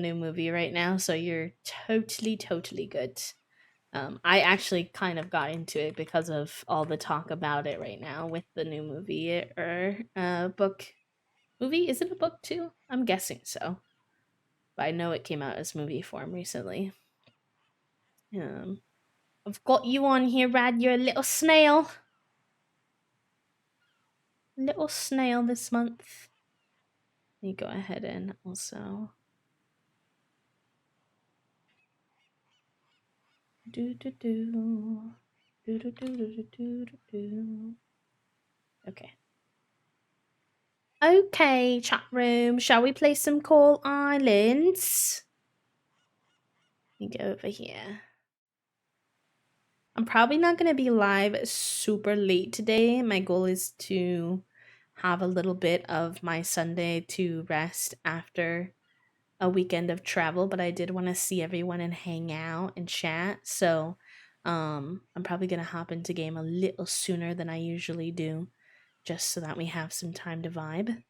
new movie right now, so you're totally good. I actually kind of got into it because of all the talk about it right now with the new movie or book. Movie? Is it a book too? I'm guessing so. But I know it came out as movie form recently. Um, I've got you on here, Rad. You're a little snail. Little snail this month. Let me go ahead and also do do do do do do do do do do. Okay. Okay, chat room. Shall we play some Call Islands? Let me go over here. I'm probably not going to be live super late today. My goal is to have a little bit of my Sunday to rest after a weekend of travel, but I did want to see everyone and hang out and chat. So, I'm probably going to hop into game a little sooner than I usually do just so that we have some time to vibe.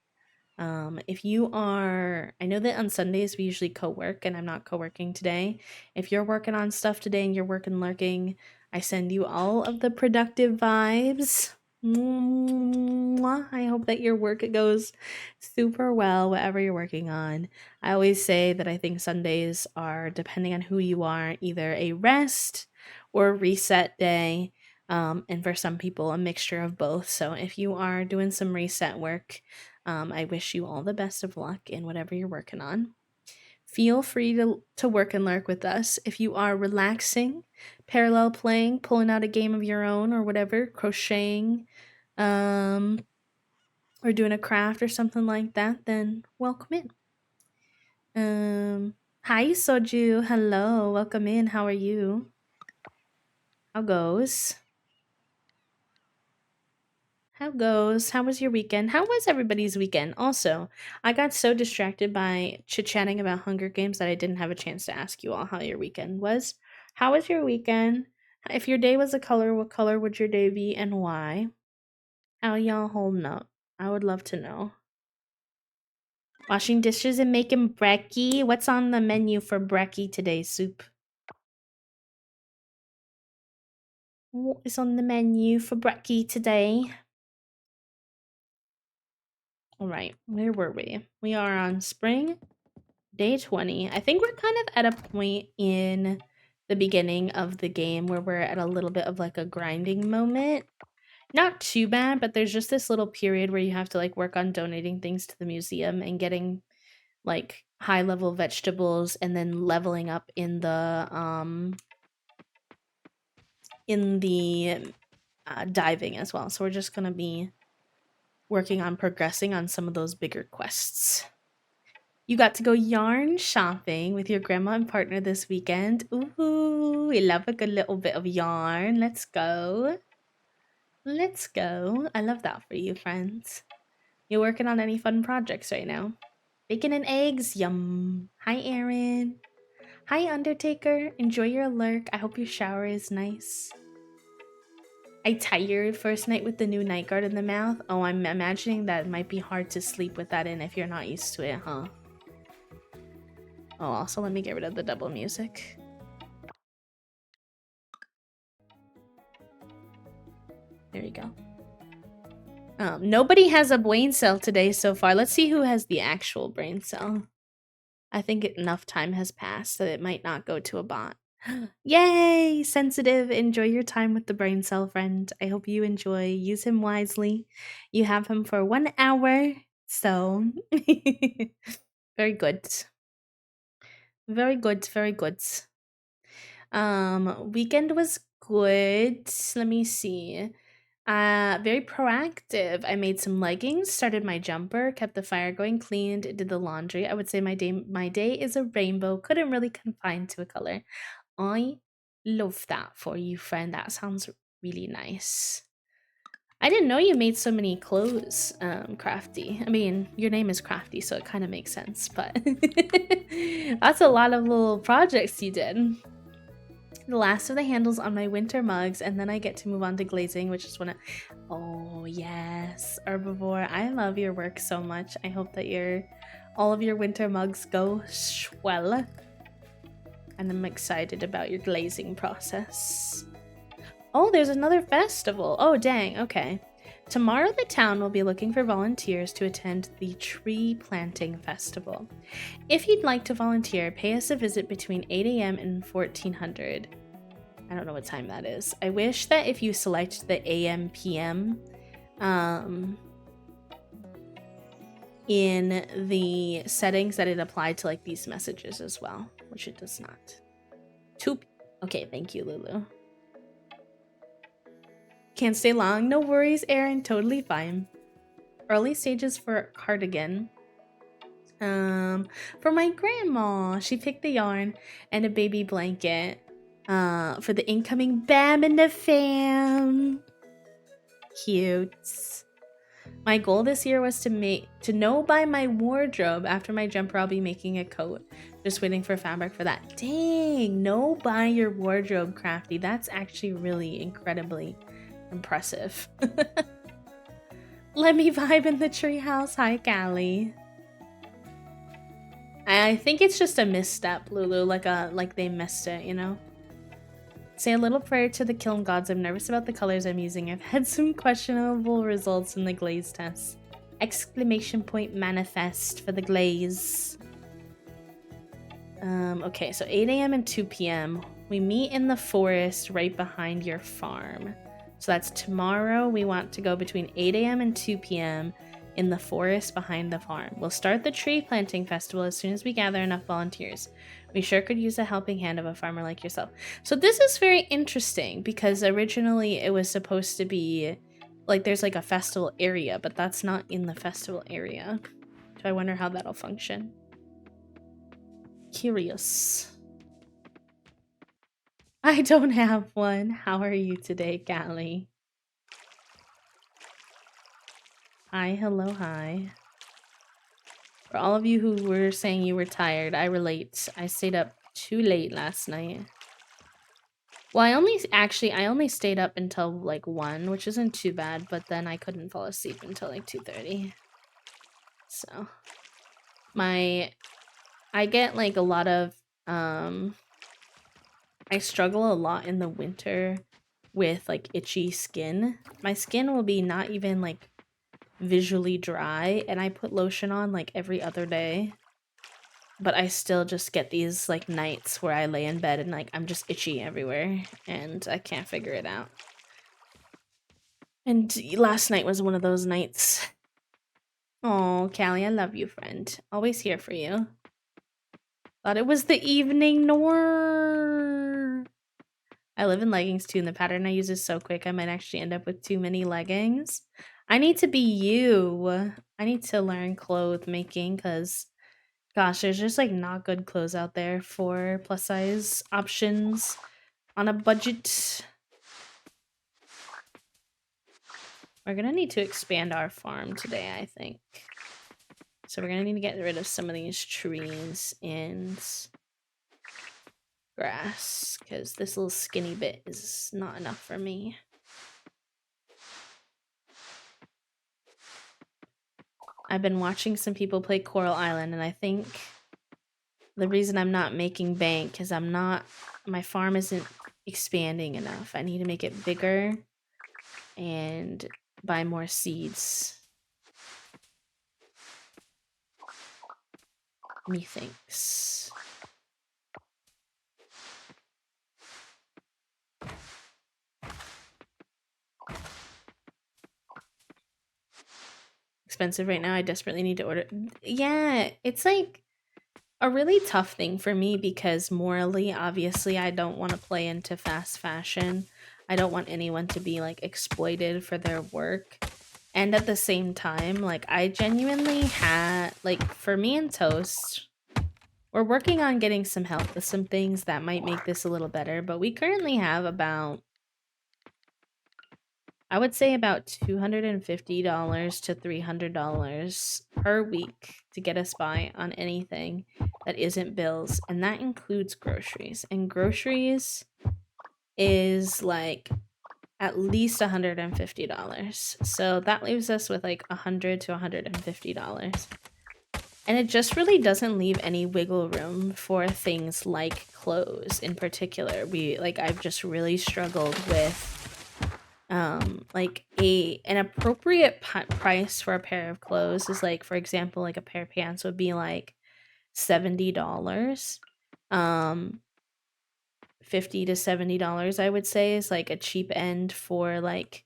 If you are, I know that on Sundays we usually co-work and I'm not co-working today. If you're working on stuff today and you're working lurking, I send you all of the productive vibes. Mwah. I hope that your work goes super well, whatever you're working on. I always say that I think Sundays are, depending on who you are, either a rest or a reset day. And for some people, a mixture of both. So if you are doing some reset work, I wish you all the best of luck in whatever you're working on. Feel free to work and lurk with us. If you are relaxing, parallel playing, pulling out a game of your own or whatever, crocheting, or doing a craft or something like that, then welcome in. Hi Soju, hello, welcome in. How are you? How goes? How goes? How was your weekend? How was everybody's weekend? Also, I got so distracted by chit-chatting about Hunger Games that I didn't have a chance to ask you all how your weekend was. How was your weekend? If your day was a color, what color would your day be and why? How y'all holding up? I would love to know. Washing dishes and making brekkie? What's on the menu for brekkie today, Soup? What is on the menu for brekkie today? All right, where were we? We are on spring day 20. I think we're kind of at a point in the beginning of the game where we're at a little bit of like a grinding moment. Not too bad, but there's just this little period where you have to like work on donating things to the museum and getting like high level vegetables and then leveling up in the diving as well. So we're just going to be working on progressing on some of those bigger quests. You got to go yarn shopping with your grandma and partner this weekend. Ooh, we love a good little bit of yarn. Let's go. Let's go. I love that for you, friends. You working on any fun projects right now? Bacon and eggs, yum. Hi, Aaron. Hi, Undertaker. Enjoy your lurk. I hope your shower is nice. I tired first night with the new night guard in the mouth. Oh, I'm imagining that it might be hard to sleep with that in if you're not used to it, huh? Oh, also let me get rid of the double music. There you go. Nobody has a brain cell today so far. Let's see who has the actual brain cell. I think enough time has passed that it might not go to a bot. Yay! Sensitive. Enjoy your time with the brain cell friend. I hope you enjoy. Use him wisely. You have him for 1 hour. So, very good. Very good. Very good. Weekend was good. Let me see. Very proactive. I made some leggings, started my jumper, kept the fire going, cleaned, did the laundry. I would say my day is a rainbow. Couldn't really confine to a color. I love that for you, friend. That sounds really nice. I didn't know you made so many clothes, Crafty. I mean, your name is Crafty, so it kind of makes sense, but that's a lot of little projects you did. The last of the handles on my winter mugs, and then I get to move on to glazing, which is when I... Oh, yes. Herbivore, I love your work so much. I hope that you're all of your winter mugs go swell. And I'm excited about your glazing process. Oh, there's another festival. Oh, dang. Okay. Tomorrow, the town will be looking for volunteers to attend the Tree Planting Festival. If you'd like to volunteer, pay us a visit between 8 a.m. and 1400. I don't know what time that is. I wish that if you select the AM PM in the settings that it applied to like these messages as well, which it does not. Okay, thank you, Lulu. Can't stay long. No worries, Aaron. Totally fine. Early stages for cardigan. For my grandma, she picked the yarn and a baby blanket. For the incoming Bam and the fam. Cute. My goal this year was to know by my wardrobe. After my jumper, I'll be making a coat. Just waiting for fabric for that. Dang, know by your wardrobe, Crafty. That's actually really incredibly impressive. Let me vibe in the treehouse. Hi, Callie. I think it's just a misstep, Lulu. Like they missed it, you know? Say a little prayer to the kiln gods. I'm nervous about the colors I'm using. I've had some questionable results in the glaze test. Exclamation point manifest for the glaze. Okay, so 8 a.m. and 2 p.m. We meet in the forest right behind your farm. So that's tomorrow. We want to go between 8 a.m. and 2 p.m. in the forest behind the farm. We'll start the tree planting festival as soon as we gather enough volunteers. We sure could use a helping hand of a farmer like yourself. So this is very interesting because originally it was supposed to be like there's like a festival area, but that's not in the festival area. So I wonder how that'll function. Curious. I don't have one. How are you today, Callie? Hi, hello, hi. For all of you who were saying you were tired, I relate. I stayed up too late last night. Well, I only stayed up until like 1, which isn't too bad, but then I couldn't fall asleep until like 2:30. So I get like a lot of I struggle a lot in the winter with like itchy skin. My skin will be not even like visually dry, and I put lotion on like every other day, but I still just get these like nights where I lay in bed and like I'm just itchy everywhere and I can't figure it out. And last night was one of those nights. Oh, Callie, I love you, friend. Always here for you. Thought it was the evening Nor. I live in leggings too, and the pattern I use is so quick I might actually end up with too many leggings. I need to be you. I need to learn clothes making because, gosh, there's just like not good clothes out there for plus size options on a budget. We're gonna need to expand our farm today, I think. So we're gonna need to get rid of some of these trees and grass because this little skinny bit is not enough for me. I've been watching some people play Coral Island, and I think the reason I'm not making bank is my farm isn't expanding enough. I need to make it bigger and buy more seeds. Methinks. Expensive right now. I desperately need to order. Yeah, it's like a really tough thing for me because morally, obviously, I don't want to play into fast fashion. I don't want anyone to be like exploited for their work. And at the same time, like I genuinely had like for me and Toast, we're working on getting some help with some things that might make this a little better, but we currently have about I would say about $250 to $300 per week to get us by on anything that isn't bills, and that includes groceries. And groceries is like at least $150. So that leaves us with like $100 to $150. And it just really doesn't leave any wiggle room for things like clothes in particular. I've just really struggled with like an appropriate price for a pair of clothes is like, for example, like a pair of pants would be like $70. um 50 to $70, I would say, is like a cheap end for like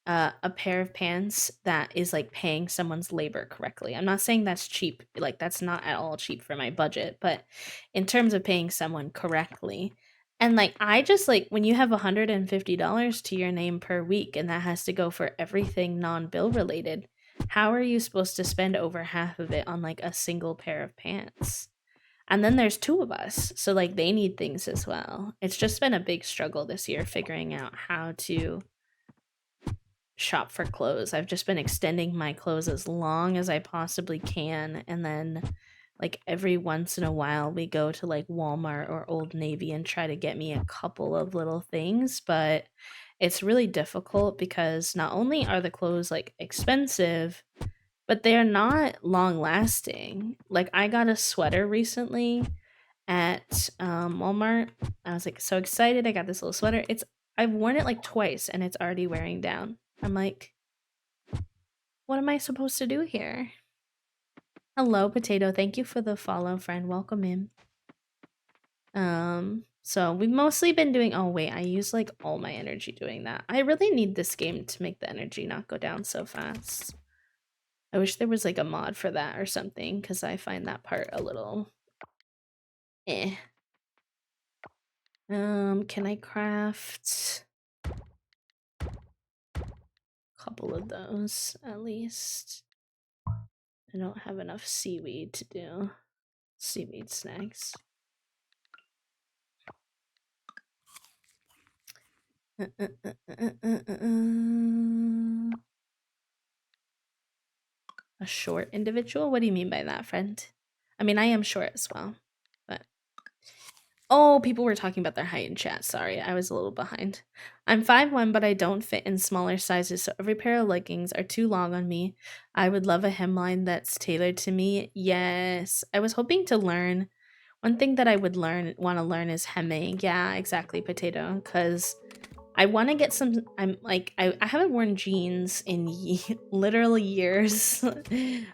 a pair of pants that is like paying someone's labor correctly. I'm not saying that's cheap, like that's not at all cheap for my budget, but in terms of paying someone correctly. And like I just like when you have $150 to your name per week and that has to go for everything non-bill related, how are you supposed to spend over half of it on like a single pair of pants? And then there's two of us, so like they need things as well. It's just been a big struggle this year figuring out how to shop for clothes. I've just been extending my clothes as long as I possibly can, and then like every once in a while we go to like Walmart or Old Navy and try to get me a couple of little things, but it's really difficult because not only are the clothes like expensive, but they're not long lasting. Like I got a sweater recently at Walmart. I was like so excited. I got this little sweater. I've worn it like twice and it's already wearing down. I'm like, what am I supposed to do here? Hello, Potato. Thank you for the follow, friend. Welcome in. So we've mostly been doing. Oh wait, I use like all my energy doing that. I really need this game to make the energy not go down so fast. I wish there was like a mod for that or something because I find that part a little eh. Can I craft a couple of those at least? I don't have enough seaweed to do seaweed snacks. A short individual? What do you mean by that, friend? I mean, I am short as well, but oh, people were talking about their height in chat. Sorry, I was a little behind. I'm 5'1", but I don't fit in smaller sizes, so every pair of leggings are too long on me. I would love a hemline that's tailored to me. Yes, I was hoping to learn. One thing that I would want to learn is hemming. Yeah, exactly, Potato, because I want to get some. I'm like I haven't worn jeans in literal years,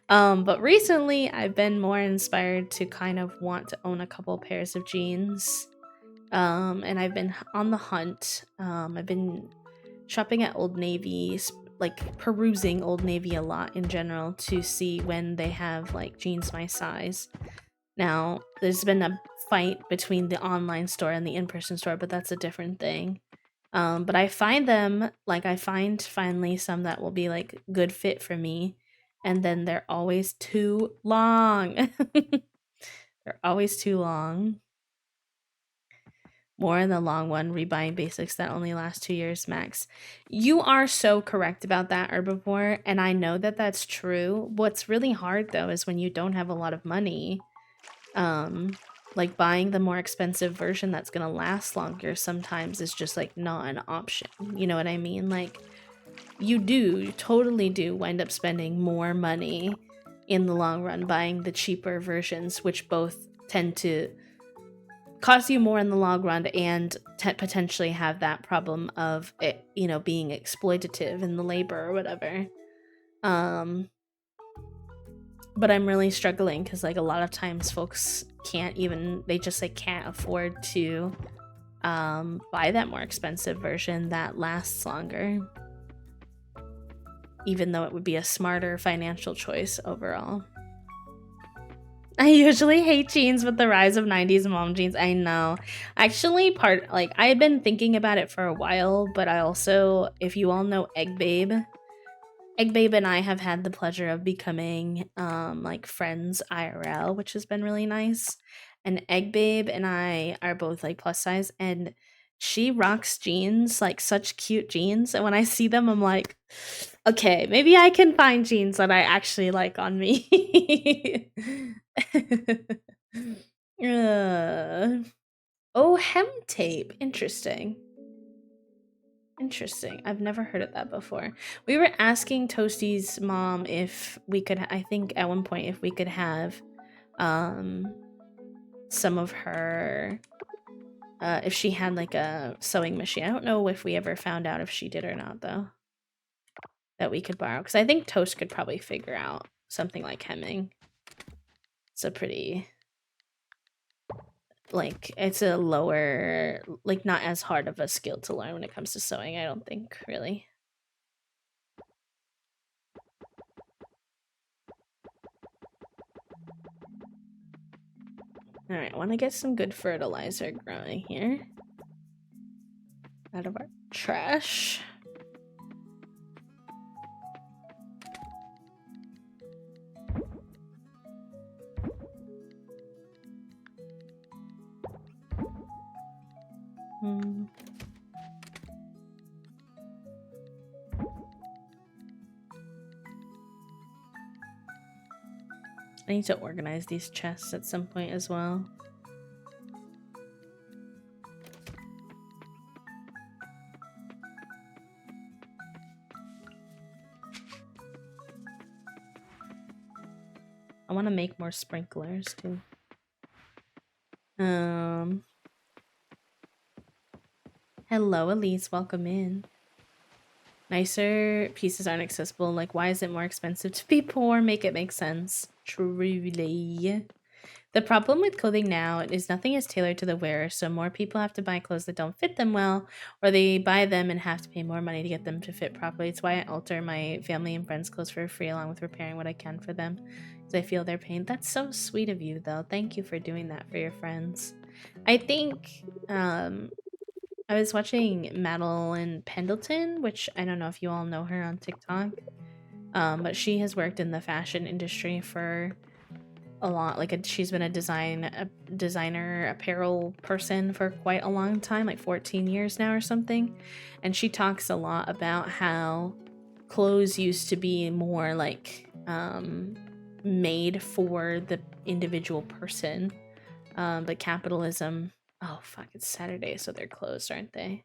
but recently I've been more inspired to kind of want to own a couple pairs of jeans, and I've been on the hunt. I've been shopping at Old Navy, like perusing Old Navy a lot in general to see when they have like jeans my size. Now there's been a fight between the online store and the in-person store, but that's a different thing. But I find them like I find finally some that will be like good fit for me, and then they're always too long. They're always too long. More in the long one, rebuying basics that only last 2 years max. You are so correct about that, Herbivore, and I know that that's true. What's really hard though is when you don't have a lot of money, like buying the more expensive version that's gonna last longer sometimes is just like not an option. You know what I mean? Like you totally do wind up spending more money in the long run buying the cheaper versions, which both tend to cost you more in the long run and potentially have that problem of it, you know, being exploitative in the labor or whatever. But I'm really struggling because like a lot of times folks they just like can't afford to buy that more expensive version that lasts longer, even though it would be a smarter financial choice overall. I usually hate jeans, but the rise of 90s mom jeans, I know. Actually, I've been thinking about it for a while, but I also, if you all know Egg Babe and I have had the pleasure of becoming like friends IRL, which has been really nice. And Egg Babe and I are both like plus size, and she rocks jeans, like such cute jeans. And when I see them, I'm like, okay, maybe I can find jeans that I actually like on me. uh, oh, hem tape. Interesting. Interesting. I've never heard of that before. We were asking Toasty's mom if we could, I think at one point, if we could have some of her, if she had like a sewing machine. I don't know if we ever found out if she did or not, though, that we could borrow. Because I think Toast could probably figure out something like hemming. It's a pretty, like, it's a lower, like, not as hard of a skill to learn when it comes to sewing, I don't think, really. Alright, I want to get some good fertilizer growing here. Out of our trash. I need to organize these chests at some point as well. I want to make more sprinklers too. Hello, Elise. Welcome in. Nicer pieces aren't accessible. Like, why is it more expensive to be poor? Make it make sense. Truly. The problem with clothing now is nothing is tailored to the wearer, so more people have to buy clothes that don't fit them well, or they buy them and have to pay more money to get them to fit properly. It's why I alter my family and friends' clothes for free, along with repairing what I can for them, because I feel their pain. That's so sweet of you, though. Thank you for doing that for your friends. I think, I was watching Madeline Pendleton, which I don't know if you all know her on TikTok, but she has worked in the fashion industry for a lot. Like, she's been a designer apparel person for quite a long time, like 14 years now or something. And she talks a lot about how clothes used to be more like made for the individual person, but capitalism. Oh fuck, it's Saturday, so they're closed, aren't they?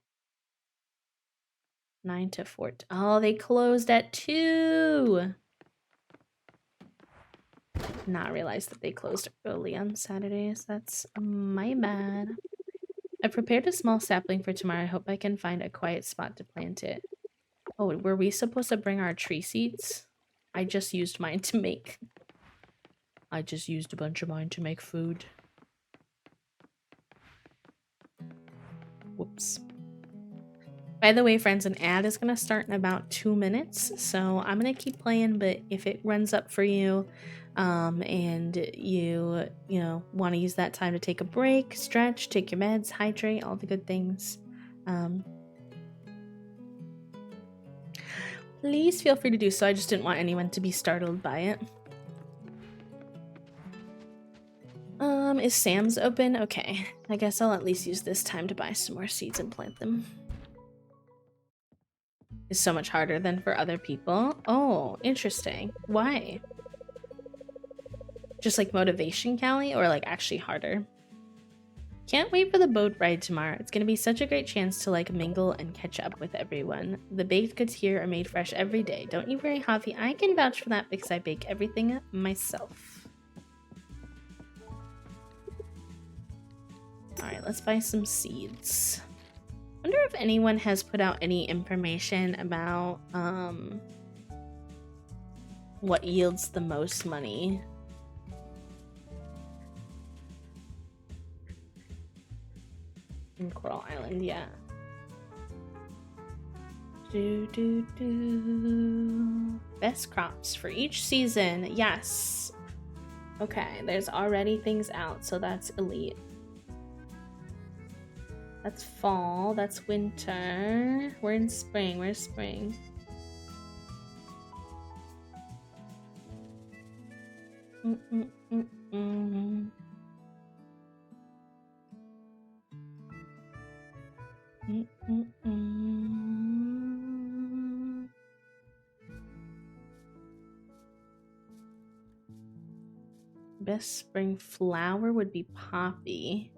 9 to 4. Oh, they closed at 2. Not realize that they closed early on Saturdays. That's my bad. I prepared a small sapling for tomorrow. I hope I can find a quiet spot to plant it. Oh, were we supposed to bring our tree seeds? I just used mine to make... I just used a bunch of mine to make food. Whoops. By the way, friends, an ad is going to start in about 2 minutes, so I'm going to keep playing, but if it runs up for you, and you want to use that time to take a break, stretch, take your meds, hydrate, all the good things, please feel free to do so. I just didn't want anyone to be startled by it. Is Sam's open? Okay, I guess I'll at least use this time to buy some more seeds and plant them. It's so much harder than for other people. Oh, interesting. Why? Just like motivation, Callie, or like actually harder? Can't wait for the boat ride tomorrow. It's gonna be such a great chance to like mingle and catch up with everyone. The baked goods here are made fresh every day. Don't you worry, Javi. I can vouch for that because I bake everything myself. Alright, let's buy some seeds. Wonder if anyone has put out any information about what yields the most money. In Coral Island, yeah. Best crops for each season. Yes. Okay, there's already things out, so that's elite. That's fall. That's winter. We're in spring. Where's spring? Best spring flower would be poppy.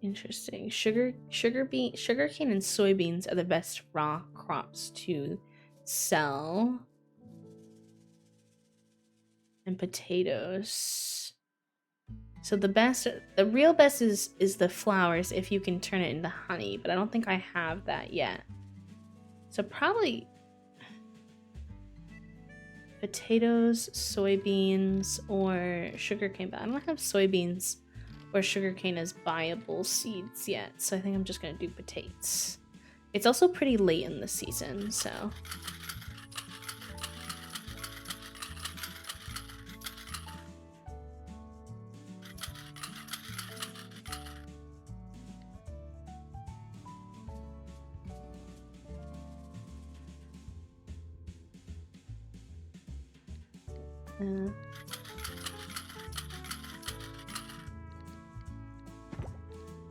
Interesting. Sugarcane and soybeans are the best raw crops to sell. And potatoes. So the real best is the flowers if you can turn it into honey, but I don't think I have that yet. So probably potatoes, soybeans, or sugarcane, but I don't have soybeans or sugarcane as viable seeds yet, so I think I'm just gonna do potatoes. It's also pretty late in the season, so.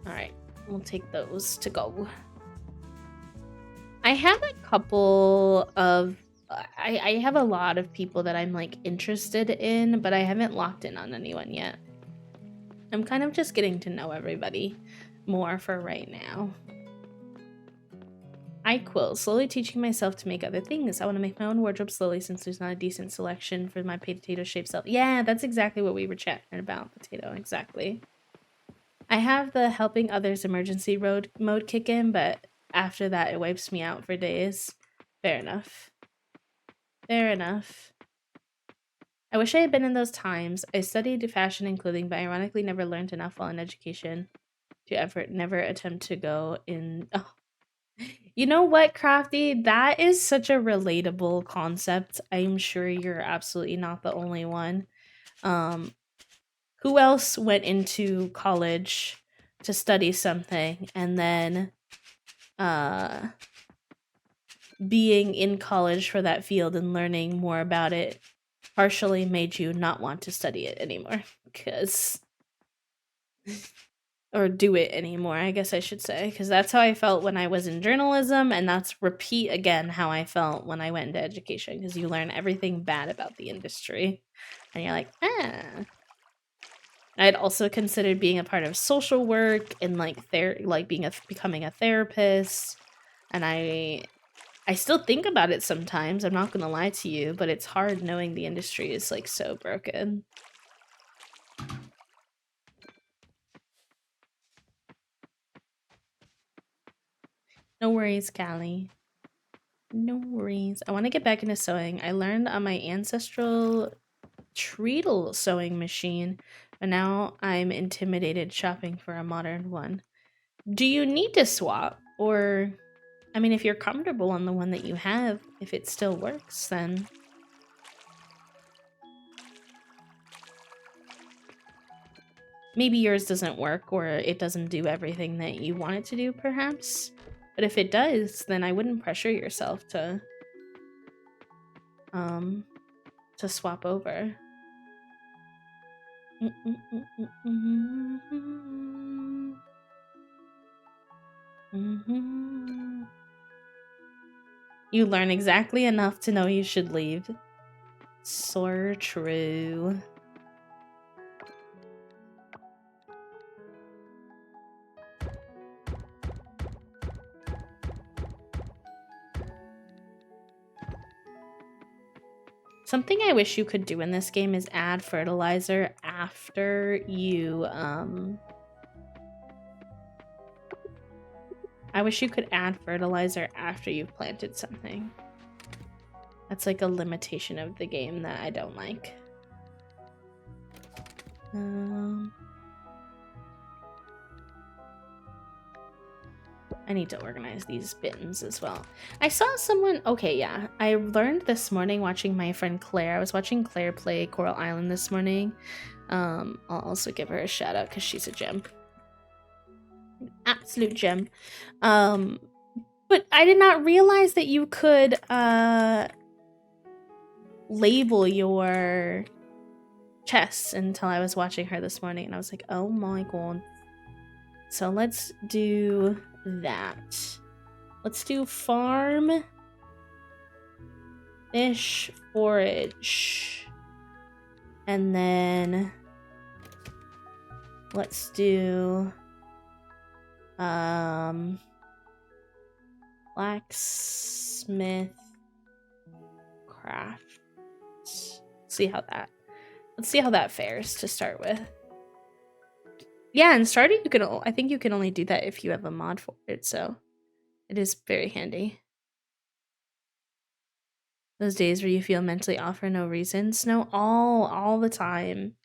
Alright, we'll take those to go. I have a couple of... I have a lot of people that I'm, like, interested in, but I haven't locked in on anyone yet. I'm kind of just getting to know everybody more for right now. I quill, slowly teaching myself to make other things. I want to make my own wardrobe slowly since there's not a decent selection for my potato-shaped self. Yeah, that's exactly what we were chatting about, potato, exactly. I have the helping others emergency mode kick in, but after that it wipes me out for days. Fair enough. Fair enough. I wish I had been in those times. I studied fashion and clothing, but ironically never learned enough while in education to never attempt to go in... Oh. You know what, Crafty? That is such a relatable concept. I'm sure you're absolutely not the only one. Who else went into college to study something and then being in college for that field and learning more about it partially made you not want to study it anymore? Or do it anymore, I guess I should say, because that's how I felt when I was in journalism, and that's repeat again how I felt when I went into education, because you learn everything bad about the industry, and you're like, ah. I'd also considered being a part of social work and becoming a therapist, and I still think about it sometimes. I'm not gonna lie to you, but it's hard knowing the industry is like so broken. No worries, Callie. No worries. I want to get back into sewing. I learned on my ancestral treadle sewing machine, but now I'm intimidated shopping for a modern one. Do you need to swap? Or, I mean, if you're comfortable on the one that you have, if it still works, then... Maybe yours doesn't work, or it doesn't do everything that you want it to do, perhaps? But if it does, then I wouldn't pressure yourself to swap over. You learn exactly enough to know you should leave. So true. Something I wish you could do in this game is add fertilizer after you, I wish you could add fertilizer after you've planted something. That's like a limitation of the game that I don't like. I need to organize these bins as well. I saw someone... Okay, yeah. I learned this morning watching my friend Claire. I was watching Claire play Coral Island this morning. I'll also give her a shout out because she's a gem. An absolute gem. But I did not realize that you could label your chests until I was watching her this morning. And I was like, oh my god. So let's do... that. Let's do farm, fish, forage, and then let's do Blacksmith craft. See how that. Let's see how that fares to start with. Yeah, and starting you can. I think you can only do that if you have a mod for it, so it is very handy. Those days where you feel mentally off for no reason, Snow, all the time.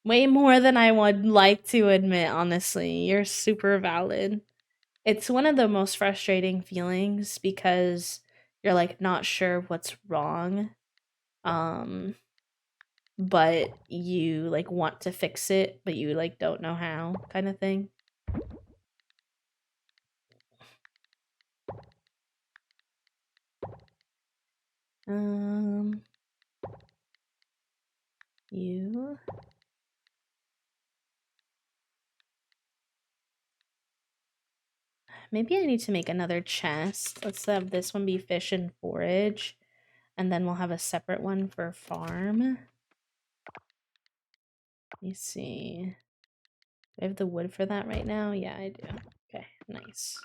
Way more than I would like to admit, honestly. You're super valid. It's one of the most frustrating feelings because you're like not sure what's wrong. But you like want to fix it, but you like don't know how, kind of thing. You. Maybe I need to make another chest. Let's have this one be fish and forage, and then we'll have a separate one for farm. Let me see. Do I have the wood for that right now? Yeah, I do. Okay, nice.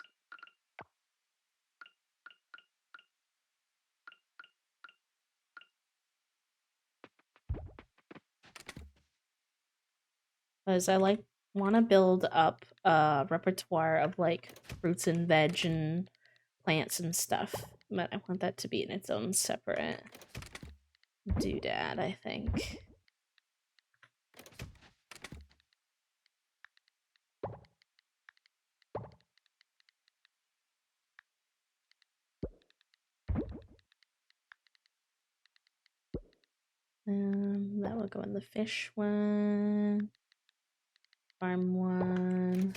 Because I want to build up a repertoire of like fruits and veg and plants and stuff, but I want that to be in its own separate doodad, I think. That will go in the fish one, farm one.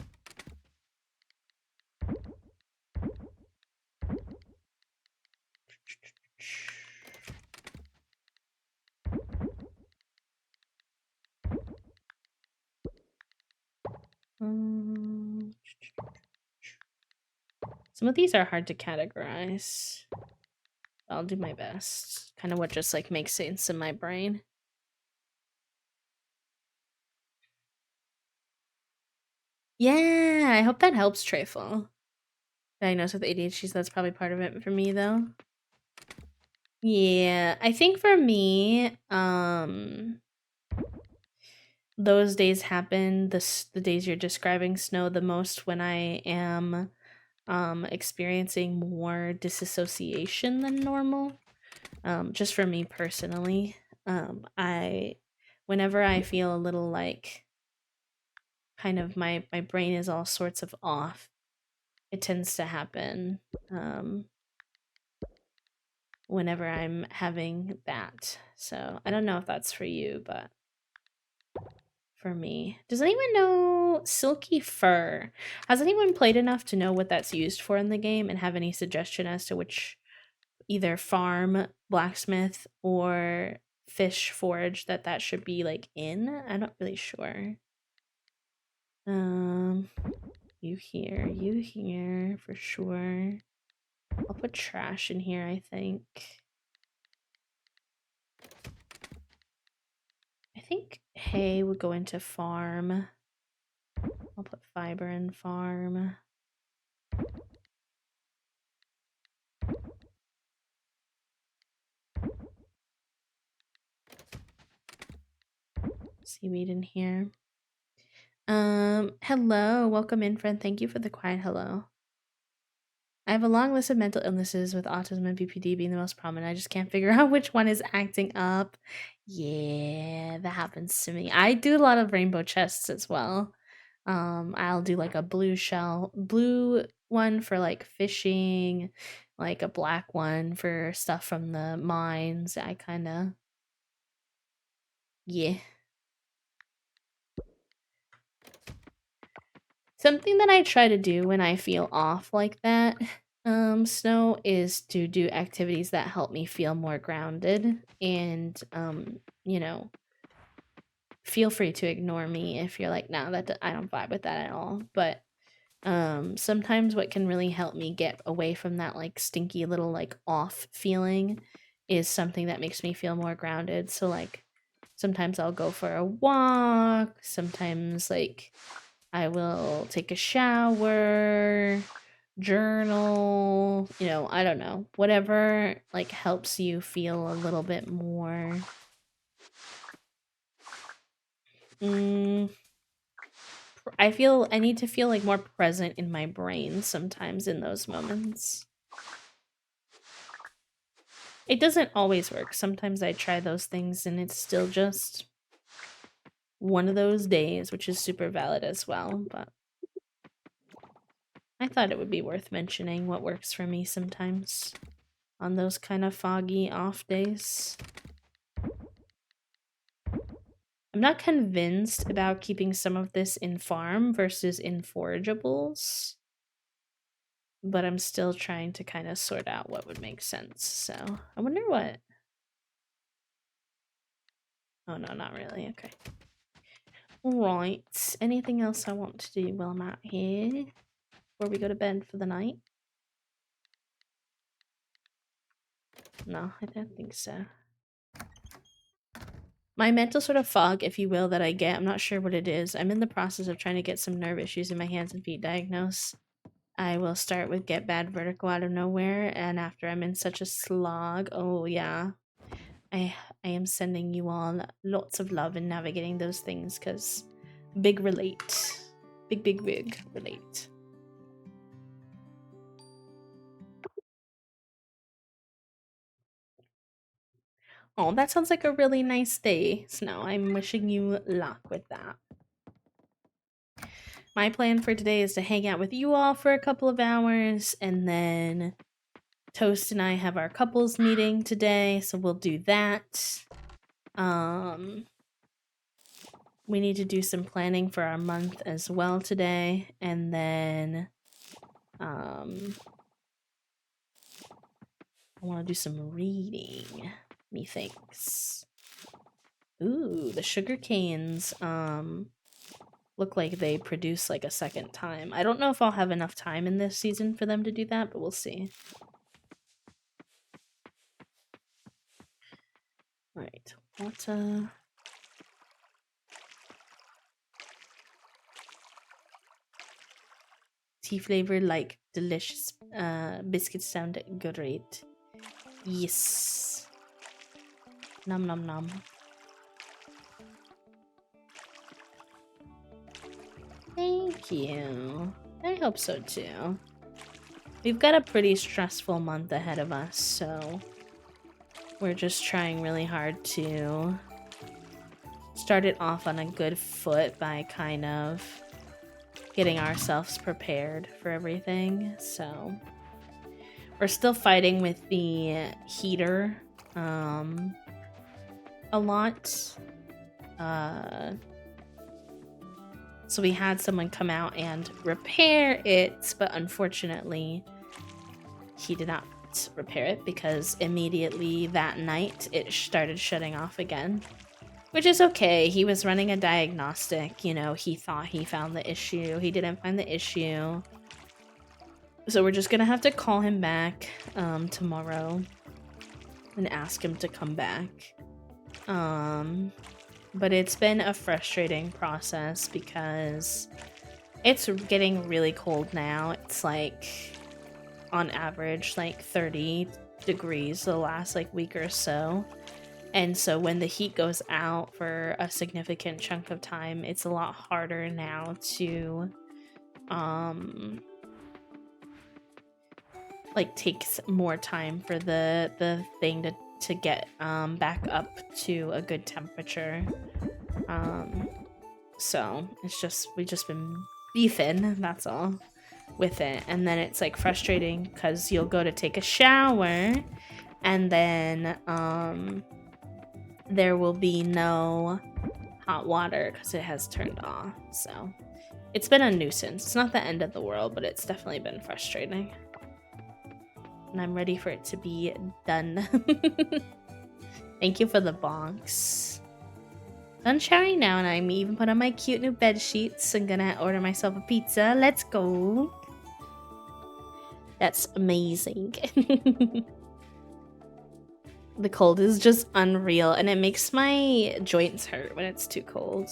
Some of these are hard to categorize. I'll do my best. Kind of what just like makes sense in my brain. Yeah, I hope that helps, Treyful. Diagnosed with ADHD, so that's probably part of it for me though. Yeah, I think for me, those days happen, the days you're describing, Snow, the most when I am experiencing more disassociation than normal. Just for me personally. I whenever I feel a little like kind of my brain is all sorts of off, it tends to happen whenever I'm having that. So I don't know if that's for you, but for me. Does anyone know Silky Fur? Has anyone played enough to know what that's used for in the game and have any suggestion as to which either farm, blacksmith, or fish forage that should be like in? I'm not really sure. You here for sure. I'll put trash in here, I think. I think hay would go into farm. I'll put fiber in farm. Seaweed in here. Hello, welcome in, friend. Thank you for the quiet hello. I have a long list of mental illnesses with autism and BPD being the most prominent. I just can't figure out which one is acting up. Yeah, that happens to me. I do a lot of rainbow chests as well. I'll do like a blue one for like fishing, like a black one for stuff from the mines. I kind of, yeah. Something that I try to do when I feel off like that, Snow, is to do activities that help me feel more grounded and, you know, feel free to ignore me if you're like, no, that I don't vibe with that at all. But sometimes what can really help me get away from that like stinky little like off feeling is something that makes me feel more grounded. So like sometimes I'll go for a walk, sometimes like I will take a shower, journal, you know, I don't know. Whatever like helps you feel a little bit more I need to feel like more present in my brain sometimes in those moments. It doesn't always work. Sometimes I try those things and it's still just one of those days, which is super valid as well, but I thought it would be worth mentioning what works for me sometimes on those kind of foggy off days. I'm not convinced about keeping some of this in farm versus in forageables, but I'm still trying to kind of sort out what would make sense. So I wonder what. Oh no, not really. Okay. Right. Anything else I want to do while I'm out here before we go to bed for the night? No, I don't think so. My mental sort of fog, if you will, that I get, I'm not sure what it is. I'm in the process of trying to get some nerve issues in my hands and feet diagnosed. I will start with get bad vertigo out of nowhere, and after I'm in such a slog, oh yeah, I am sending you all lots of love in navigating those things, because big relate. Big relate. Oh, that sounds like a really nice day, Snow. I'm wishing you luck with that. My plan for today is to hang out with you all for a couple of hours, and then Toast and I have our couples meeting today, so we'll do that. We need to do some planning for our month as well today, and then I want to do some reading, methinks. Ooh, the sugar canes look like they produce like a second time. I don't know if I'll have enough time in this season for them to do that, but we'll see. Alright, what tea flavored like delicious biscuits sound great. Yes. Nom nom nom. Thank you. I hope so too. We've got a pretty stressful month ahead of us, so we're just trying really hard to start it off on a good foot by kind of getting ourselves prepared for everything. So we're still fighting with the heater a lot. So we had someone come out and repair it, but unfortunately he did not repair it because immediately that night it started shutting off again. Which is okay. He was running a diagnostic, you know, he thought he found the issue. He didn't find the issue. So we're just gonna have to call him back tomorrow and ask him to come back. But it's been a frustrating process because it's getting really cold now. It's like on average like 30 degrees the last like week or so. And so when the heat goes out for a significant chunk of time, it's a lot harder now to like takes more time for the thing to get back up to a good temperature. So it's just we've just been beefing, that's all, with it. And then it's like frustrating because you'll go to take a shower and then there will be no hot water because it has turned off. So it's been a nuisance. It's not the end of the world, but it's definitely been frustrating. And I'm ready for it to be done. Thank you for the box. Done showering now, and I'm even put on my cute new bed sheets. I'm gonna order myself a pizza. Let's go. That's amazing. The cold is just unreal, and it makes my joints hurt when it's too cold.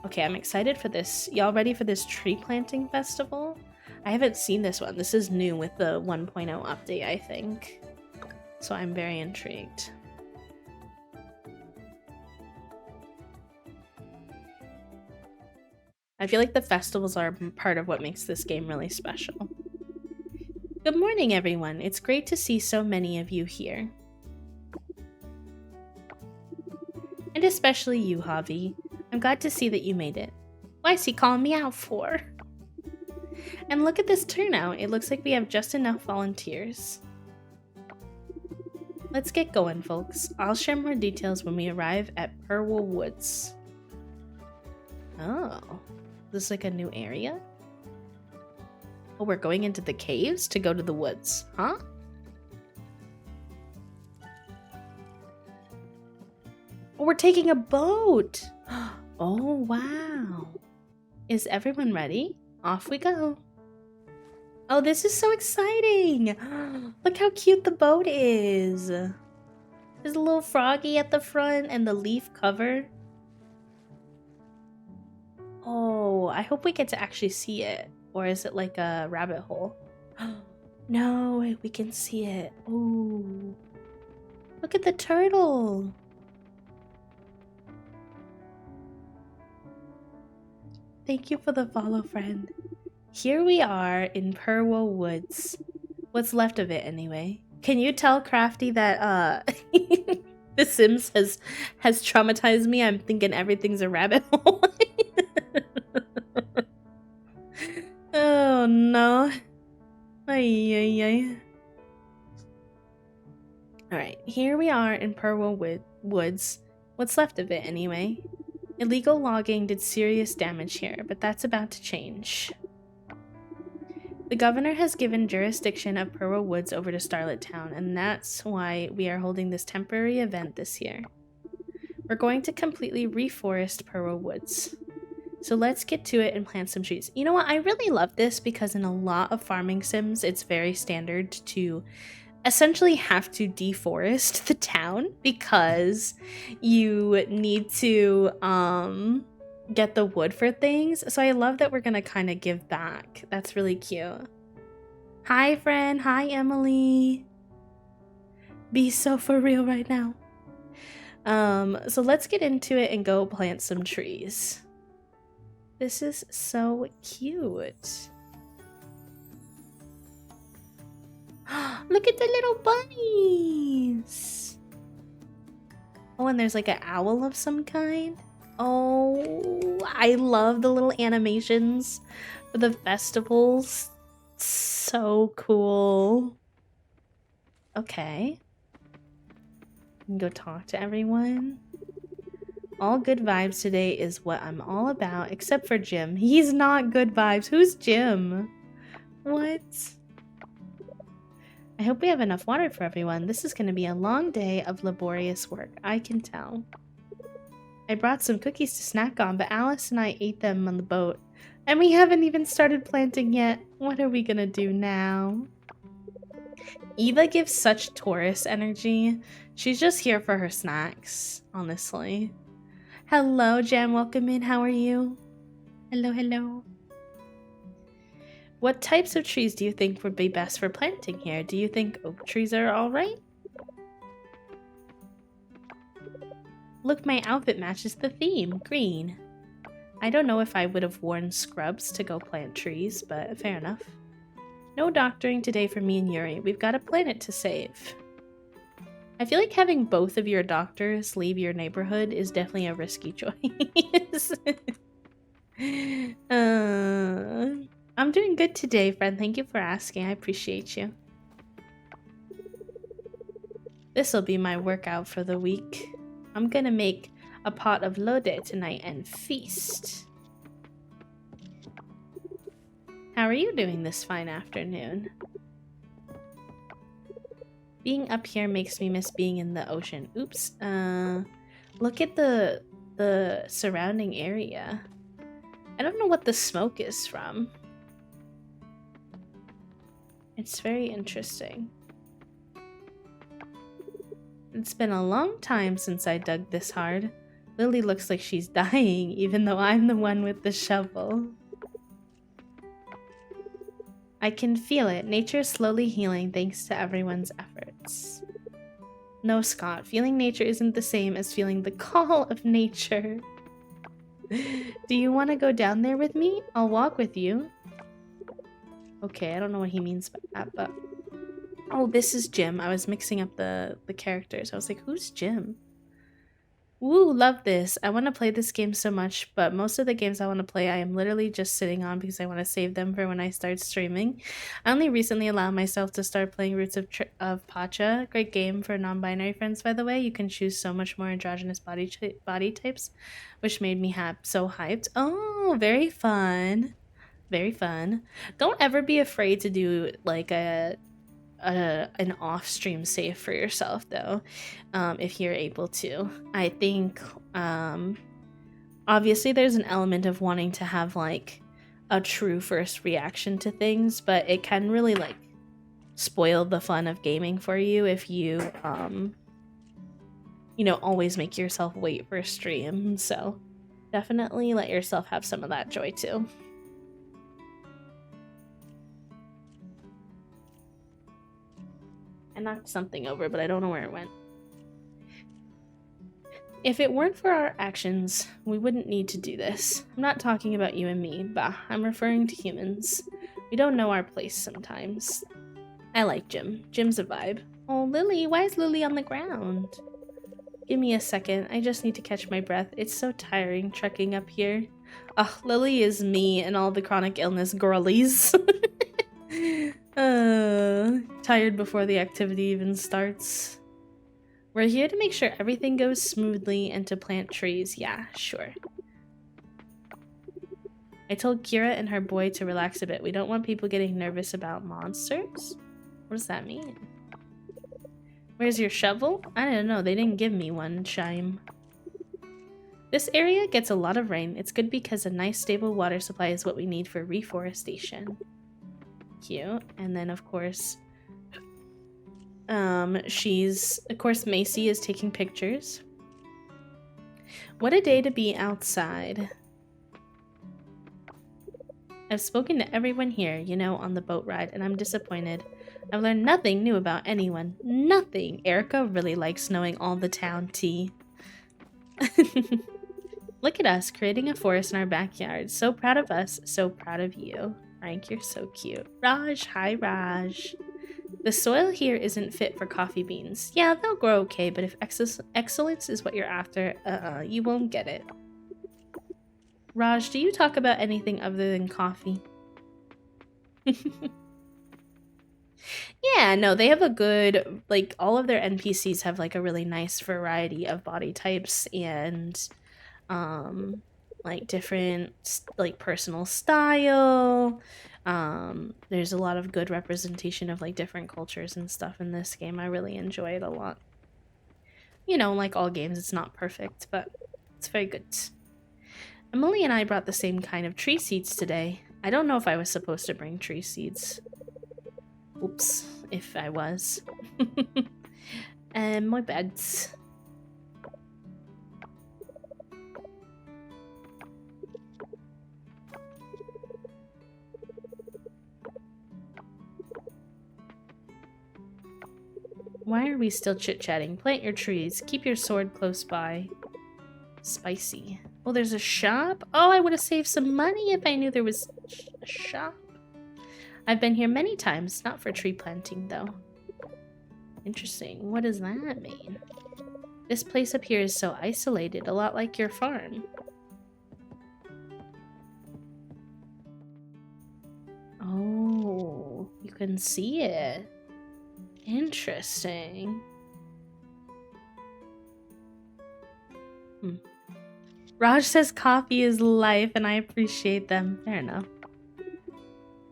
Okay, I'm excited for this. Y'all ready for this tree planting festival? I haven't seen this one. This is new with the 1.0 update, I think. So I'm very intrigued. I feel like the festivals are part of what makes this game really special. Good morning, everyone. It's great to see so many of you here. And especially you, Javi. I'm glad to see that you made it. Why is he calling me out for? And look at this turnout. It looks like we have just enough volunteers. Let's get going, folks. I'll share more details when we arrive at Purwool Woods. Oh, this is like a new area? Oh, we're going into the caves to go to the woods, huh? Oh, we're taking a boat! Oh, wow. Is everyone ready? Off we go. Oh, this is so exciting! Look how cute the boat is! There's a little froggy at the front and the leaf cover. Oh, I hope we get to actually see it. Or is it like a rabbit hole? No, we can see it. Ooh. Look at the turtle. Thank you for the follow, friend. Here we are in Purwool Woods. What's left of it, anyway. Can you tell Crafty that The Sims has traumatized me? I'm thinking everything's a rabbit hole. Oh no. Ay, ay, ay. Alright, here we are in Purwool Woods. What's left of it, anyway. Illegal logging did serious damage here, but that's about to change. The governor has given jurisdiction of Purwool Woods over to Starlit Town, and that's why we are holding this temporary event this year. We're going to completely reforest Purwool Woods. So let's get to it and plant some trees. You know what? I really love this because in a lot of farming sims, it's very standard to essentially have to deforest the town because you need to get the wood for things. So I love that we're gonna kind of give back. That's really cute. Hi, friend. Hi, Emily. Be so for real right now. So let's get into it and go plant some trees. This is so cute. Look at the little bunnies. Oh, and there's like an owl of some kind. Oh, I love the little animations for the festivals. So cool. Okay. Go talk to everyone. All good vibes today is what I'm all about, except for Jim. He's not good vibes. Who's Jim? What? I hope we have enough water for everyone. This is going to be a long day of laborious work. I can tell. I brought some cookies to snack on, but Alice and I ate them on the boat. And we haven't even started planting yet. What are we going to do now? Eva gives such Taurus energy. She's just here for her snacks, honestly. Hello, Jan. Welcome in. How are you? Hello, hello. What types of trees do you think would be best for planting here? Do you think oak trees are alright? Look, my outfit matches the theme. Green. I don't know if I would have worn scrubs to go plant trees, but fair enough. No doctoring today for me and Yuri. We've got a planet to save. I feel like having both of your doctors leave your neighborhood is definitely a risky choice. I'm doing good today, friend. Thank you for asking. I appreciate you. This'll be my workout for the week. I'm gonna make a pot of lode tonight and feast. How are you doing this fine afternoon? Being up here makes me miss being in the ocean. Oops. Look at the surrounding area. I don't know what the smoke is from. It's very interesting. It's been a long time since I dug this hard. Lily looks like she's dying, even though I'm the one with the shovel. I can feel it. Nature is slowly healing thanks to everyone's efforts. No, Scott. Feeling nature isn't the same as feeling the call of nature. Do you want to go down there with me? I'll walk with you. Okay, I don't know what he means by that, but... Oh, this is Jim. I was mixing up the characters. I was like, who's Jim? Woo, love this. I want to play this game so much, but most of the games I want to play, I am literally just sitting on because I want to save them for when I start streaming. I only recently allowed myself to start playing Roots of Pacha. Great game for non-binary friends, by the way. You can choose so much more androgynous body types, which made me so hyped. Oh, very fun. Very fun. Don't ever be afraid to do like an off-stream save for yourself though, if you're able to. I think obviously there's an element of wanting to have like a true first reaction to things, but it can really like spoil the fun of gaming for you if you you know, always make yourself wait for a stream. So definitely let yourself have some of that joy too. I knocked something over, but I don't know where it went. If it weren't for our actions, we wouldn't need to do this. I'm not talking about you and me, bah, I'm referring to humans. We don't know our place sometimes. I like Jim. Jim's a vibe. Oh, Lily, why is Lily on the ground? Give me a second, I just need to catch my breath. It's so tiring trekking up here. Ugh, Lily is me and all the chronic illness girlies. Tired before the activity even starts. We're here to make sure everything goes smoothly and to plant trees. Yeah, sure. I told Kira and her boy to relax a bit. We don't want people getting nervous about monsters. What does that mean? Where's your shovel? I don't know. They didn't give me one, Chime. This area gets a lot of rain. It's good because a nice stable water supply is what we need for reforestation. Cute. And then of course Macy is taking pictures. What a day to be outside. I've spoken to everyone here, you know, on the boat ride, and I'm disappointed. I've learned nothing new about anyone. Nothing. Erica really likes knowing all the town tea. Look at us, creating a forest in our backyard. So proud of us, so proud of you. Frank, you're so cute. Raj, hi Raj. The soil here isn't fit for coffee beans. Yeah, they'll grow okay, but if excellence is what you're after, you won't get it. Raj, do you talk about anything other than coffee? Yeah, no, they have a good, like, all of their NPCs have, like, a really nice variety of body types and, like, different, like, personal style. There's a lot of good representation of, like, different cultures and stuff in this game. I really enjoy it a lot. You know, like all games, it's not perfect, but it's very good. Emily and I brought the same kind of tree seeds today. I don't know if I was supposed to bring tree seeds. Oops, if I was. And my beds. Why are we still chit-chatting? Plant your trees. Keep your sword close by. Spicy. Oh, there's a shop? Oh, I would have saved some money if I knew there was a shop. I've been here many times, not for tree planting, though. Interesting. What does that mean? This place up here is so isolated, a lot like your farm. Oh, you can see it. Interesting. Raj says coffee is life, and I appreciate them. Fair enough.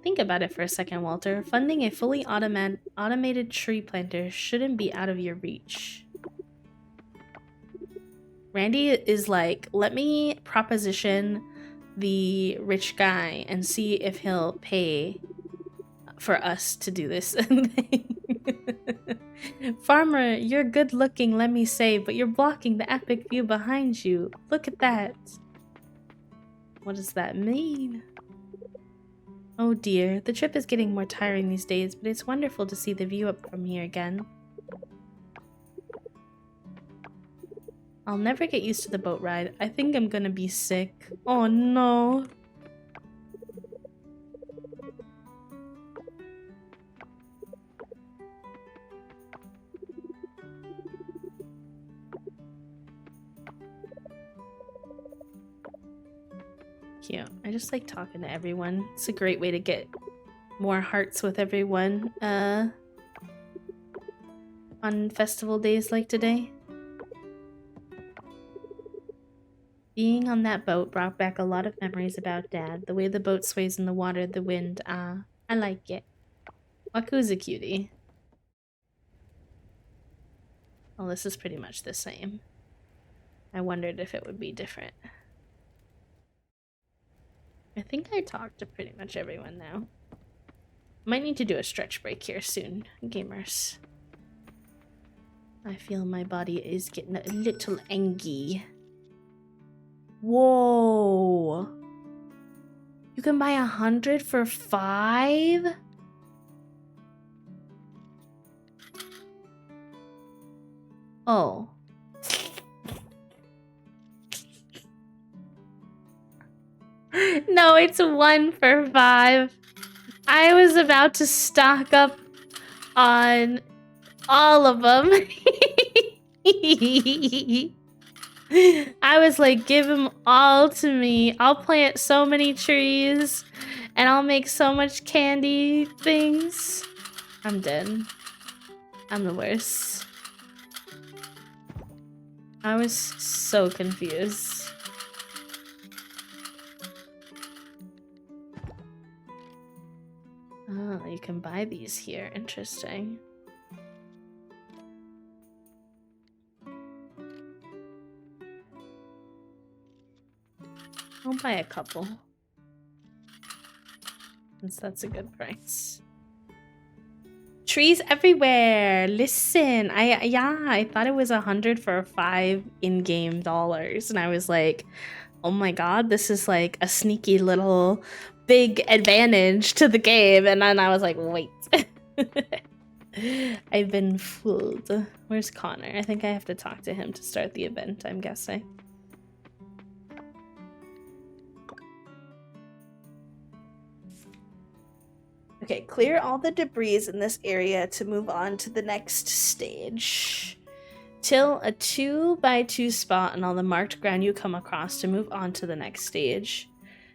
Think about it for a second, Walter. Funding a fully automated tree planter shouldn't be out of your reach. Randy is like, let me proposition the rich guy and see if he'll pay for us to do this thing. Farmer, you're good looking, let me say, but you're blocking the epic view behind you. Look at that. What does that mean? Oh dear, the trip is getting more tiring these days, but it's wonderful to see the view up from here again. I'll never get used to the boat ride. I think I'm gonna be sick. Oh no. Cute. I just like talking to everyone. It's a great way to get more hearts with everyone, on festival days like today. Being on that boat brought back a lot of memories about Dad. The way the boat sways in the water, the wind, I like it. Waku's a cutie. Well, this is pretty much the same. I wondered if it would be different. I think I talked to pretty much everyone now. Might need to do a stretch break here soon, gamers. I feel my body is getting a little angry. Whoa! You can buy 100 for 5? Oh. No, it's 1 for 5. I was about to stock up on all of them. I was like, give them all to me. I'll plant so many trees and I'll make so much candy things. I'm dead. I'm the worst. I was so confused. Oh, you can buy these here. Interesting. I'll buy a couple. Since that's a good price. Trees everywhere. Listen, I thought it was 100 for 5 in-game dollars, and I was like, oh my god, this is like a sneaky little big advantage to the game. And then I was like, wait. I've been fooled. Where's Connor? I think I have to talk to him to start the event, I'm guessing. Okay, clear all the debris in this area to move on to the next stage. Till a 2x2 spot on all the marked ground you come across to move on to the next stage.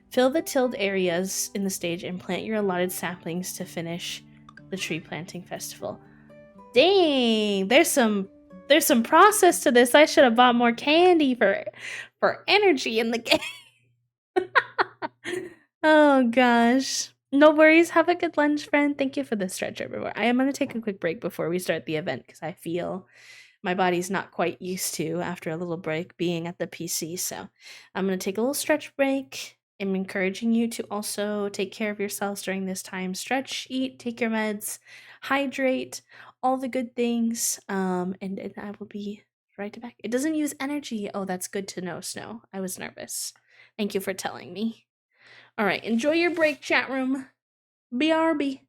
Fill the tilled areas in the stage and plant your allotted saplings to finish the tree planting festival. Dang, there's some process to this. I should have bought more candy for energy in the game. Oh gosh. No worries. Have a good lunch, friend. Thank you for the stretch everywhere. I am going to take a quick break before we start the event because I feel my body's not quite used to, after a little break, being at the PC. So I'm going to take a little stretch break. I'm encouraging you to also take care of yourselves during this time. Stretch, eat, take your meds, hydrate, all the good things. And I will be right back. It doesn't use energy. Oh, that's good to know, Snow. I was nervous. Thank you for telling me. All right, enjoy your break, chat room. BRB.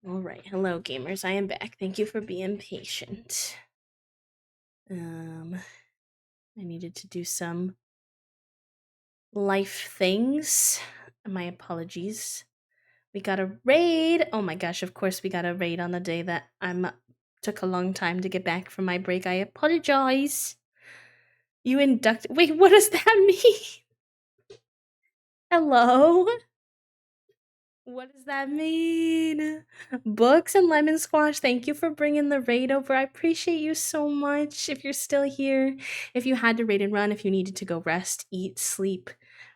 Alright, hello gamers, I am back. Thank you for being patient. I needed to do some life things. My apologies. We got a raid. Oh my gosh, of course we got a raid on the day that took a long time to get back from my break. I apologize. You wait, what does that mean? Hello? What does that mean? Books and lemon squash, thank you for bringing the raid over. I appreciate you so much. If you're still here, if you had to raid and run, if you needed to go rest, eat, sleep,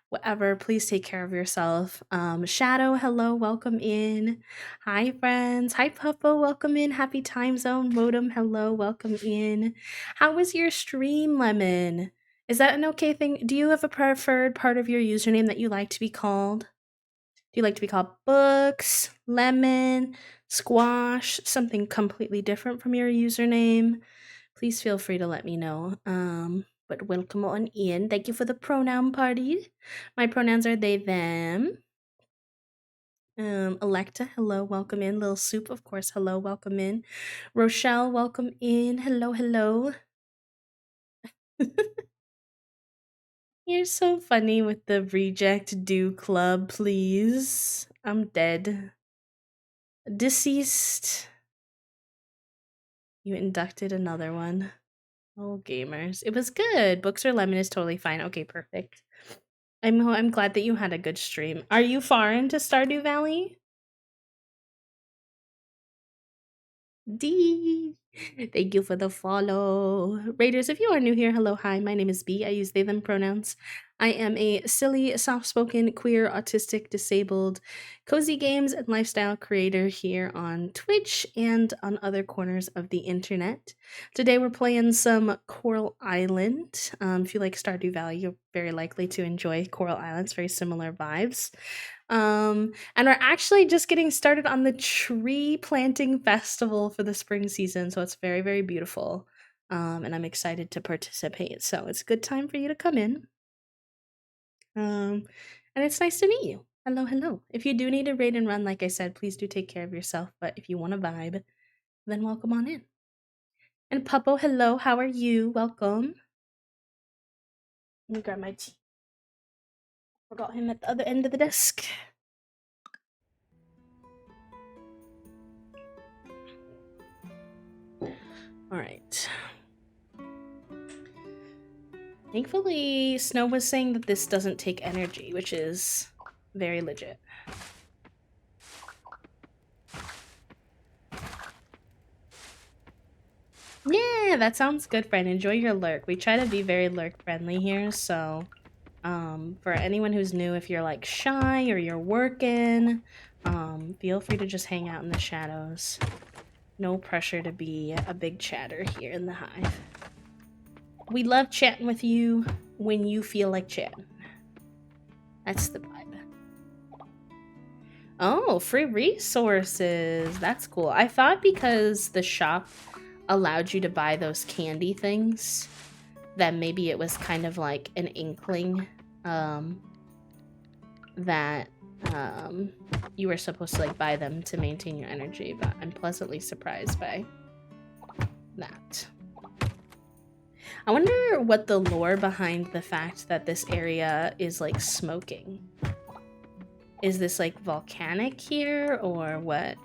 whatever, please take care of yourself. Shadow, hello, welcome in. Hi, friends. Hi, Puppo, welcome in. Happy time zone. Modem, hello, welcome in. How was your stream, Lemon? Is that an okay thing? Do you have a preferred part of your username that you like to be called? Do you like to be called Books, Lemon, Squash, something completely different from your username? Please feel free to let me know. But welcome on in. Thank you for the pronoun party. My pronouns are they, them. Electa, hello, welcome in. Little Soup, of course, hello, welcome in. Rochelle, welcome in. Hello, hello. You're so funny with the reject do club, please. I'm dead. Deceased. You inducted another one. Oh, gamers. It was good. Books or lemon is totally fine. Okay, perfect. I'm glad that you had a good stream. Are you far into Stardew Valley? D. Thank you for the follow. Raiders, if you are new here, hello, hi. My name is B. I use they, them pronouns. I am a silly, soft spoken, queer, autistic, disabled, cozy games and lifestyle creator here on Twitch and on other corners of the internet. Today we're playing some Coral Island. If you like Stardew Valley, you're very likely to enjoy Coral Island. It's very similar vibes. And we're actually just getting started on the tree planting festival for the spring season, so it's very, very beautiful. And I'm excited to participate. So it's a good time for you to come in. And it's nice to meet you. Hello, hello. If you do need a raid and run, like I said, please do take care of yourself. But if you want to vibe, then welcome on in. And Puppo, hello. How are you? Welcome. Let me grab my tea. Forgot him at the other end of the desk. All right. Thankfully, Snow was saying that this doesn't take energy, which is very legit. Yeah, that sounds good, friend. Enjoy your lurk. We try to be very lurk friendly here, so for anyone who's new, if you're like shy or you're working, feel free to just hang out in the shadows. No pressure to be a big chatter here in the hive. We love chatting with you when you feel like chatting. That's the vibe. Oh, free resources. That's cool. I thought because the shop allowed you to buy those candy things, that maybe it was kind of like an inkling that you were supposed to like buy them to maintain your energy, but I'm pleasantly surprised by that. I wonder what the lore behind the fact that this area is like smoking. Is this like volcanic here or what?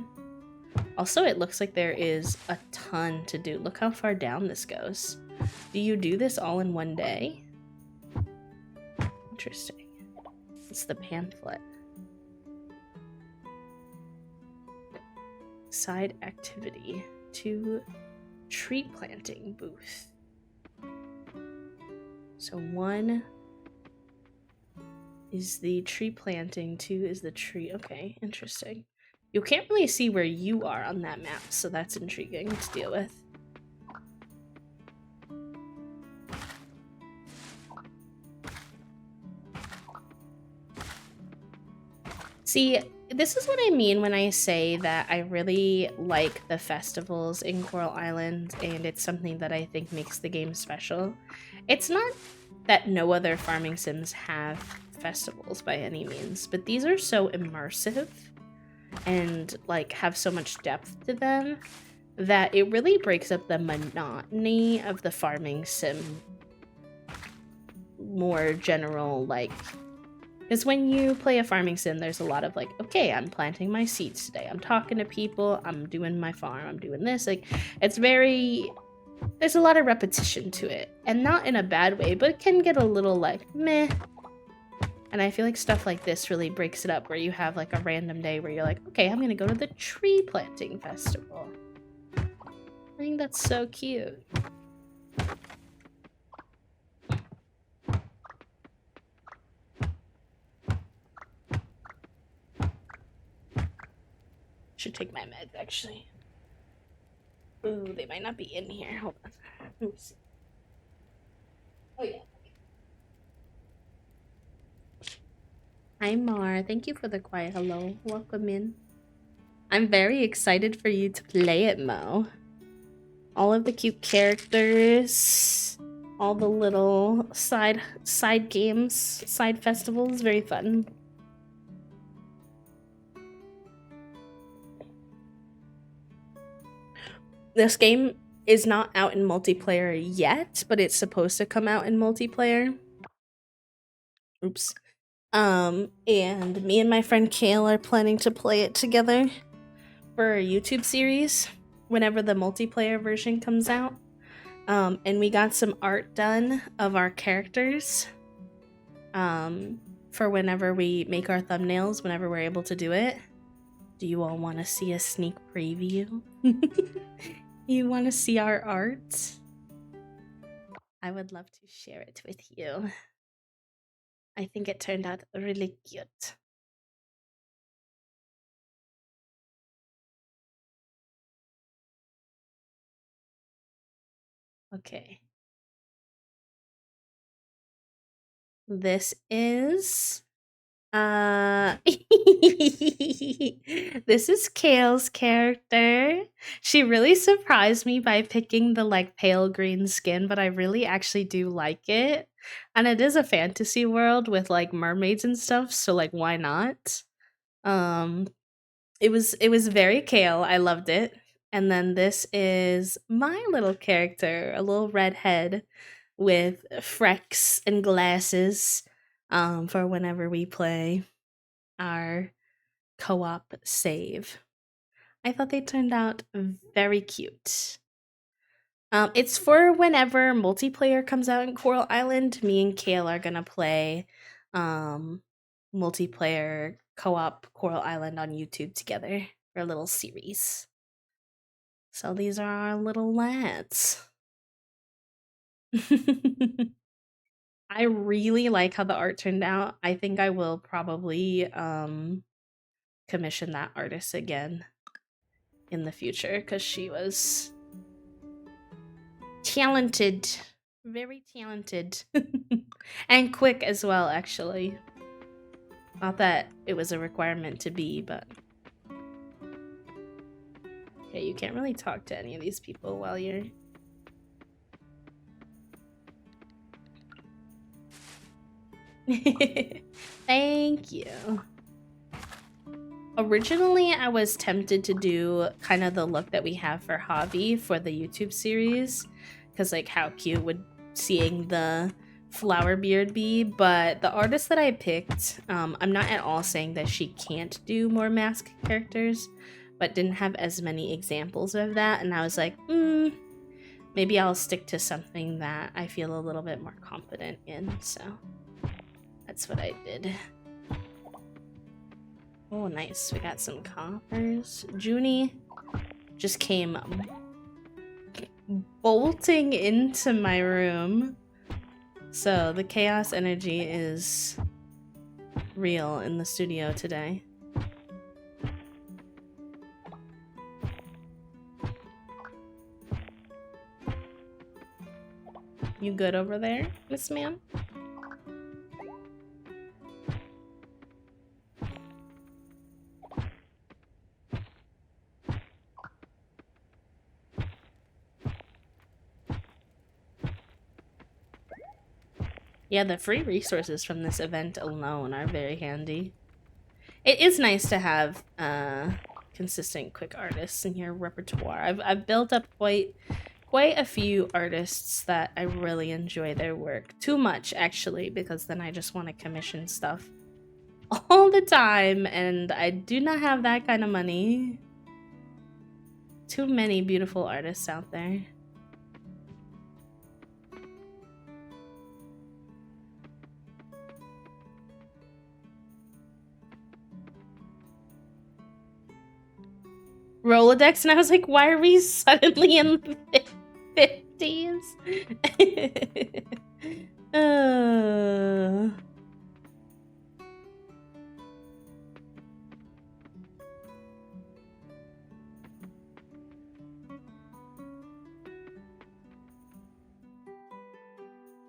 Also, it looks like there is a ton to do. Look how far down this goes. Do you do this all in one day? Interesting. It's the pamphlet. Side activity to tree planting booth. So 1 is the tree planting, 2 is the tree. Okay, interesting. You can't really see where you are on that map, so that's intriguing to deal with. See, this is what I mean when I say that I really like the festivals in Coral Island, and it's something that I think makes the game special. It's not that no other farming sims have festivals by any means, but these are so immersive and like have so much depth to them that it really breaks up the monotony of the farming sim more general, like, because when you play a farming sim, there's a lot of like, okay, I'm planting my seeds today, I'm talking to people, I'm doing my farm, I'm doing this. Like, it's very, there's a lot of repetition to it, and not in a bad way, but it can get a little like meh. And I feel like stuff like this really breaks it up, where you have like a random day where you're like, okay, I'm gonna go to the tree planting festival. I think that's so cute. Should take my meds, actually. Ooh, they might not be in here. Hold on. Let me see. Oh, yeah. Hi, Mar. Thank you for the quiet hello. Welcome in. I'm very excited for you to play it, Mo. All of the cute characters, all the little side games, side festivals, very fun. This game is not out in multiplayer yet, but it's supposed to come out in multiplayer. Oops. And me and my friend Kale are planning to play it together for a YouTube series whenever the multiplayer version comes out. And we got some art done of our characters for whenever we make our thumbnails, whenever we're able to do it. Do you all want to see a sneak preview? You want to see our art? I would love to share it with you. I think it turned out really cute. Okay. This is this is Kale's character. She really surprised me by picking the like pale green skin, but I really actually do like it. And it is a fantasy world with like mermaids and stuff, so like why not? Um it was very Kale. I loved it. And then this is my little character, a little redhead with frecks and glasses for whenever we play our co-op save. I thought they turned out very cute. It's for whenever multiplayer comes out in Coral Island. Me and Kale are gonna play multiplayer co-op Coral Island on YouTube together for a little series. So these are our little lads. I really like how the art turned out. I think I will probably commission that artist again in the future because she was talented, very talented, and quick as well, actually. Not that it was a requirement to be, but okay, you can't really talk to any of these people while you're Thank you. Originally, I was tempted to do kind of the look that we have for Javi for the YouTube series, because like how cute would seeing the flower beard be, but the artist that I picked, I'm not at all saying that she can't do more mask characters, but didn't have as many examples of that, and I was like, maybe I'll stick to something that I feel a little bit more confident in, so that's what I did. Oh, nice. We got some coppers. Junie just came bolting into my room. So the chaos energy is real in the studio today. You good over there, Miss Ma'am? Yeah, the free resources from this event alone are very handy. It is nice to have consistent quick artists in your repertoire. I've built up quite a few artists that I really enjoy their work. Too much actually, because then I just want to commission stuff all the time, and I do not have that kind of money. Too many beautiful artists out there. Rolodex, and I was like, why are we suddenly in the 50s?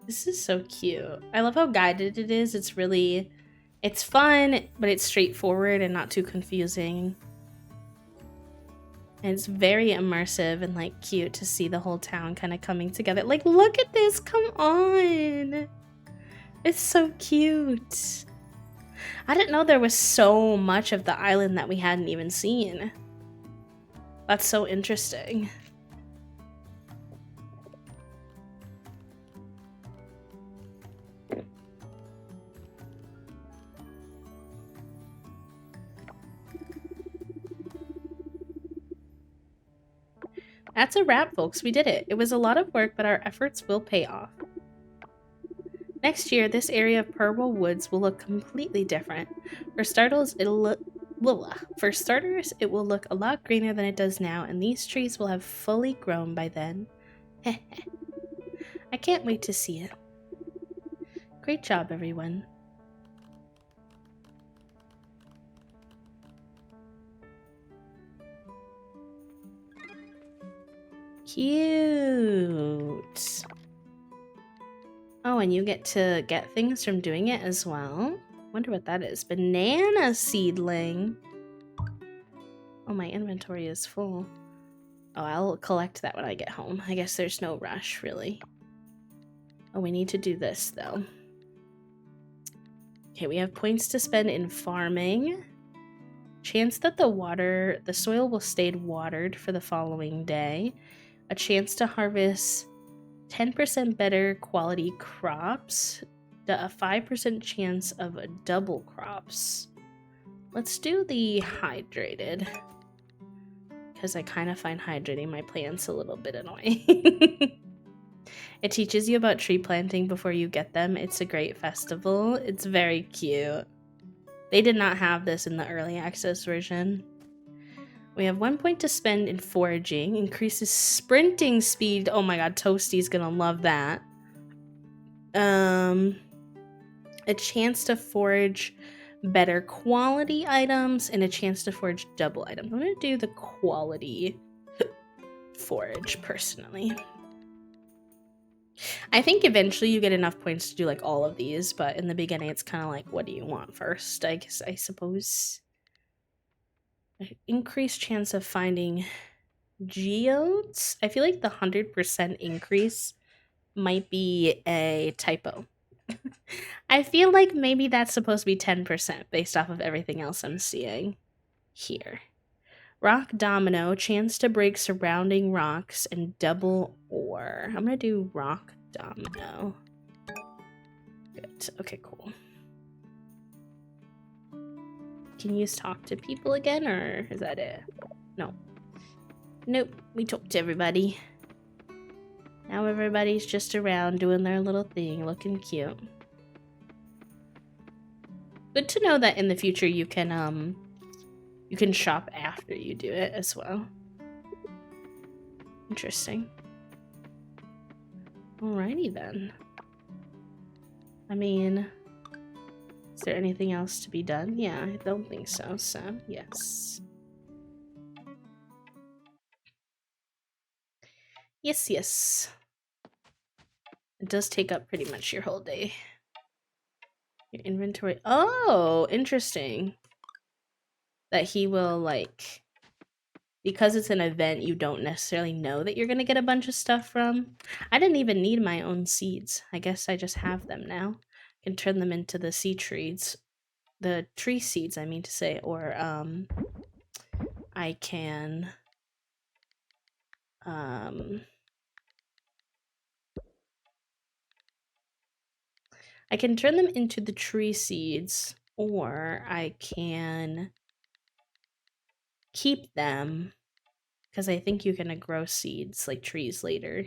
This is so cute. I love how guided it is. It's fun, but it's straightforward and not too confusing. And it's very immersive and like cute to see the whole town kind of coming together. Like, look at this, come on. It's so cute. I didn't know there was so much of the island that we hadn't even seen. That's so interesting. That's a wrap, folks. We did it. It was a lot of work, but our efforts will pay off. Next year, this area of Purple Woods will look completely different. For starters, it will look a lot greener than it does now, and these trees will have fully grown by then. I can't wait to see it. Great job, everyone. Cute. Oh, and you get to get things from doing it as well. Wonder what that is. Banana seedling. Oh, my inventory is full. Oh, I'll collect that when I get home. I guess there's no rush, really. Oh, we need to do this, though. Okay, we have points to spend in farming. Chance that the soil will stay watered for the following day. A chance to harvest 10% better quality crops. A 5% chance of double crops. Let's do the hydrated. Because I kind of find hydrating my plants a little bit annoying. It teaches you about tree planting before you get them. It's a great festival. It's very cute. They did not have this in the early access version. We have 1 point to spend in foraging. Increases sprinting speed. Oh my god, Toasty's gonna love that. A chance to forage better quality items and a chance to forage double items. I'm gonna do the quality forage personally. I think eventually you get enough points to do like all of these, but in the beginning it's kind of like, what do you want first? I suppose. Increased chance of finding geodes. I feel like the 100% increase might be a typo. I feel like maybe that's supposed to be 10% based off of everything else I'm seeing here. Rock domino, chance to break surrounding rocks, and double ore. I'm gonna do rock domino. Good. Okay, cool. Can you talk to people again, or is that it? No. Nope, we talked to everybody. Now everybody's just around doing their little thing, looking cute. Good to know that in the future you can shop after you do it as well. Interesting. Alrighty then. I mean, is there anything else to be done? Yeah, I don't think so, so yes. Yes. It does take up pretty much your whole day. Your inventory. Oh, interesting. That he will, like, because it's an event you don't necessarily know that you're gonna get a bunch of stuff from. I didn't even need my own seeds. I guess I just have them now. I can turn them into the seed trees the tree seeds, I mean to say, or I can I can turn them into the tree seeds, or I can keep them because I think you can grow seeds like trees later.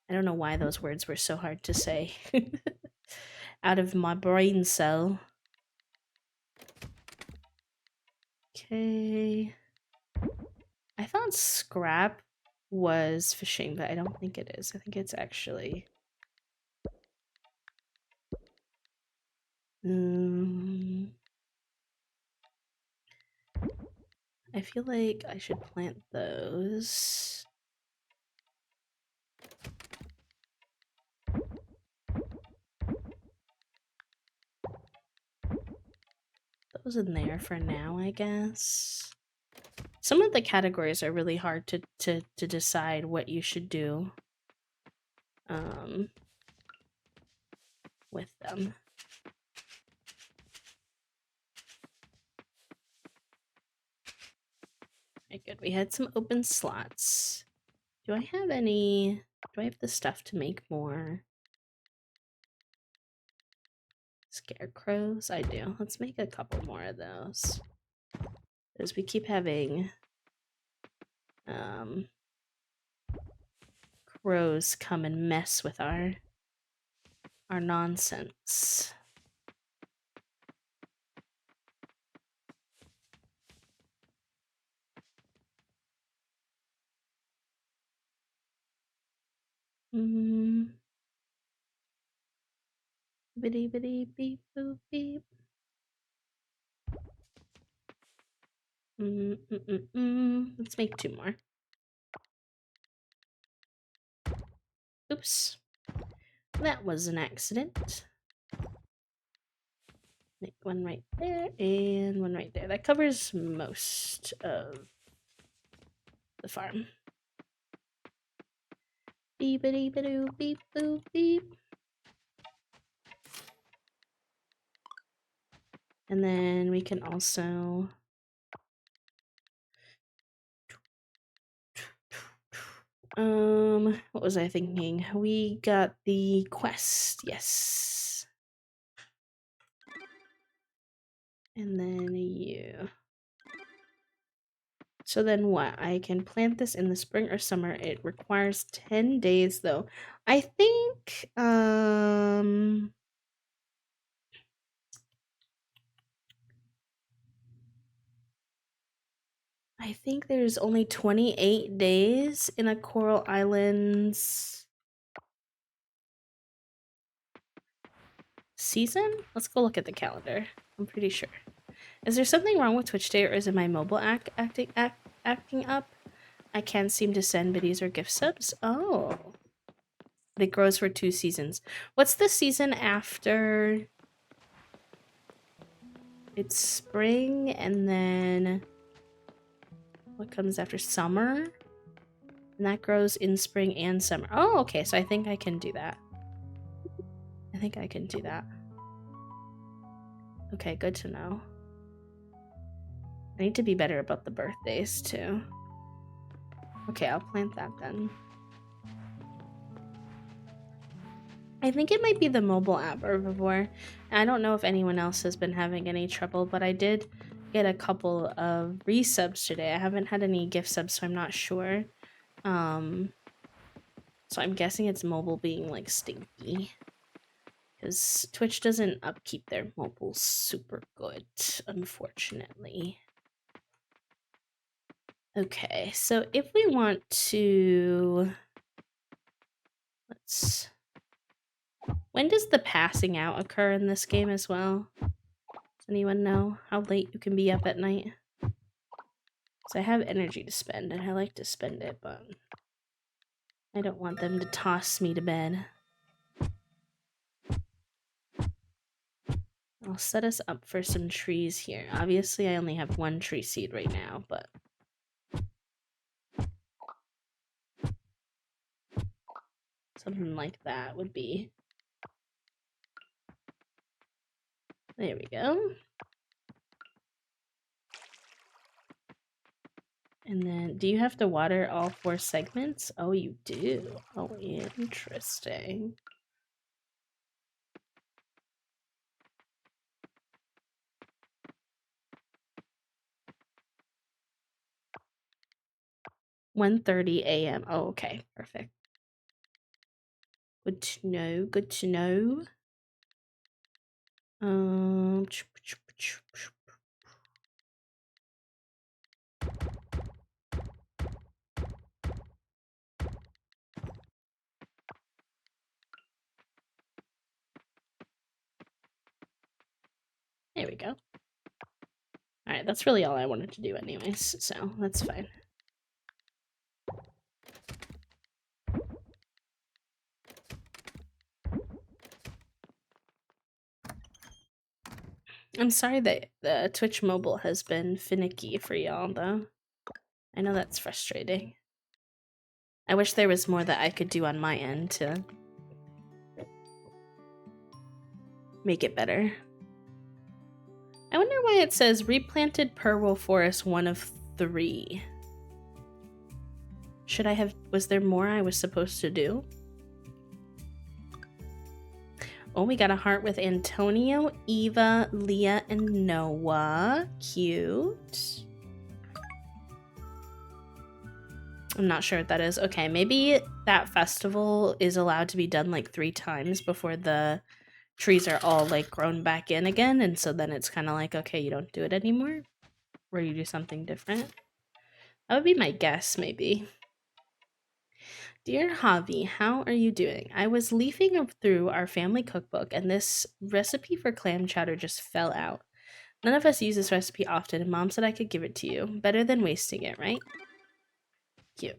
I don't know why those words were so hard to say. Out of my brain cell. Okay. I thought scrap was fishing, but I don't think it is. I think it's actually... I feel like I should plant those. Those in there for now, I guess. Some of the categories are really hard to decide what you should do with them. Okay, good. We had some open slots. Do I have any... Do I have the stuff to make more scarecrows? I do. Let's make a couple more of those. Because we keep having crows come and mess with our nonsense. Bitty bitty beep boop beep. Let's make 2 more. Oops. That was an accident. Make one right there and one right there. That covers most of the farm. Beep bitty bidoo beep boop beep. And then we can also what was I thinking? We got the quest, yes. And then you. So then what? I can plant this in the spring or summer. It requires 10 days though. I think there's only 28 days in a Coral Islands season? Let's go look at the calendar. I'm pretty sure. Is there something wrong with Twitch Day, or is it my mobile acting up? I can't seem to send biddies or gift subs. Oh. It grows for 2 seasons. What's the season after? It's spring, and then what comes after? Summer? And that grows in spring and summer. Oh, okay, so I think I can do that. I think I can do that. Okay, good to know. I need to be better about the birthdays, too. Okay, I'll plant that then. I think it might be the mobile app Herbivore. I don't know if anyone else has been having any trouble, but I did get a couple of resubs today. I haven't had any gift subs, so I'm not sure. So I'm guessing it's mobile being like stinky. Because Twitch doesn't upkeep their mobile super good, unfortunately. Okay, so if we want to... Let's... When does the passing out occur in this game as well? Does anyone know how late you can be up at night? So I have energy to spend, and I like to spend it, but I don't want them to toss me to bed. I'll set us up for some trees here. Obviously, I only have 1 tree seed right now, but... something like that would be There we go. And then, do you have to water all 4 segments? Oh, you do. Oh, interesting. "1:30 a.m." Oh, okay, perfect. Good to know. Good to know. There we go. Alright, that's really all I wanted to do anyways, so that's fine. I'm sorry that the Twitch mobile has been finicky for y'all, though. I know that's frustrating. I wish there was more that I could do on my end to make it better. I wonder why it says replanted Purwool Forest 1 of 3. Was there more I was supposed to do? Oh, we got a heart with Antonio, Eva, Leah, and Noah. Cute. I'm not sure what that is. Okay, maybe that festival is allowed to be done like 3 times before the trees are all like grown back in again, and so then it's kind of like, okay, you don't do it anymore, or you do something different. That would be my guess, maybe. Dear Javi, how are you doing? I was leafing through our family cookbook, and this recipe for clam chowder just fell out. None of us use this recipe often, and Mom said I could give it to you. Better than wasting it, right? Cute.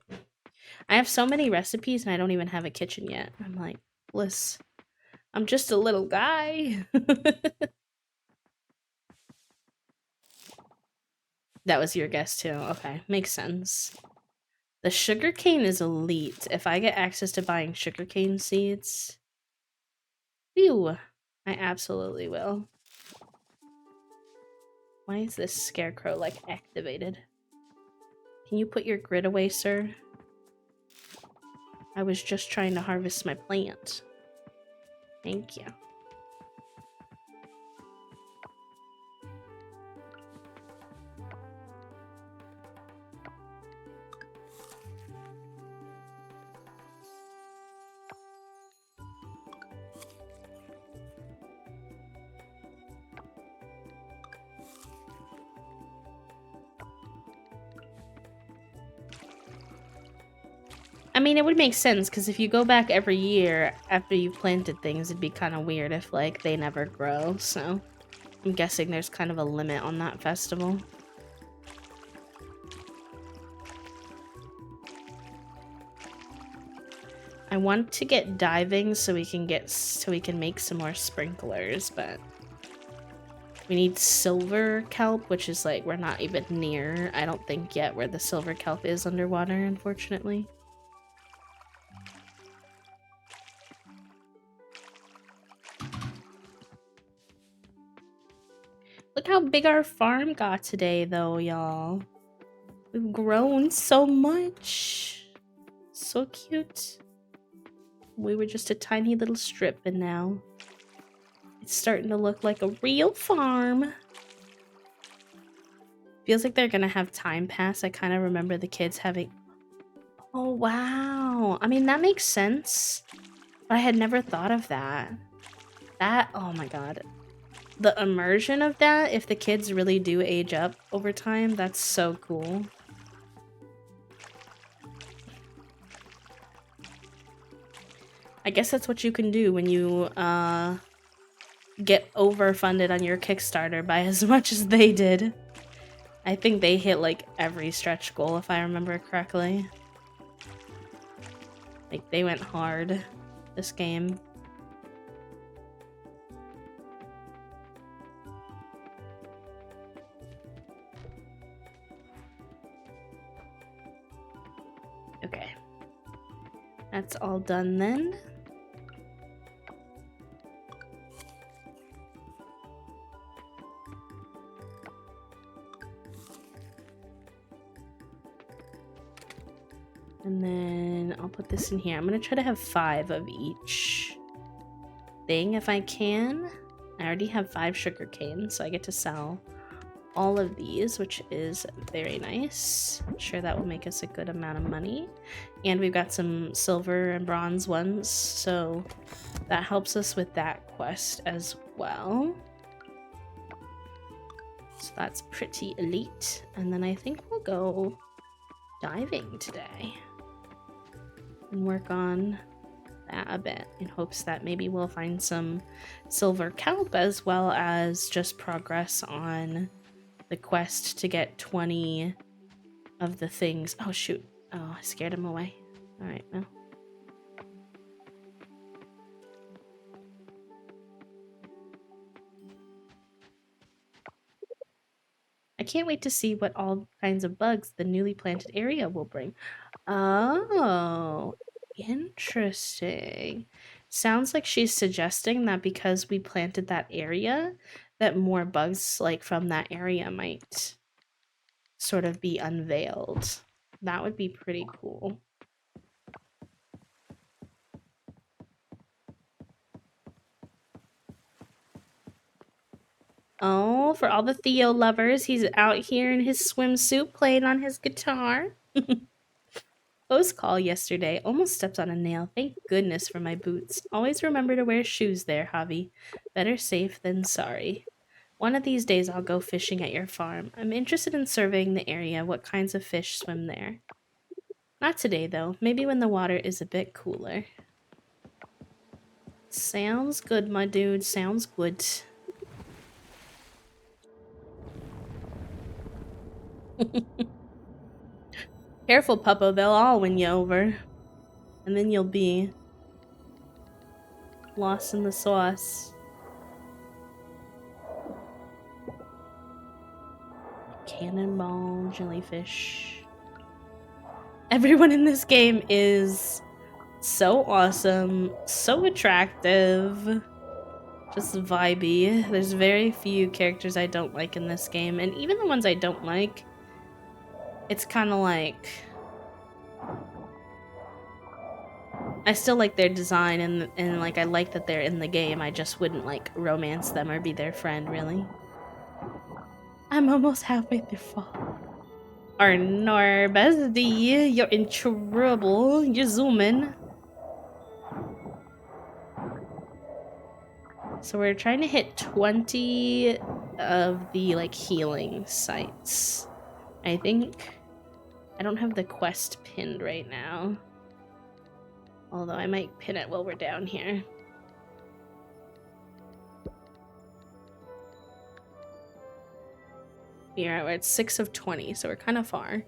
I have so many recipes, and I don't even have a kitchen yet. I'm like, Bliss, I'm just a little guy. That was your guess too. Okay, makes sense. The sugarcane is elite. If I get access to buying sugarcane seeds, phew, I absolutely will. Why is this scarecrow like activated? Can you put your grid away, sir? I was just trying to harvest my plant. Thank you. I mean, it would make sense, because if you go back every year after you've planted things, it'd be kind of weird if, like, they never grow, so I'm guessing there's kind of a limit on that festival. I want to get diving so we can make some more sprinklers, but we need silver kelp, which is like, we're not even near, I don't think yet, where the silver kelp is underwater, unfortunately. Look how big our farm got today, though, y'all. We've grown so much. So cute. We were just a tiny little strip, and now it's starting to look like a real farm. Feels like they're gonna have time pass. I kind of remember the kids having... Oh, wow. I mean, that makes sense. But I had never thought of that. Oh my god. The immersion of that, if the kids really do age up over time, that's so cool. I guess that's what you can do when you get overfunded on your Kickstarter by as much as they did. I think they hit like every stretch goal, if I remember correctly. Like, they went hard this game. Okay. That's all done then. And then I'll put this in here. I'm gonna try to have 5 of each thing if I can. I already have 5 sugar canes, so I get to sell all of these, which is very nice. I'm sure that will make us a good amount of money. And we've got some silver and bronze ones, so that helps us with that quest as well. So that's pretty elite. And then I think we'll go diving today and work on that a bit in hopes that maybe we'll find some silver kelp as well as just progress on the quest to get 20 of the things. Oh shoot. Oh, I scared him away. Alright, no. I can't wait to see what all kinds of bugs the newly planted area will bring. Oh, interesting. Sounds like she's suggesting that because we planted that area, that more bugs like from that area might sort of be unveiled. That would be pretty cool. Oh, for all the Theo lovers, he's out here in his swimsuit playing on his guitar. Close call yesterday. Almost stepped on a nail. Thank goodness for my boots. Always remember to wear shoes there, Javi. Better safe than sorry. One of these days I'll go fishing at your farm. I'm interested in surveying the area. What kinds of fish swim there? Not today, though. Maybe when the water is a bit cooler. Sounds good, my dude. Sounds good. Careful, Puppo. They'll all win you over. And then you'll be lost in the sauce. Cannonball jellyfish. Everyone in this game is so awesome, so attractive, just vibey. There's very few characters I don't like in this game, and even the ones I don't like, it's kind of like I still like their design and like I like that they're in the game. I just wouldn't like romance them or be their friend, really. I'm almost halfway through fall. Arnor, bestie, you're in trouble. You're zooming. So we're trying to hit 20 of the like healing sites. I think I don't have the quest pinned right now. Although I might pin it while we're down here. We're at 6 of 20, so we're kind of far.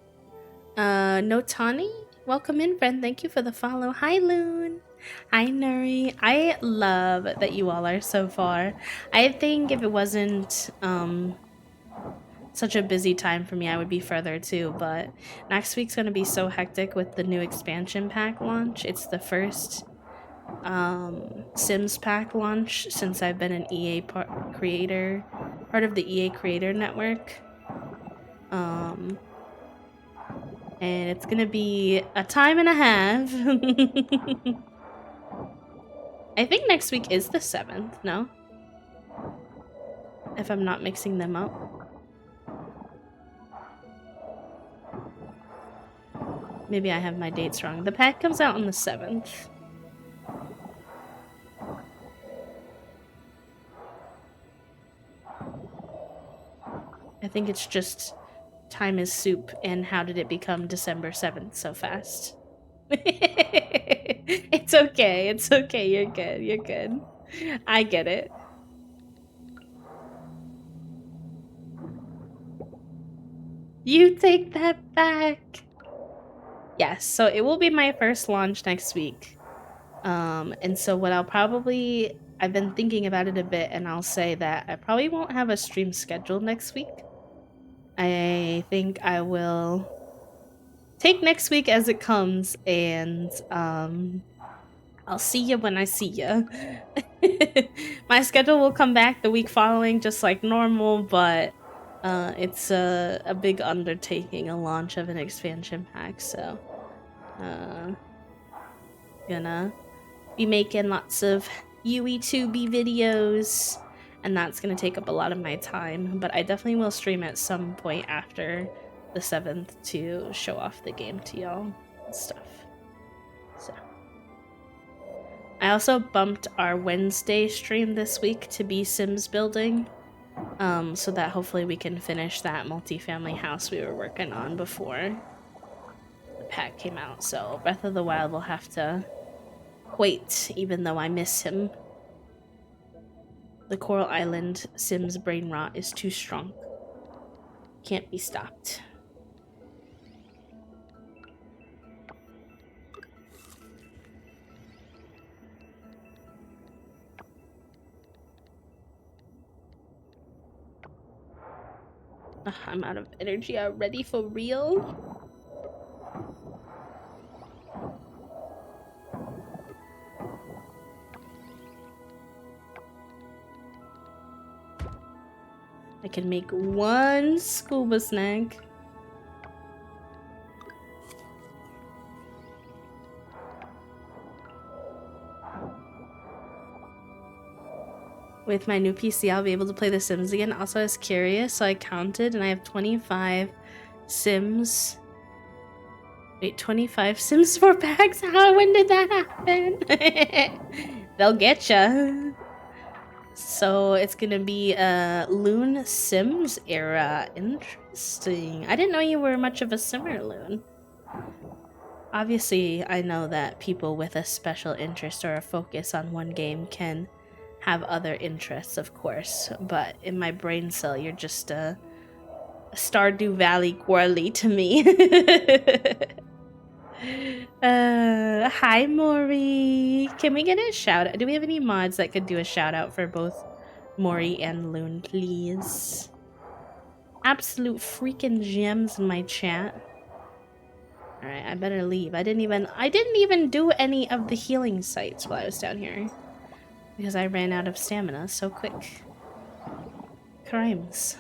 Notani? Welcome in, friend. Thank you for the follow. Hi, Loon. Hi, Nuri. I love that you all are so far. I think if it wasn't such a busy time for me, I would be further too, but next week's going to be so hectic with the new expansion pack launch. It's the first Sims pack launch since I've been an EA part of the EA Creator Network. And it's gonna be a time and a half. I think next week is the 7th, no? If I'm not mixing them up. Maybe I have my dates wrong. The pack comes out on the 7th. I think it's just time is soup and how did it become December 7th so fast? It's okay. It's okay. You're good. You're good. I get it. You take that back. Yes, so it will be my first launch next week. And so what I've been thinking about it a bit, and I'll say that I probably won't have a stream scheduled next week. I think I will take next week as it comes, and I'll see you when I see you. My schedule will come back the week following just like normal, but it's a big undertaking, a launch of an expansion pack, so Gonna be making lots of UE2B videos, and that's gonna take up a lot of my time, but I definitely will stream at some point after the 7th to show off the game to y'all and stuff. So I also bumped our Wednesday stream this week to be Sims building, so that hopefully we can finish that multifamily house we were working on before the pack came out. So Breath of the Wild will have to wait, even though I miss him. The Coral Island Sims brain rot is too strong. Can't be stopped. Ugh, I'm out of energy already, for real? I can make one scuba snack. With my new PC, I'll be able to play The Sims again. Also, I was curious, so I counted, and I have 25 Sims. Wait, 25 Sims 4 packs? When did that happen? They'll get ya. So it's gonna be a Loon Sims era. Interesting. I didn't know you were much of a Simmer, Loon. Obviously, I know that people with a special interest or a focus on one game can have other interests, of course, but in my brain cell, you're just a Stardew Valley Quarley to me. Hi, Maury. Can we get a shout out? Do we have any mods that could do a shout out for both Maury and Loon, please? Absolute freaking gems in my chat. Alright, I better leave. I didn't even do any of the healing sites while I was down here, because I ran out of stamina so quick. Crimes.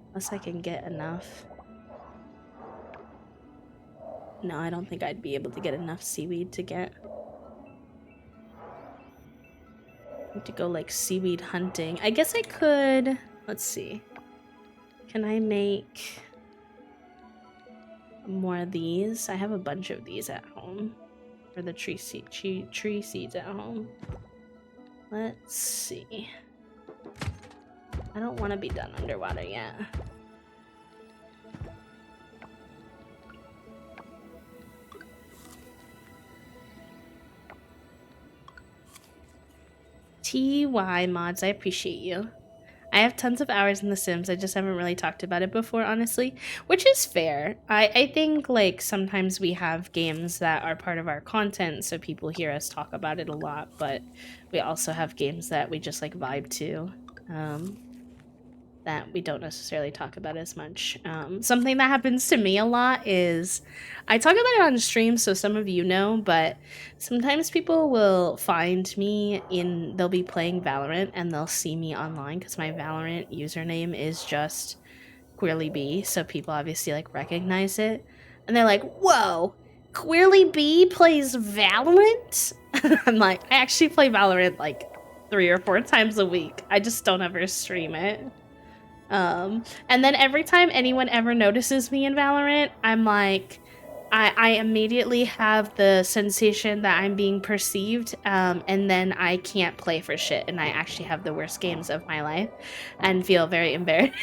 Unless I can get enough. No, I don't think I'd be able to get enough seaweed to get. I need to go like seaweed hunting. I guess I could. Let's see. Can I make more of these? I have a bunch of these at home. Or the tree seeds at home. Let's see. I don't want to be done underwater yet. TY mods, I appreciate you. I have tons of hours in The Sims, I just haven't really talked about it before, honestly, which is fair. I think, like, sometimes we have games that are part of our content, so people hear us talk about it a lot, but we also have games that we just, like, vibe to, that we don't necessarily talk about as much. Something that happens to me a lot is, I talk about it on stream, so some of you know, but sometimes people will find me they'll be playing Valorant and they'll see me online because my Valorant username is just QueerlyB, so people obviously like recognize it, and they're like, whoa, QueerlyB plays Valorant? I'm like, I actually play Valorant like 3 or 4 times a week. I just don't ever stream it. And then every time anyone ever notices me in Valorant, I'm like, I immediately have the sensation that I'm being perceived, and then I can't play for shit, and I actually have the worst games of my life, and feel very embarrassed.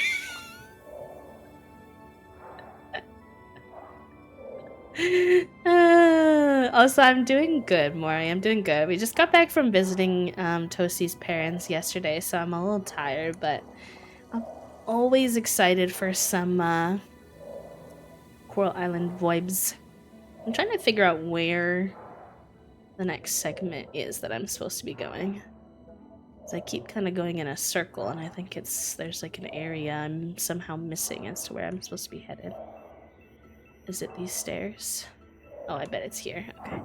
Also, I'm doing good, Maury. I'm doing good. We just got back from visiting Toasty's parents yesterday, so I'm a little tired, but I'm always excited for some Coral Island vibes. I'm trying to figure out where the next segment is that I'm supposed to be going. So I keep kind of going in a circle, and I think there's like an area I'm somehow missing as to where I'm supposed to be headed. Is it these stairs? Oh, I bet it's here. Okay.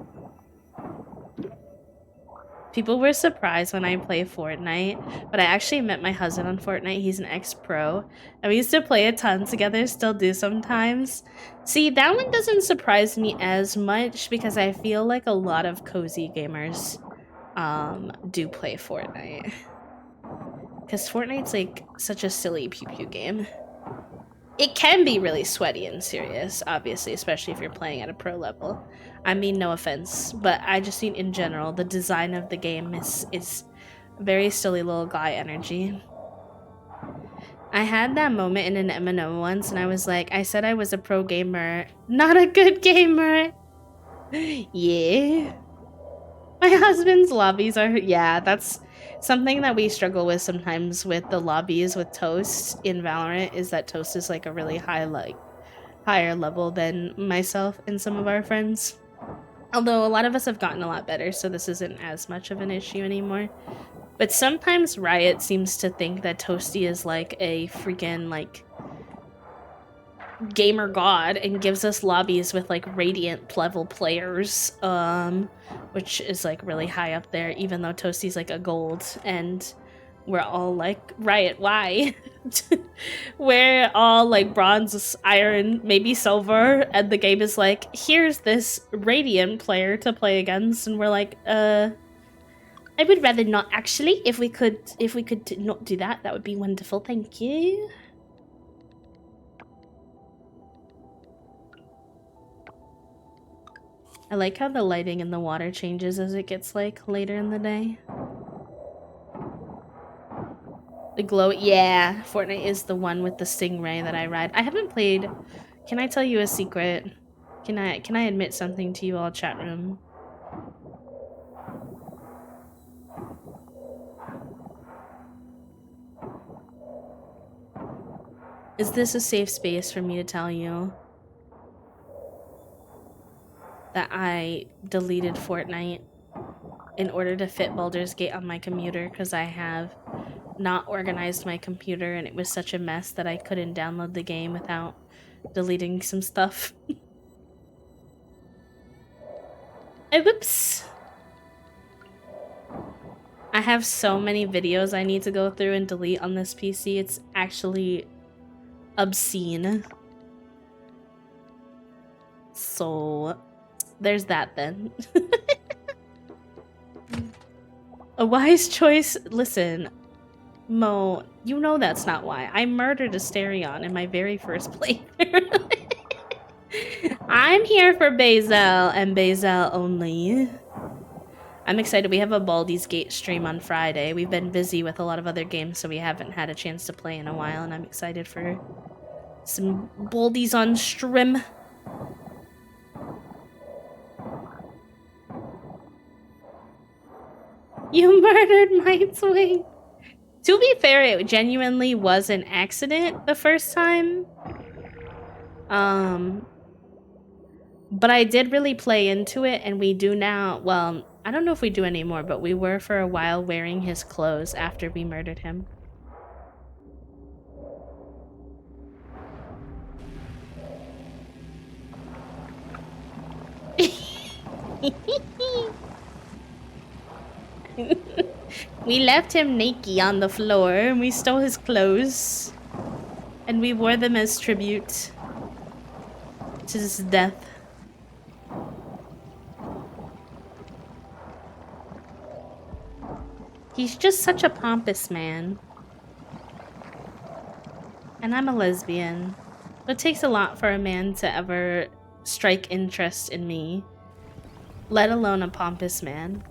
People were surprised when I play Fortnite, but I actually met my husband on Fortnite. He's an ex-pro, and we used to play a ton together, still do sometimes. See, that one doesn't surprise me as much because I feel like a lot of cozy gamers do play Fortnite. Because Fortnite's like such a silly pew-pew game. It can be really sweaty and serious, obviously, especially if you're playing at a pro level. I mean, no offense, but I just mean in general, the design of the game is very silly little guy energy. I had that moment in an MNO once, and I was like, I said I was a pro gamer, not a good gamer. Yeah. My husband's lobbies are, yeah, that's something that we struggle with sometimes with the lobbies with Toast in Valorant, is that Toast is like a really higher level than myself and some of our friends. Although a lot of us have gotten a lot better, so this isn't as much of an issue anymore. But sometimes Riot seems to think that Toasty is like a freaking like gamer god and gives us lobbies with like Radiant level players, which is like really high up there, even though Toasty's like a gold, and we're all like, Riot, why? We're all like bronze, iron, maybe silver, and the game is like, here's this Radiant player to play against, and we're like, I would rather not actually. If we could not do that, that would be wonderful. Thank you. I like how the lighting in the water changes as it gets like later in the day. The glow, yeah, Fortnite is the one with the stingray that I ride. I haven't played. Can I tell you a secret? Can I admit something to you all, chat room? Is this a safe space for me to tell you that I deleted Fortnite in order to fit Baldur's Gate on my computer because I have not organized my computer and it was such a mess that I couldn't download the game without deleting some stuff. Whoops. I have so many videos I need to go through and delete on this PC. It's actually obscene. So there's that then. A wise choice. Listen, Mo, you know that's not why. I murdered Asterion in my very first playthrough. I'm here for Bazel and Bazel only. I'm excited. We have a Baldur's Gate stream on Friday. We've been busy with a lot of other games, so we haven't had a chance to play in a while, and I'm excited for some Baldies on stream. You murdered Mightwing. To be fair, it genuinely was an accident the first time. But I did really play into it, and we do now, well, I don't know if we do anymore, but we were for a while wearing his clothes after we murdered him. We left him naked on the floor, and we stole his clothes. And we wore them as tribute to his death. He's just such a pompous man. And I'm a lesbian. It takes a lot for a man to ever strike interest in me, let alone a pompous man.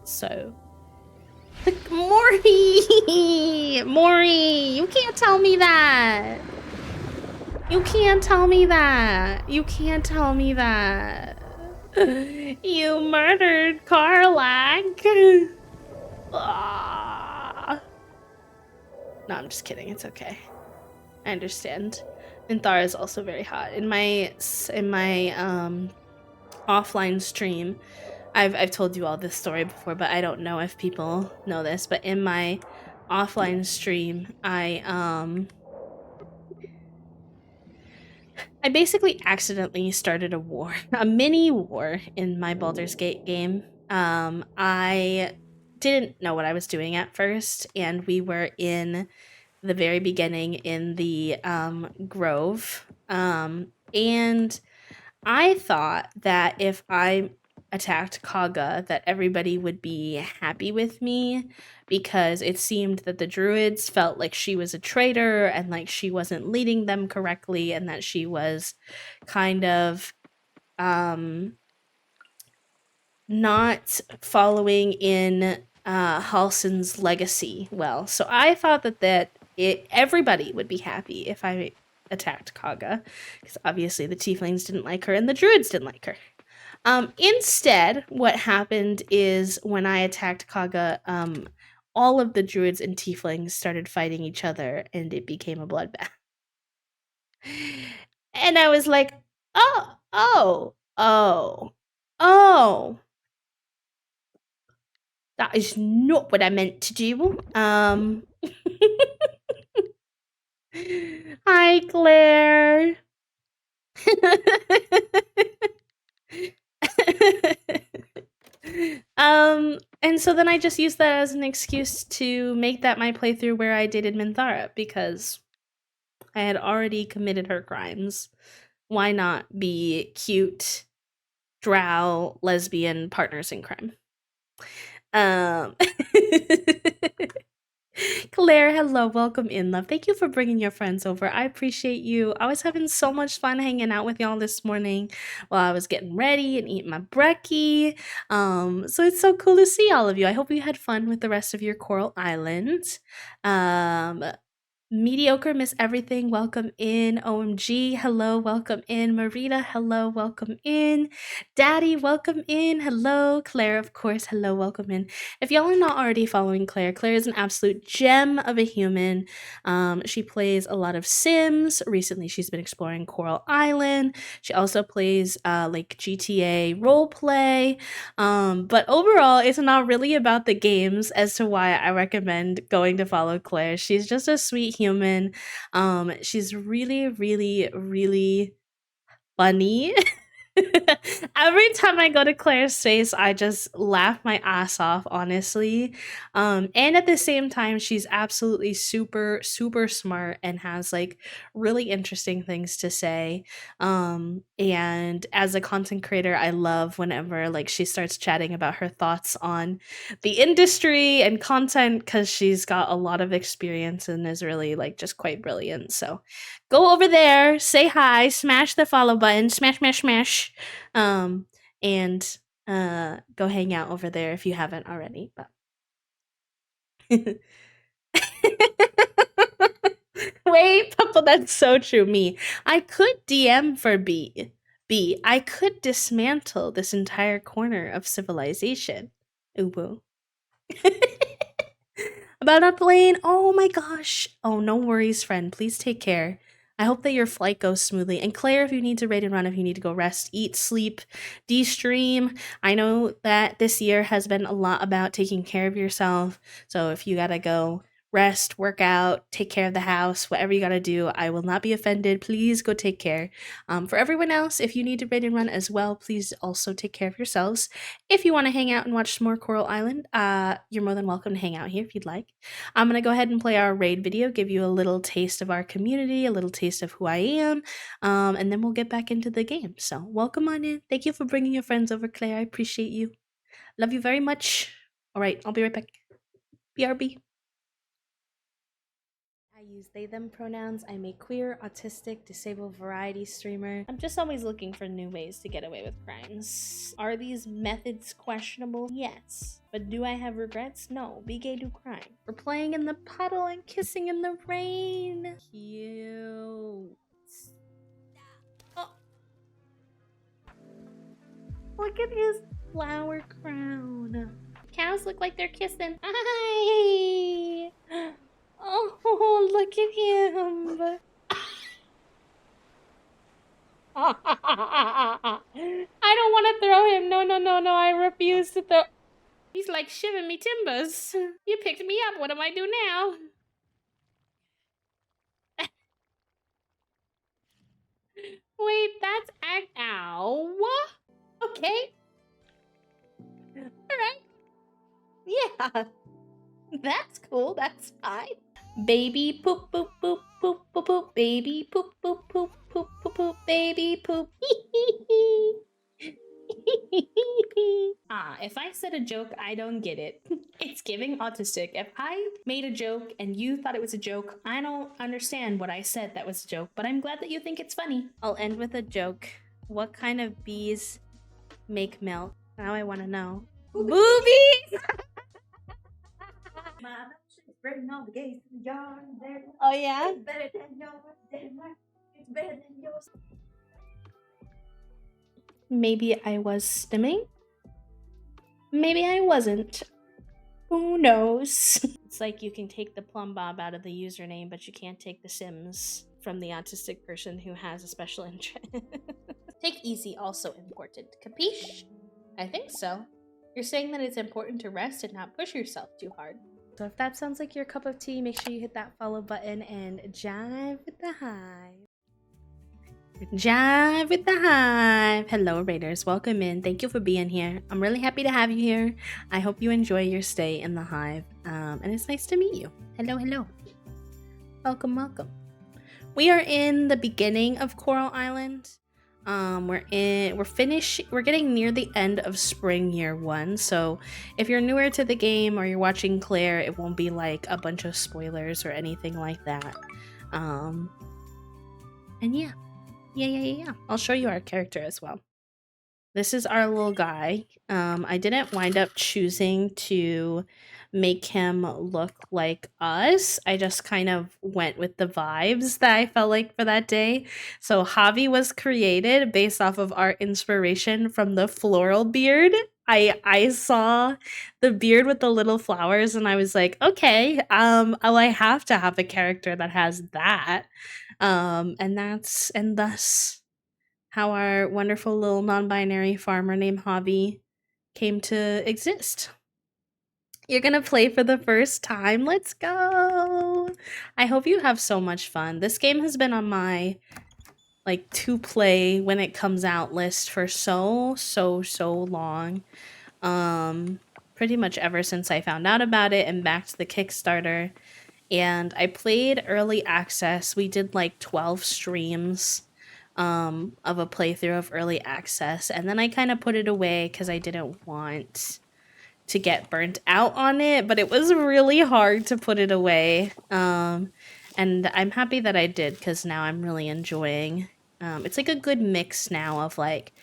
So... Mori! Mori! You can't tell me that! You can't tell me that! You can't tell me that! You murdered Karlach! No, I'm just kidding. It's okay. I understand. Minthara is also very hot. In my offline stream, I've told you all this story before, but I don't know if people know this, but in my offline stream, I basically accidentally started a war, a mini war in my Baldur's Gate game. I didn't know what I was doing at first, and we were in the very beginning in the grove. And I thought that if I attacked Kaga, that everybody would be happy with me because it seemed that the druids felt like she was a traitor and like she wasn't leading them correctly and that she was kind of not following in Halson's legacy well. So I thought that everybody would be happy if I attacked Kaga, because obviously the tieflings didn't like her and the druids didn't like her. Instead, what happened is when I attacked Kaga, all of the druids and tieflings started fighting each other and it became a bloodbath. And I was like, oh. That is not what I meant to do. Hi, Claire. And so then I just used that as an excuse to make that my playthrough where I dated Minthara because I had already committed her crimes. Why not be cute, drow, lesbian partners in crime? Claire, hello, welcome in, love. Thank you for bringing your friends over. I appreciate you. I was having so much fun hanging out with y'all this morning while I was getting ready and eating my brekkie. So it's so cool to see all of you. I hope you had fun with the rest of your Coral Island. Mediocre Miss Everything, welcome in. OMG, hello, welcome in. Marita, hello, welcome in. Daddy, welcome in. Hello. Claire, of course, hello, welcome in. If y'all are not already following Claire, Claire is an absolute gem of a human. She plays a lot of Sims. Recently, she's been exploring Coral Island. She also plays like GTA roleplay. But overall, it's not really about the games as to why I recommend going to follow Claire. She's just a sweet human. She's really, really, really funny. Every time I go to Claire's space, I just laugh my ass off, honestly. And at the same time, she's absolutely super, super smart and has like really interesting things to say. And as a content creator, I love whenever like she starts chatting about her thoughts on the industry and content because she's got a lot of experience and is really like just quite brilliant. So go over there, say hi, smash the follow button, smash, smash, smash, and go hang out over there if you haven't already. But wait, Papa, that's so true. Me, I could DM for B. B. I could dismantle this entire corner of civilization. Ubu. About not playing. Oh my gosh. Oh, no worries, friend. Please take care. I hope that your flight goes smoothly. And Claire, if you need to raid and run, if you need to go rest, eat, sleep, de-stream. I know that this year has been a lot about taking care of yourself. So if you gotta go rest, work out, take care of the house, whatever you gotta do, I will not be offended. Please go take care. For everyone else, if you need to raid and run as well, please also take care of yourselves. If you want to hang out and watch some more Coral Island, you're more than welcome to hang out here if you'd like. I'm going to go ahead and play our raid video, give you a little taste of our community, a little taste of who I am, and then we'll get back into the game. So welcome on in. Thank you for bringing your friends over, Claire. I appreciate you. Love you very much. All right, I'll be right back. BRB. I use they them pronouns. I'm a queer, autistic, disabled variety streamer. I'm just always looking for new ways to get away with crimes. Are these methods questionable? Yes. But do I have regrets? No. Be gay, do crime. We're playing in the puddle and kissing in the rain. Cute. Oh. Look at his flower crown. Cows look like they're kissing. Hi. Oh, look at him. I don't want to throw him. No, no, no, no. I refuse to throw. He's like shivering me timbers. You picked me up. What do I do now? Wait, that's ow. Okay. All right. Yeah. That's cool. That's fine. Baby poop poop poop poop poop poop. Baby poop poop poop poop poop poop. Baby poop. If I said a joke, I don't get it. It's giving autistic. If I made a joke and you thought it was a joke, I don't understand what I said that was a joke, but I'm glad that you think it's funny. I'll end with a joke. What kind of bees make milk? Now I want to know. Boobies! Oh yeah? It's better than yours. It's better than yours. Maybe I was stimming? Maybe I wasn't. Who knows? It's like you can take the plumb bob out of the username, but you can't take the Sims from the autistic person who has a special interest. Take easy, also important. Capiche? I think so. You're saying that it's important to rest and not push yourself too hard. So if that sounds like your cup of tea, make sure you hit that follow button and jive with the hive. Jive with the hive. Hello raiders, welcome in. Thank you for being here. I'm really happy to have you here. I hope you enjoy your stay in the hive, and it's nice to meet you. Hello. Welcome. We are in the beginning of Coral Island. We're getting near the end of spring year 1, so if you're newer to the game or you're watching Claire, it won't be like a bunch of spoilers or anything like that. And yeah, I'll show you our character as well. This is our little guy. I didn't wind up choosing to make him look like us. I just kind of went with the vibes that I felt like for that day. So Javi was created based off of our inspiration from the floral beard. I saw the beard with the little flowers and I was like, okay, I have to have a character that has that. And thus how our wonderful little non-binary farmer named Javi came to exist. You're gonna play for the first time. Let's go. I hope you have so much fun. This game has been on my like to play when it comes out list for so long. Pretty much ever since I found out about it and backed the Kickstarter. And I played early access. We did like 12 streams of a playthrough of early access, and then I kind of put it away because I didn't want to get burnt out on it, but it was really hard to put it away. And I'm happy that I did because now I'm really enjoying. It's like a good mix now of like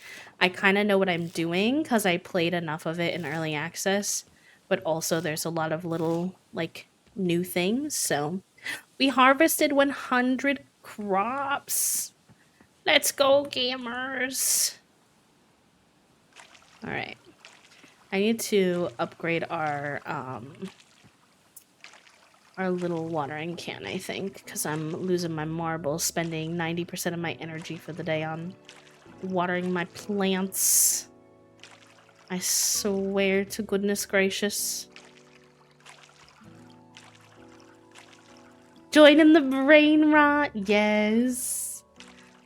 I kind of know what I'm doing because I played enough of it in early access, but also there's a lot of little like new things. So we harvested 100 crops. Let's go, gamers. All right. I need to upgrade our little watering can, I think, because I'm losing my marbles, spending 90% of my energy for the day on watering my plants. I swear to goodness gracious. Join in the brain rot, yes.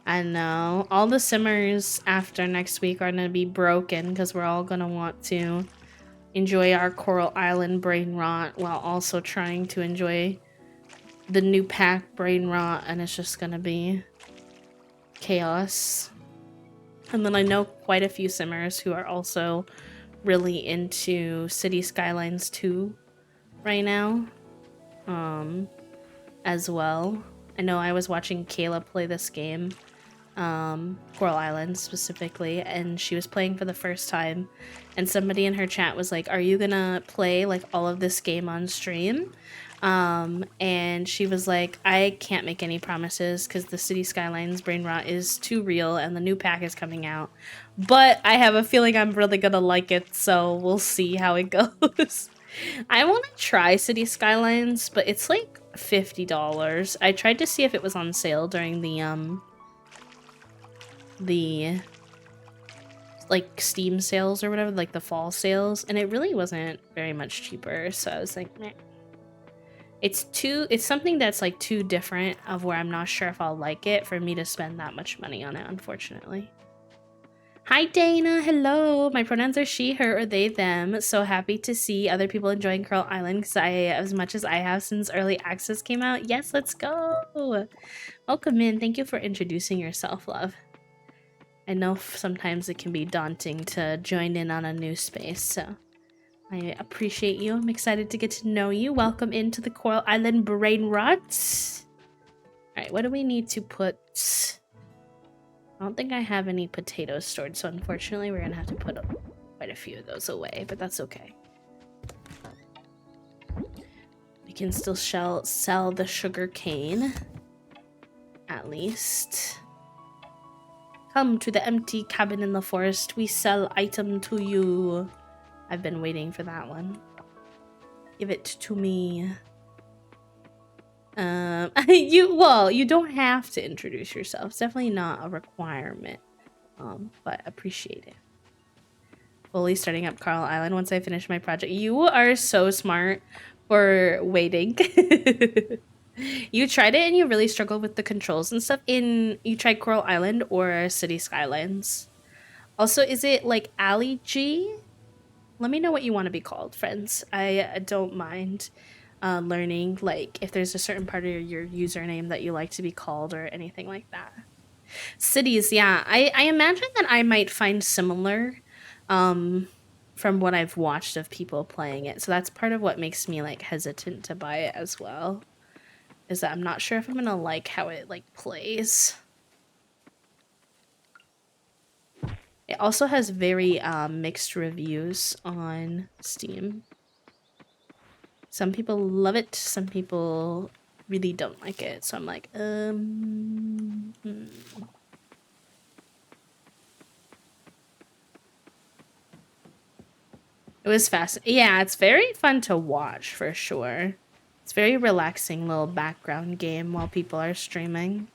I know. All the simmers after next week are going to be broken because we're all going to want to enjoy our Coral Island brain rot while also trying to enjoy the new pack brain rot, and it's just going to be chaos. And then I know quite a few simmers who are also really into City Skylines 2 right now as well. I know I was watching Kayla play this game, Coral Island specifically, and she was playing for the first time, and somebody in her chat was like, are you gonna play like all of this game on stream? And she was like, I can't make any promises because the City Skylines brain rot is too real and the new pack is coming out, but I have a feeling I'm really gonna like it, so we'll see how it goes. I want to try City Skylines, but it's like $50. I tried to see if it was on sale during the like Steam sales or whatever, like the fall sales, and it really wasn't very much cheaper, so I was like, meh. It's something that's like too different of where I'm not sure if I'll like it for me to spend that much money on it, unfortunately. Hi, Dana. Hello. My pronouns are she, her, or they, them. So happy to see other people enjoying Coral Island because as much as I have since early access came out. Yes, let's go. Welcome in. Thank you for introducing yourself, love. I know sometimes it can be daunting to join in on a new space, so I appreciate you. I'm excited to get to know you. Welcome into the Coral Island Brain Rot. Alright, what do we need to put? I don't think I have any potatoes stored, so unfortunately we're gonna have to put quite a few of those away, but that's okay. We can still sell the sugar cane, at least. Come to the empty cabin in the forest. We sell item to you. I've been waiting for that one. Give it to me. You don't have to introduce yourself. It's definitely not a requirement. But appreciate it. Fully starting up Coral Island once I finish my project. You are so smart for waiting. You tried it and you really struggled with the controls and stuff. You tried Coral Island or City Skylines? Also, is it like Ali G? Let me know what you want to be called, friends. I don't mind learning, like, if there's a certain part of your username that you like to be called or anything like that. Cities, yeah. I imagine that I might find similar from what I've watched of people playing it. So that's part of what makes me, like, hesitant to buy it as well. Is that I'm not sure if I'm gonna like how it, like, plays. It also has very mixed reviews on Steam. Some people love it, some people really don't like it. So I'm like, It was fast. Yeah, it's very fun to watch for sure. It's very relaxing little background game while people are streaming.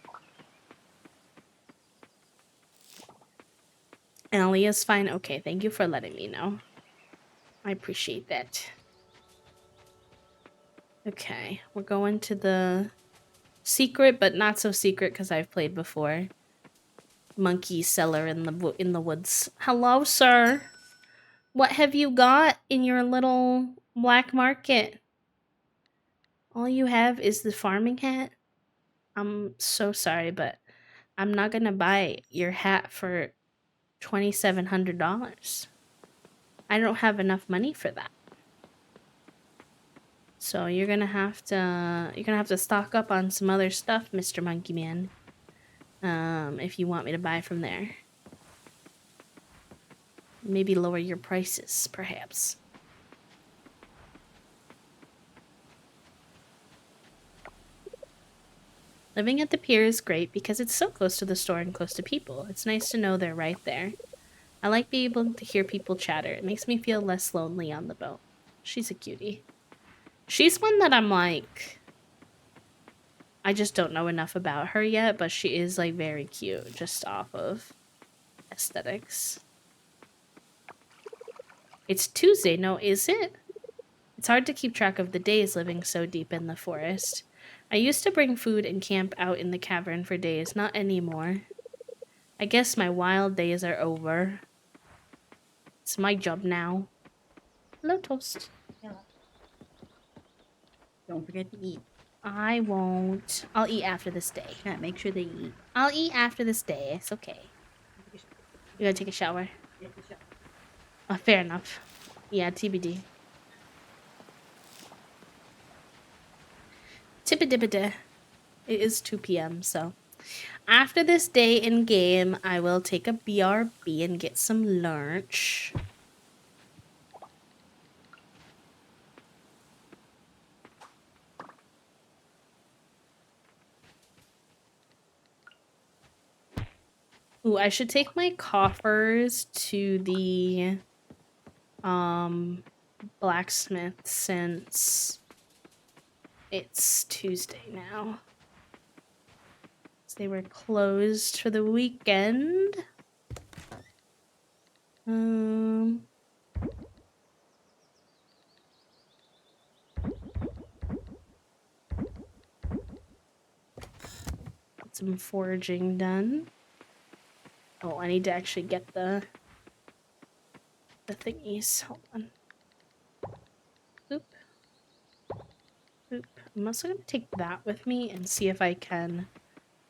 Ellie is fine. Okay, thank you for letting me know. I appreciate that. Okay, we're going to the secret, but not so secret because I've played before. Monkey cellar in the woods. Hello, sir. What have you got in your little black market? All you have is the farming hat? I'm so sorry, but I'm not gonna buy your hat for $2,700. I don't have enough money for that. So you're gonna have to stock up on some other stuff, Mr. Monkey Man. If you want me to buy from there. Maybe lower your prices, perhaps. Living at the pier is great because it's so close to the store and close to people. It's nice to know they're right there. I like being able to hear people chatter. It makes me feel less lonely on the boat. She's a cutie. She's one that I'm like... I just don't know enough about her yet, but she is, like, very cute just off of aesthetics. It's Tuesday, no, is it? It's hard to keep track of the days living so deep in the forest. I used to bring food and camp out in the cavern for days, not anymore. I guess my wild days are over. It's my job now. Hello, Toast. Yeah. Don't forget to eat. I won't. I'll eat after this day. Yeah, make sure they eat. I'll eat after this day. It's okay. You gotta take a shower. Fair enough. Yeah, TBD. Tippity-bippity. It is 2 p.m., so... After this day in game, I will take a BRB and get some lunch. Ooh, I should take my coffers to the blacksmith since it's Tuesday now. They were closed for the weekend. Get some foraging done. Oh, I need to actually get the thingies. Hold on. Oop. Oop. I'm also gonna take that with me and see if I can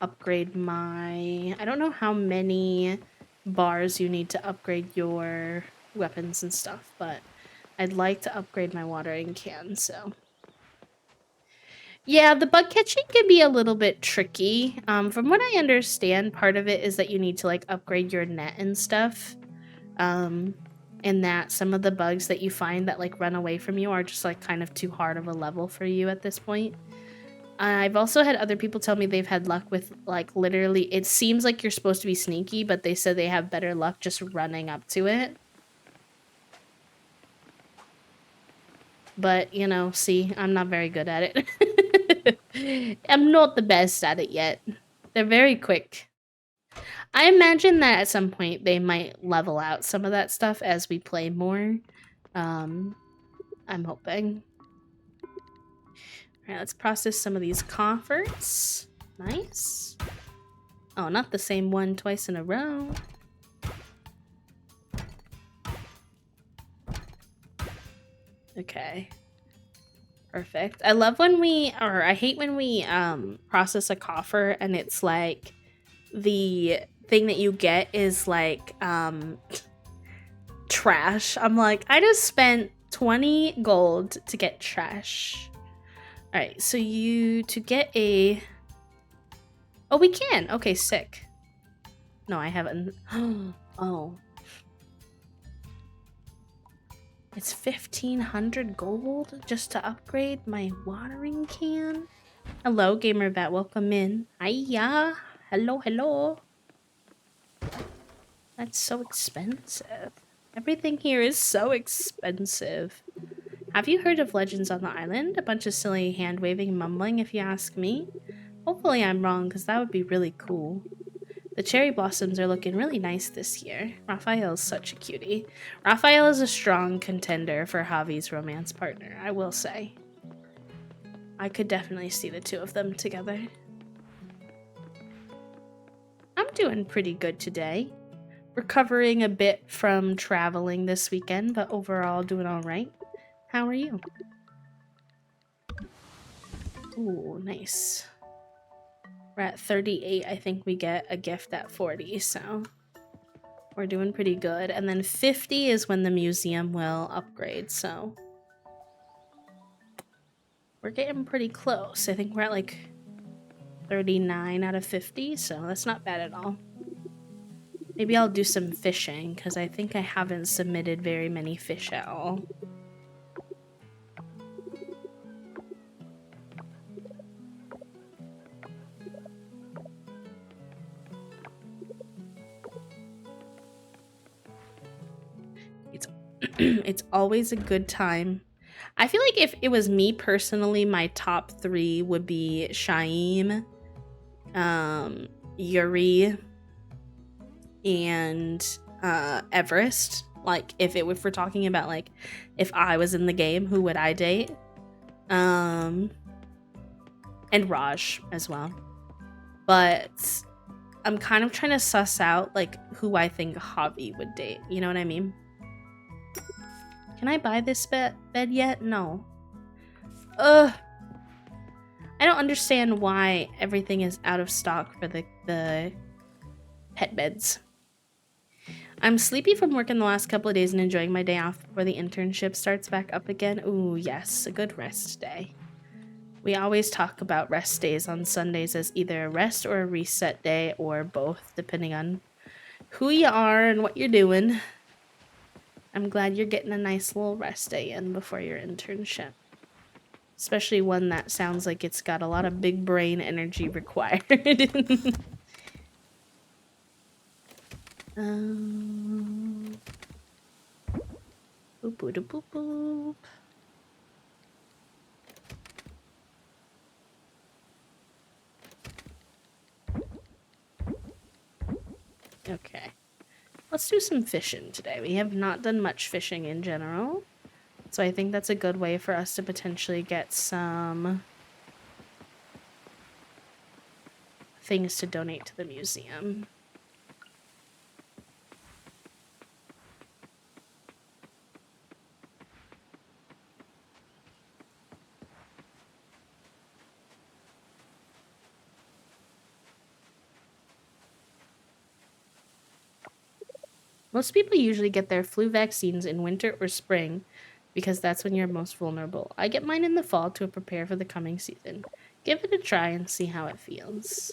upgrade my... I don't know how many bars you need to upgrade your weapons and stuff, but I'd like to upgrade my watering can, so... Yeah, the bug catching can be a little bit tricky. From what I understand, part of it is that you need to, like, upgrade your net and stuff. And that some of the bugs that you find that, like, run away from you are just, like, kind of too hard of a level for you at this point. I've also had other people tell me they've had luck with, like, literally, it seems like you're supposed to be sneaky, but they said they have better luck just running up to it. But, you know, see, I'm not very good at it. I'm not the best at it yet. They're very quick. I imagine that at some point they might level out some of that stuff as we play more. I'm hoping. Alright, let's process some of these coffers. Nice. Oh, not the same one twice in a row. Okay. Perfect. I love when we, or I hate when we process a coffer and it's like the thing that you get is like trash. I'm like, I just spent 20 gold to get trash. Alright, so to get a... Oh, we can! Okay, sick. No, I haven't. Oh. It's 1,500 gold just to upgrade my watering can? Hello, Gamer Vet. Welcome in. Hiya! Hello, hello. That's so expensive. Everything here is so expensive. Have you heard of Legends on the Island? A bunch of silly hand-waving and mumbling, if you ask me. Hopefully I'm wrong, because that would be really cool. The cherry blossoms are looking really nice this year. Raphael's such a cutie. Raphael is a strong contender for Javi's romance partner, I will say. I could definitely see the two of them together. I'm doing pretty good today. Recovering a bit from traveling this weekend, but overall doing alright. How are you? Ooh, nice. We're at 38. I think we get a gift at 40, so we're doing pretty good. And then 50 is when the museum will upgrade, so we're getting pretty close. I think we're at like 39 out of 50, so that's not bad at all. Maybe I'll do some fishing, because I think I haven't submitted very many fish at all. It's always a good time. I feel like if it was me personally, my top 3 would be Shaim, Yuri, and Everest. Like, if we're talking about, like, if I was in the game, who would I date? And Raj as well. But I'm kind of trying to suss out, like, who I think Javi would date. You know what I mean? Can I buy this bed yet? No. Ugh. I don't understand why everything is out of stock for the pet beds. I'm sleepy from work in the last couple of days and enjoying my day off before the internship starts back up again. Ooh, yes, a good rest day. We always talk about rest days on Sundays as either a rest or a reset day, or both, depending on who you are and what you're doing. I'm glad you're getting a nice little rest day in before your internship. Especially one that sounds like it's got a lot of big brain energy required. Boop, boop, boop, boop. Okay. Let's do some fishing today. We have not done much fishing in general. So I think that's a good way for us to potentially get some things to donate to the museum. Most people usually get their flu vaccines in winter or spring because that's when you're most vulnerable. I get mine in the fall to prepare for the coming season. Give it a try and see how it feels.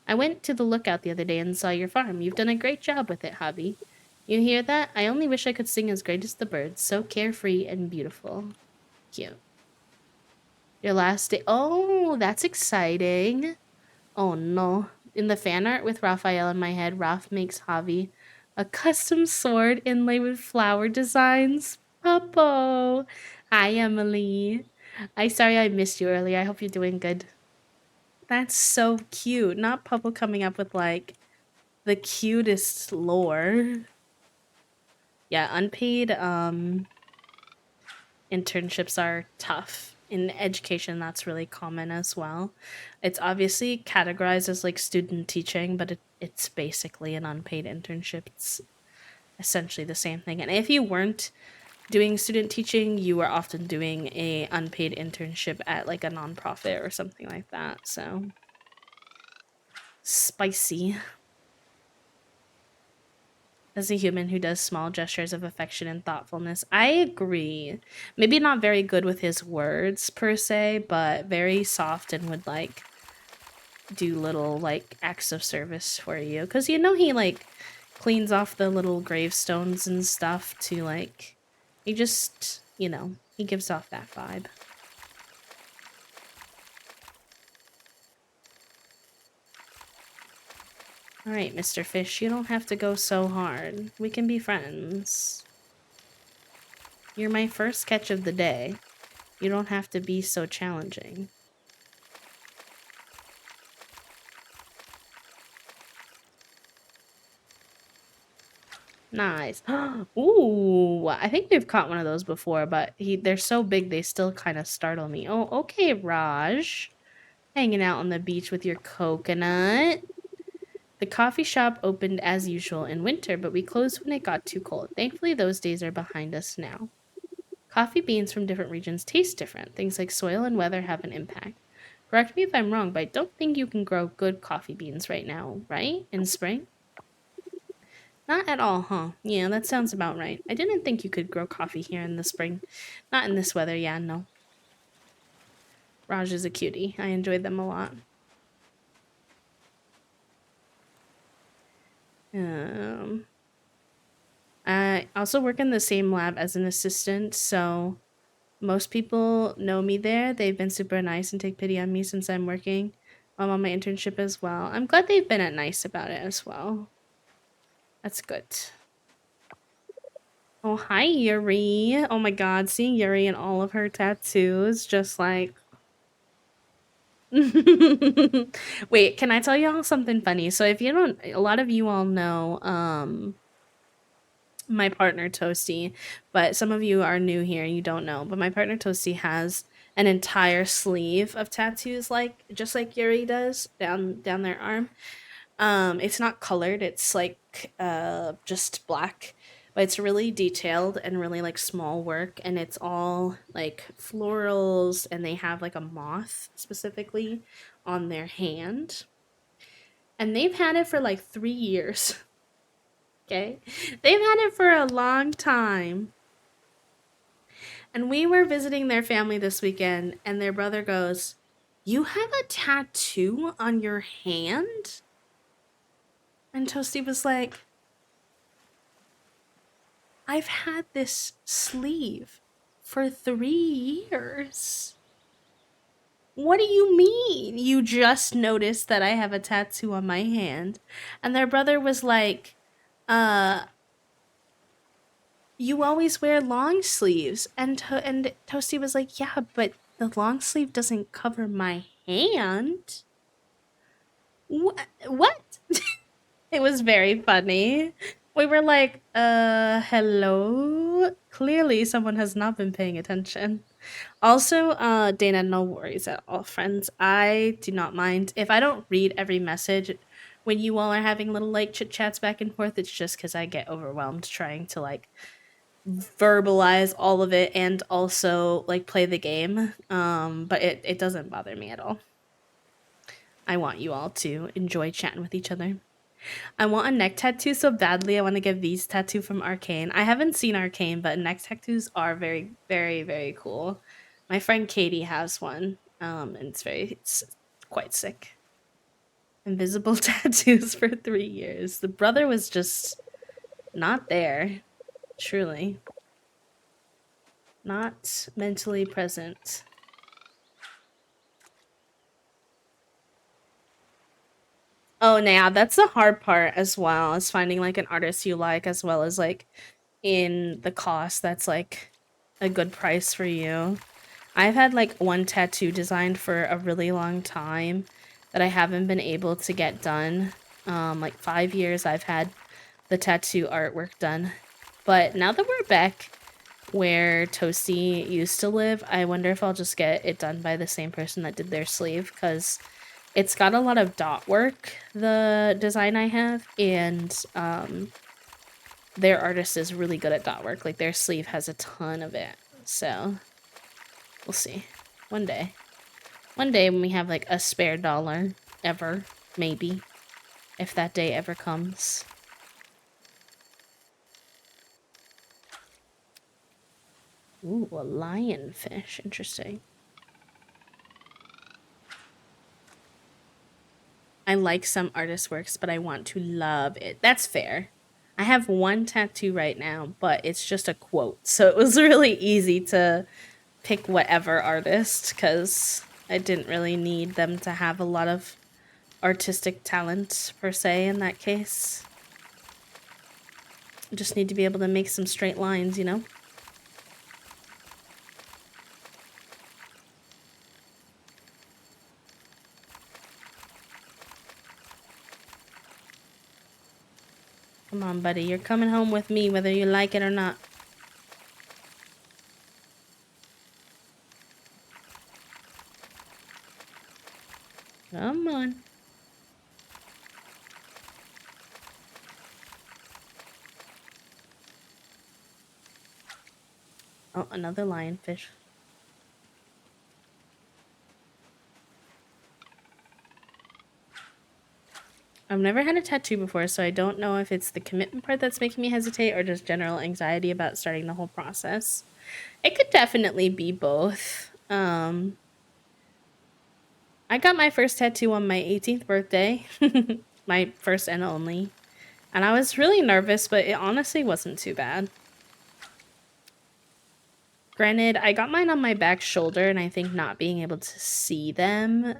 I went to the lookout the other day and saw your farm. You've done a great job with it, Javi. You hear that? I only wish I could sing as great as the birds. So carefree and beautiful. Cute. Your last day. Oh, that's exciting. Oh no. In the fan art with Raphael in my head, Raph makes Javi a custom sword inlaid with flower designs. Puppo. Hi, Emily. Sorry I missed you earlier. I hope you're doing good. That's so cute. Not Puppo coming up with like the cutest lore. Yeah, unpaid internships are tough. In education, that's really common as well. It's obviously categorized as like student teaching, but it's basically an unpaid internship. It's essentially the same thing. And if you weren't doing student teaching, you were often doing a unpaid internship at like a nonprofit or something like that. So spicy. As a human who does small gestures of affection and thoughtfulness, I agree. Maybe not very good with his words per se, but very soft and would like do little like acts of service for you. Because you know he like cleans off the little gravestones and stuff to like, he just, you know, he gives off that vibe. All right, Mr. Fish, you don't have to go so hard. We can be friends. You're my first catch of the day. You don't have to be so challenging. Nice. Ooh, I think we've caught one of those before, but they're so big they still kind of startle me. Oh, okay, Raj. Hanging out on the beach with your coconut. The coffee shop opened as usual in winter, but we closed when it got too cold. Thankfully, those days are behind us now. Coffee beans from different regions taste different. Things like soil and weather have an impact. Correct me if I'm wrong, but I don't think you can grow good coffee beans right now, right? In spring? Not at all, huh? Yeah, that sounds about right. I didn't think you could grow coffee here in the spring. Not in this weather, yeah, no. Raj is a cutie. I enjoyed them a lot. I also work in the same lab as an assistant, so most people know me there. They've been super nice and take pity on me since I'm working on my internship as well. I'm glad they've been nice about it as well. That's good. Oh, hi, Yuri. Oh my god, seeing Yuri and all of her tattoos, just like... Wait, can I tell y'all something funny? So if you don't... A lot of you all know, my partner Toasty, but some of you are new here and you don't know. But my partner Toasty has an entire sleeve of tattoos, like just like Yuri does down their arm. It's not colored; it's like just black, but it's really detailed and really like small work, and it's all like florals, and they have like a moth specifically on their hand, and they've had it for like 3 years. Okay. They've had it for a long time. And we were visiting their family this weekend, and their brother goes, "You have a tattoo on your hand?" And Toasty was like, "I've had this sleeve for 3 years." What do you mean? You just noticed that I have a tattoo on my hand? And their brother was like, you always wear long sleeves. And Toasty was like, yeah, but the long sleeve doesn't cover my hand. What? It was very funny. We were like, hello? Clearly someone has not been paying attention. Also, Dana, no worries at all, friends. I do not mind. If I don't read every message when you all are having little like chit chats back and forth, it's just because I get overwhelmed trying to like verbalize all of it and also like play the game. But it doesn't bother me at all. I want you all to enjoy chatting with each other. I want a neck tattoo so badly. I want to get V's tattoo from Arcane. I haven't seen Arcane, but neck tattoos are very, very, very cool. My friend Katie has one. And it's quite sick. Invisible tattoos for 3 years. The brother was just not there. Truly. Not mentally present. Oh, yeah, that's the hard part as well, is finding like an artist you like, as well as like in the cost that's like a good price for you. I've had like one tattoo designed for a really long time that I haven't been able to get done. Like 5 years I've had the tattoo artwork done. But now that we're back where Toasty used to live, I wonder if I'll just get it done by the same person that did their sleeve, because it's got a lot of dot work, the design I have, and their artist is really good at dot work. Like, their sleeve has a ton of it. So, we'll see. One day. One day when we have, like, a spare dollar. Ever. Maybe. If that day ever comes. Ooh, a lionfish. Interesting. I like some artist works, but I want to love it. That's fair. I have one tattoo right now, but it's just a quote. So it was really easy to pick whatever artist, because I didn't really need them to have a lot of artistic talent per se in that case. I just need to be able to make some straight lines, you know? Come on, buddy. You're coming home with me whether you like it or not. Come on. Oh, another lionfish. I've never had a tattoo before, so I don't know if it's the commitment part that's making me hesitate or just general anxiety about starting the whole process. It could definitely be both. I got my first tattoo on my 18th birthday. My first and only. And I was really nervous, but it honestly wasn't too bad. Granted, I got mine on my back shoulder, and I think not being able to see them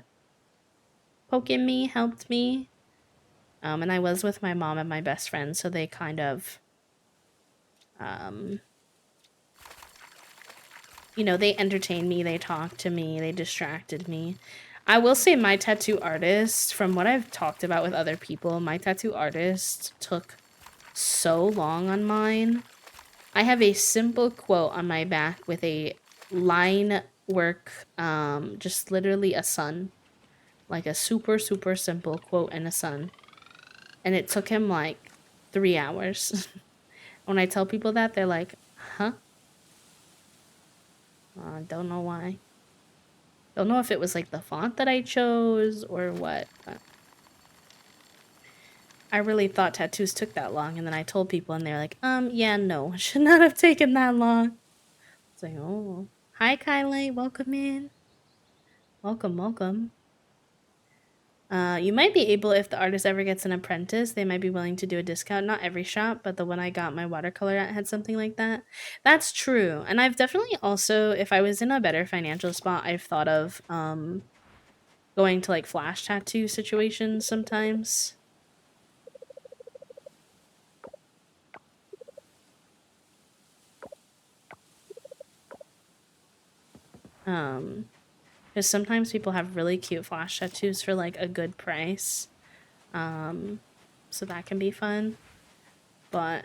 poking me helped me. And I was with my mom and my best friend, so they kind of, they entertained me, they talked to me, they distracted me. I will say my tattoo artist, from what I've talked about with other people, my tattoo artist took so long on mine. I have a simple quote on my back with a line work, just literally a sun. Like a super, super simple quote and a sun. And it took him like 3 hours. When I tell people that, they're like, huh? Don't know why. Don't know if it was like the font that I chose or what. But I really thought tattoos took that long, and then I told people and they're like, yeah, no, it should not have taken that long. It's like, oh. Hi, Kylie, welcome in. Welcome, welcome. You might be able, if the artist ever gets an apprentice, they might be willing to do a discount. Not every shop, but the one I got my watercolor at had something like that. That's true. And I've definitely also, if I was in a better financial spot, I've thought of going to like flash tattoo situations sometimes. Because sometimes people have really cute flash tattoos for like a good price. So that can be fun. But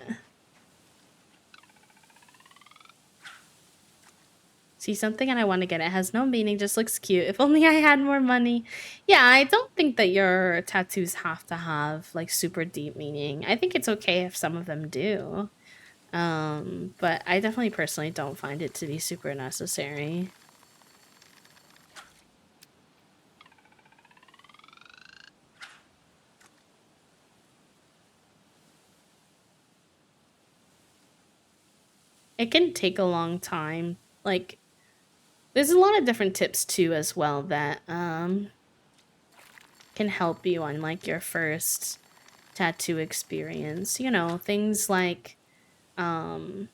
see something and I want to get it. It has no meaning, just looks cute. If only I had more money. Yeah, I don't think that your tattoos have to have like super deep meaning. I think it's okay if some of them do. But I definitely personally don't find it to be super necessary. it can take a long time. Like, there's a lot of different tips too as well that can help you on like your first tattoo experience. You know, things like um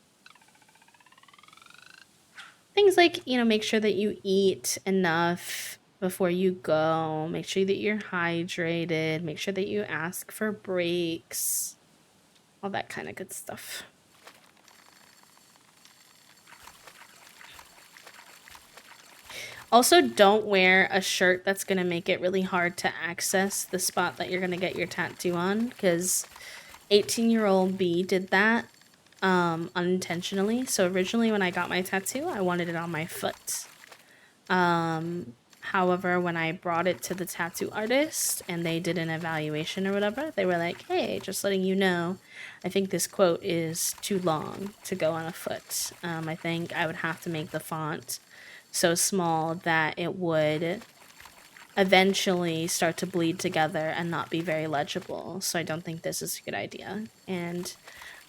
make sure that you eat enough before you go. Make sure that you're hydrated. Make sure that you ask for breaks. All that kind of good stuff. Also, don't wear a shirt that's going to make it really hard to access the spot that you're going to get your tattoo on, because 18-year-old B did that unintentionally. So originally when I got my tattoo, I wanted it on my foot. However, when I brought it to the tattoo artist and they did an evaluation or whatever, they were like, hey, just letting you know, I think this quote is too long to go on a foot. I think I would have to make the font so small that it would eventually start to bleed together and not be very legible. So I don't think this is a good idea. And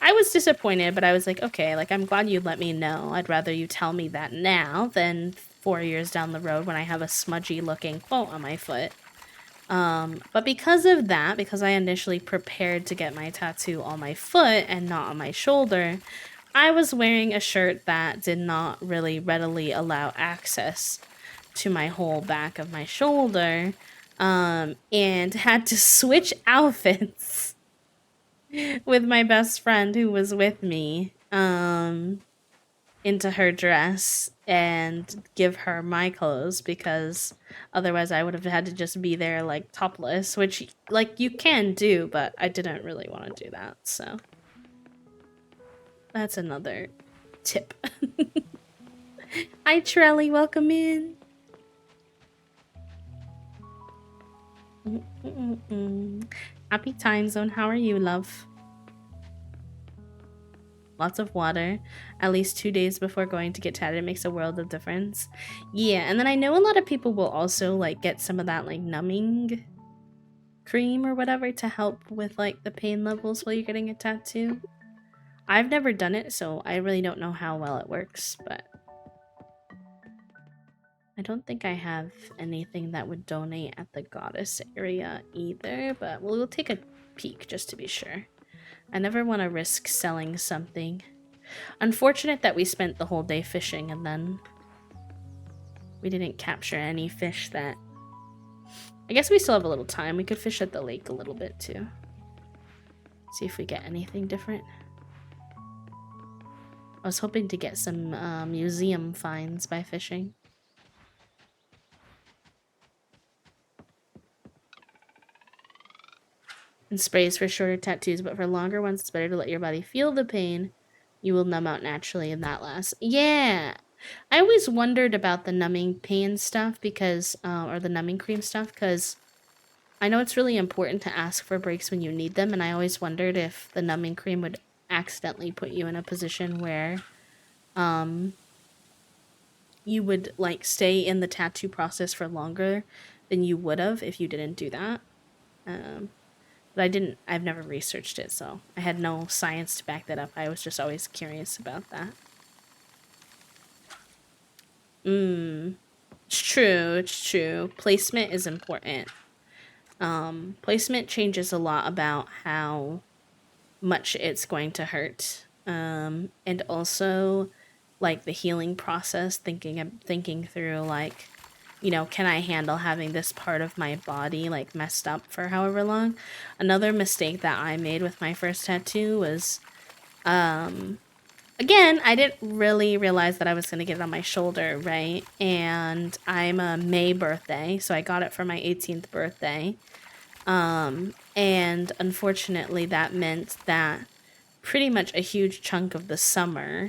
I was disappointed, but I was like, okay, like, I'm glad you let me know. I'd rather you tell me that now than 4 years down the road when I have a smudgy looking quote on my foot. But because of that, because I initially prepared to get my tattoo on my foot and not on my shoulder, I was wearing a shirt that did not really readily allow access to my whole back of my shoulder, and had to switch outfits with my best friend who was with me, into her dress and give her my clothes, because otherwise I would have had to just be there like topless, which like you can do, but I didn't really want to do that. So that's another tip. Hi Trelly, welcome in. Happy time zone. How are you, love? Lots of water, at least 2 days before going to get tatted. It makes a world of difference. Yeah, and then I know a lot of people will also like get some of that like numbing cream or whatever to help with like the pain levels while you're getting a tattoo. I've never done it, so I really don't know how well it works, but I don't think I have anything that would donate at the goddess area either, but we'll take a peek just to be sure. I never want to risk selling something. Unfortunate that we spent the whole day fishing and then we didn't capture any fish that... I guess we still have a little time. We could fish at the lake a little bit too. See if we get anything different. I was hoping to get some museum finds by fishing. And sprays for shorter tattoos, but for longer ones, it's better to let your body feel the pain. You will numb out naturally, and that lasts. Yeah, I always wondered about the numbing pain stuff because, or the numbing cream stuff, because I know it's really important to ask for breaks when you need them, and I always wondered if the numbing cream would accidentally put you in a position where, you would like stay in the tattoo process for longer than you would have if you didn't do that. But I've never researched it, so I had no science to back that up. I was just always curious about that. It's true. Placement is important. Placement changes a lot about how much it's going to hurt. And also, like, the healing process, thinking through, like, you know, can I handle having this part of my body like messed up for however long? Another mistake that I made with my first tattoo was, again, I didn't really realize that I was going to get it on my shoulder, right? And I'm a May birthday, so I got it for my 18th birthday. And unfortunately that meant that pretty much a huge chunk of the summer,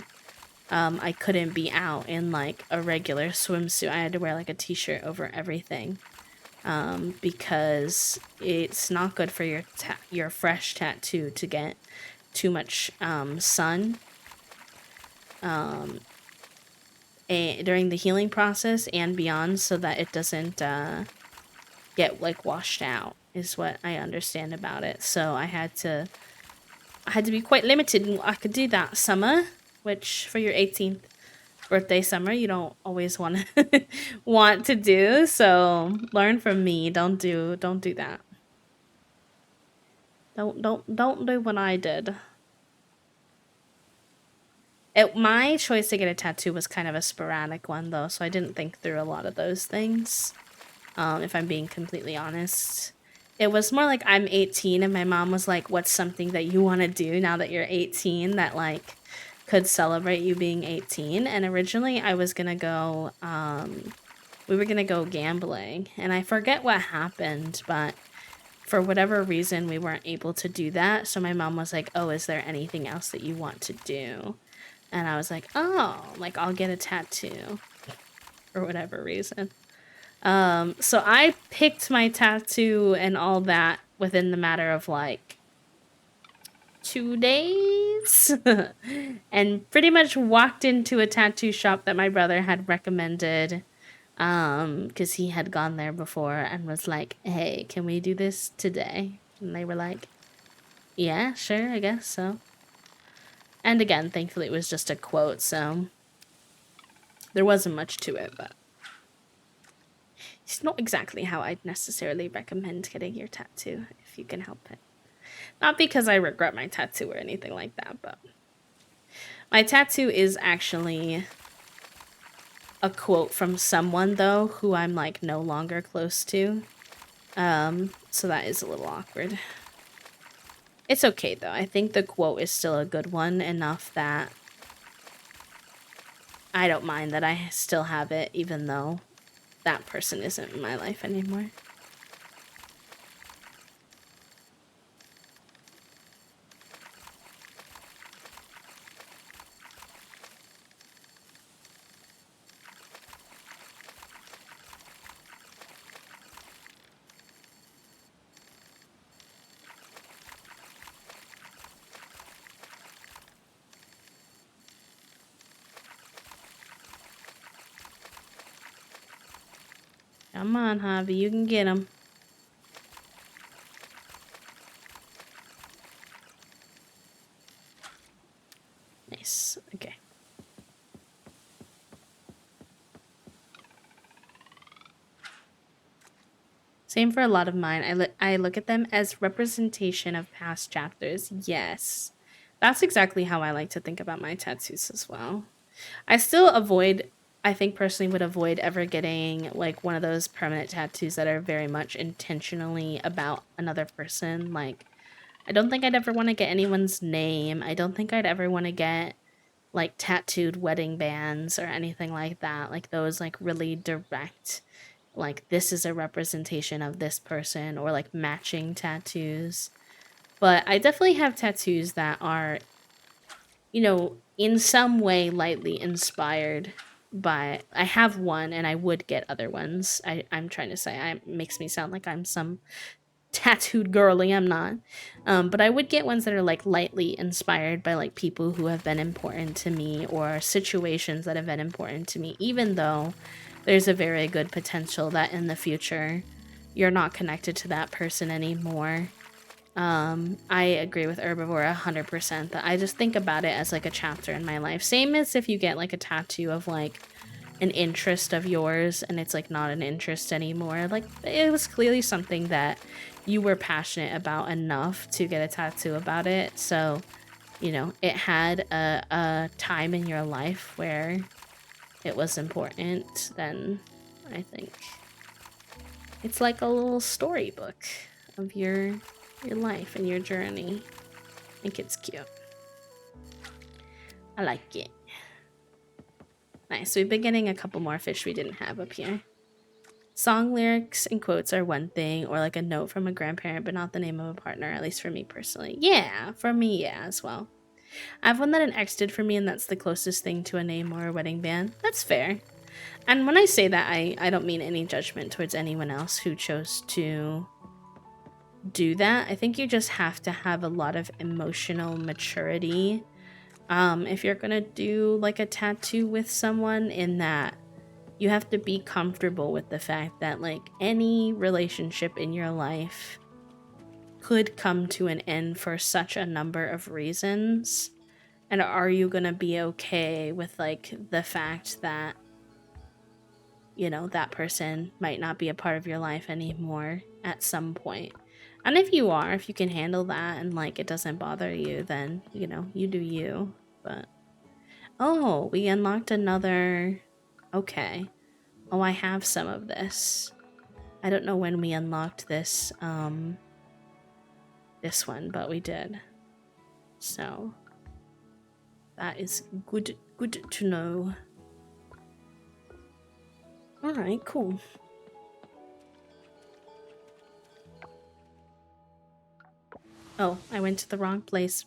I couldn't be out in like a regular swimsuit. I had to wear like a t-shirt over everything, because it's not good for your fresh tattoo to get too much sun during the healing process and beyond, so that it doesn't get like washed out, is what I understand about it. So I had to be quite limited in what I could do that summer, which for your 18th birthday summer you don't always want to want to do. So learn from me. Don't do that. Don't do what I did. My choice to get a tattoo was kind of a sporadic one though, so I didn't think through a lot of those things. If I'm being completely honest. It was more like I'm 18 and my mom was like, what's something that you want to do now that you're 18 that like could celebrate you being 18? And originally I was going to go, we were going to go gambling, and I forget what happened, but for whatever reason we weren't able to do that. So my mom was like, oh, is there anything else that you want to do? And I was like, oh, like I'll get a tattoo for whatever reason. So I picked my tattoo and all that within the matter of like 2 days and pretty much walked into a tattoo shop that my brother had recommended, because he had gone there before, and was like, hey, can we do this today? And they were like, yeah, sure, I guess so. And again, thankfully it was just a quote, so there wasn't much to it, but it's not exactly how I'd necessarily recommend getting your tattoo, if you can help it. Not because I regret my tattoo or anything like that, but my tattoo is actually a quote from someone, though, who I'm, like, no longer close to. So that is a little awkward. It's okay, though. I think the quote is still a good one, enough that I don't mind that I still have it, even though that person isn't in my life anymore. Come on, Javi, you can get him. Nice. Okay. Same for a lot of mine. I look at them as representation of past chapters. Yes. That's exactly how I like to think about my tattoos as well. I think personally would avoid ever getting like one of those permanent tattoos that are very much intentionally about another person. Like, I don't think I'd ever want to get anyone's name. I don't think I'd ever want to get like tattooed wedding bands or anything like that. Like those like really direct, like this is a representation of this person, or like matching tattoos. But I definitely have tattoos that are, in some way lightly inspired by. I have one, and I would get other ones. I'm trying to say, it makes me sound like I'm some tattooed girly. I'm not. But I would get ones that are like lightly inspired by like people who have been important to me, or situations that have been important to me, even though there's a very good potential that in the future you're not connected to that person anymore. I agree with Herbivore 100% that I just think about it as like a chapter in my life. Same as if you get like a tattoo of like an interest of yours and it's like not an interest anymore. Like it was clearly something that you were passionate about enough to get a tattoo about it. So, it had a time in your life where it was important. Then I think it's like a little storybook of your life and your journey. I think it's cute. I like it. Nice. We've been getting a couple more fish we didn't have up here. Song lyrics and quotes are one thing, or like a note from a grandparent, but not the name of a partner, at least for me personally. Yeah, for me, yeah, as well. I have one that an ex did for me, and that's the closest thing to a name or a wedding band. That's fair. And when I say that, I don't mean any judgment towards anyone else who chose to do that. I think you just have to have a lot of emotional maturity if you're gonna do like a tattoo with someone, in that you have to be comfortable with the fact that like any relationship in your life could come to an end for such a number of reasons, And are you gonna be okay with like the fact that, you know, that person might not be a part of your life anymore at some point? And if you are, if you can handle that and like it doesn't bother you, then, you know, you do you. But oh, we unlocked another. Okay. Oh, I have some of this. I don't know when we unlocked this one, but we did. So that is good to know. All right, cool. Oh, I went to the wrong place.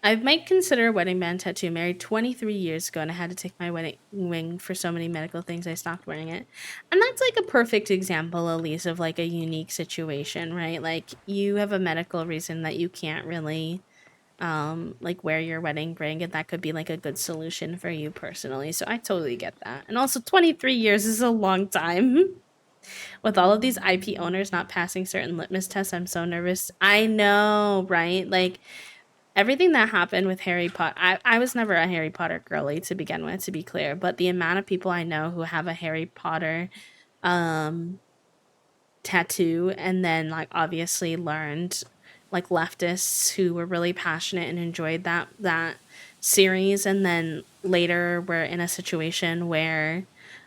I might consider a wedding band tattoo. Married 23 years ago, and I had to take my wedding ring for so many medical things. I stopped wearing it, and that's like a perfect example, Elise, of like a unique situation, right? Like you have a medical reason that you can't really, like wear your wedding ring, and that could be like a good solution for you personally. So I totally get that. And also, 23 years is a long time. With all of these IP owners not passing certain litmus tests, I'm so nervous. I know, right? Like everything that happened with Harry Potter, I was never a Harry Potter girly to begin with, to be clear, but the amount of people I know who have a Harry Potter um tattoo and then like obviously learned, like leftists who were really passionate and enjoyed that series, and then later were in a situation where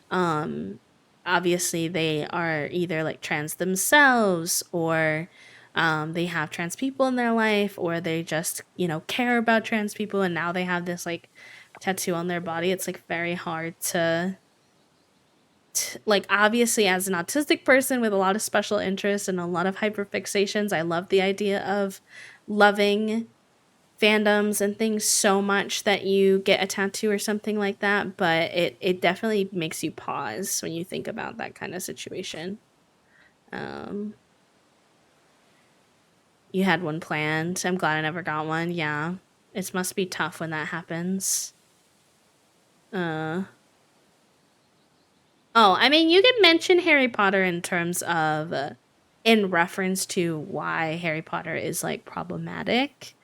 um obviously they are either like trans themselves, or they have trans people in their life, or they just, you know, care about trans people, and now they have this like tattoo on their body. It's like very hard to like, obviously as an autistic person with a lot of special interests and a lot of hyperfixations, I love the idea of loving fandoms and things so much that you get a tattoo or something like that, but it definitely makes you pause when you think about that kind of situation. um you had one planned. I'm glad I never got one. Yeah, it must be tough when that happens. uh Oh, I mean, you could mention Harry Potter in terms of, in reference to why Harry Potter is like problematic,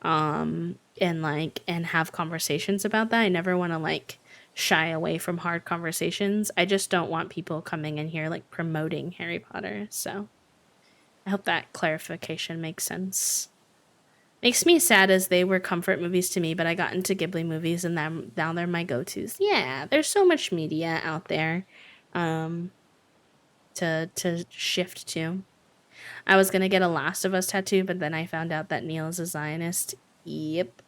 and like, and have conversations about that. I never want to like shy away from hard conversations. I just don't want people coming in here like promoting Harry Potter. So I hope that clarification makes sense. Makes me sad as they were comfort movies to me, but I got into Ghibli movies and them now they're my go-tos. Yeah, there's so much media out there um to shift to. I was gonna get a Last of Us tattoo, but then I found out that Neil is a Zionist. Yep.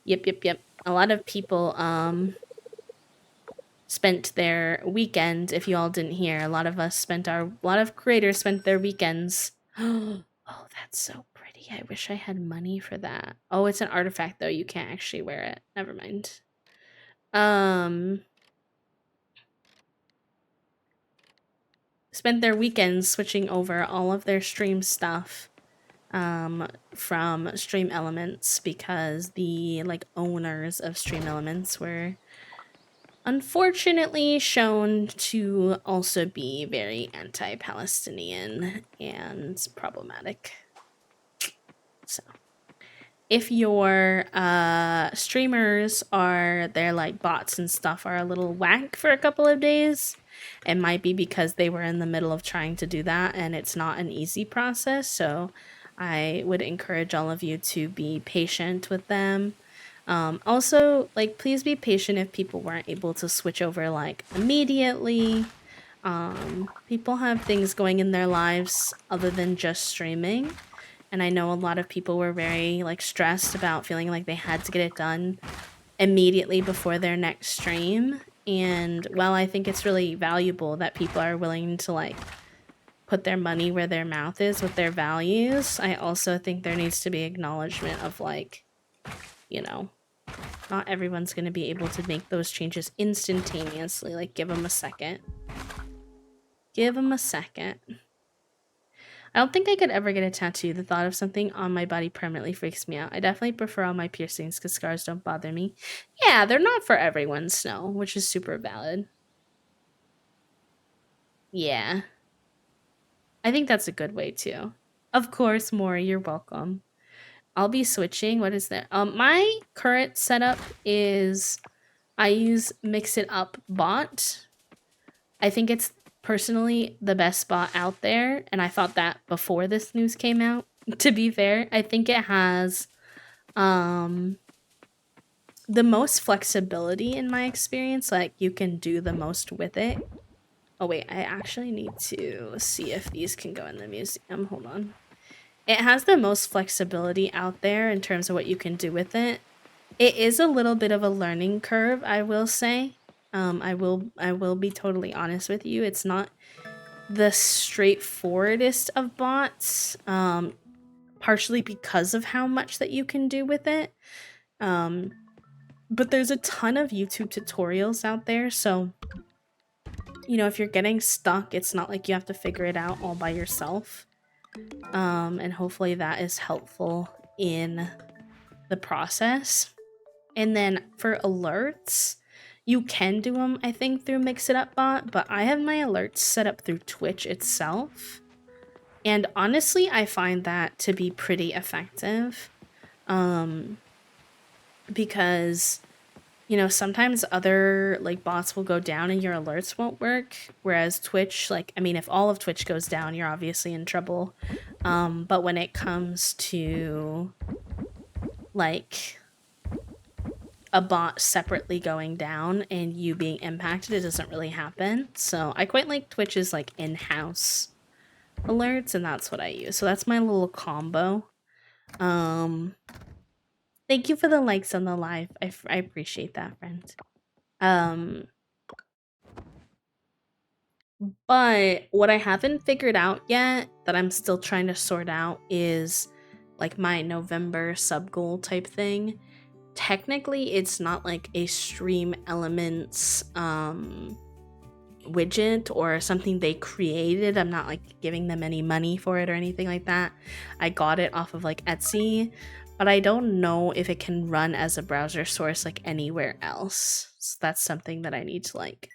Yep. A lot of people spent their weekend, if you all didn't hear, a lot of creators spent their weekends. Oh, that's so pretty. I wish I had money for that. Oh, it's an artifact though. You can't actually wear it. Never mind. Um Spent their weekends switching over all of their stream stuff from Stream Elements, because the like owners of Stream Elements were unfortunately shown to also be very anti-Palestinian and problematic. So if your streamers are, their like bots and stuff are a little whack for a couple of days, it might be because they were in the middle of trying to do that, and it's not an easy process. So I would encourage all of you to be patient with them. Also, like, please be patient if people weren't able to switch over like immediately. People have things going in their lives other than just streaming, and I know a lot of people were very like stressed about feeling like they had to get it done immediately before their next stream. And while I think it's really valuable that people are willing to like put their money where their mouth is with their values, I also think there needs to be acknowledgement of like, you know, not everyone's going to be able to make those changes instantaneously. Like, give them a second. Give them a second. I don't think I could ever get a tattoo. The thought of something on my body permanently freaks me out. I definitely prefer all my piercings because scars don't bother me. Yeah, they're not for everyone, Snow, which is super valid. Yeah, I think that's a good way too. Of course, Maury, you're welcome. I'll be switching. What is that? My current setup is I use Mix It Up bot. I think it's personally the best bot out there, and I thought that before this news came out. To be fair, I think it has the most flexibility in my experience. Like, you can do the most with it. Oh wait, I actually need to see if these can go in the museum. Hold on. It has the most flexibility out there in terms of what you can do with it. It is a little bit of a learning curve, I will say. I will be totally honest with you. It's not the straightforwardest of bots, partially because of how much that you can do with it. But there's a ton of YouTube tutorials out there, so you know, if you're getting stuck, it's not like you have to figure it out all by yourself. And hopefully that is helpful in the process. And then for alerts, you can do them, I think, through Mix It Up bot, but I have my alerts set up through Twitch itself. And honestly, I find that to be pretty effective. Because, you know, sometimes other like bots will go down and your alerts won't work. Whereas Twitch, like, I mean, if all of Twitch goes down, you're obviously in trouble. But when it comes to like a bot separately going down and you being impacted, it doesn't really happen. So I quite like Twitch's like in-house alerts, and that's what I use. So that's my little combo. Thank you for the likes on the live. I appreciate that, friend. But what I haven't figured out yet that I'm still trying to sort out is like my November sub goal type thing. Technically, it's not like a Stream Elements widget or something they created. I'm not like giving them any money for it or anything like that. I got it off of like Etsy, but I don't know if it can run as a browser source like anywhere else. So that's something that I need to like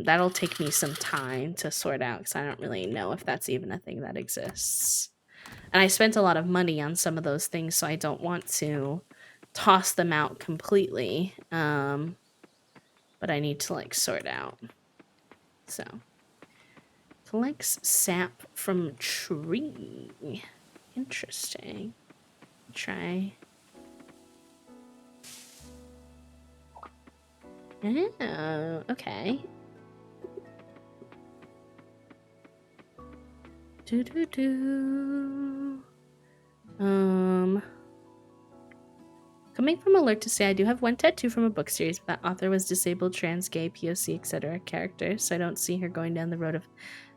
that'll take me some time to sort out, because I don't really know if that's even a thing that exists. And I spent a lot of money on some of those things, so I don't want to toss them out completely. But I need to like sort out. So collects sap from tree. Interesting. Try. Oh, okay. Coming from alert to say I do have one tattoo from a book series, but that author was disabled, trans, gay, POC, etc. character, so I don't see her going down the road of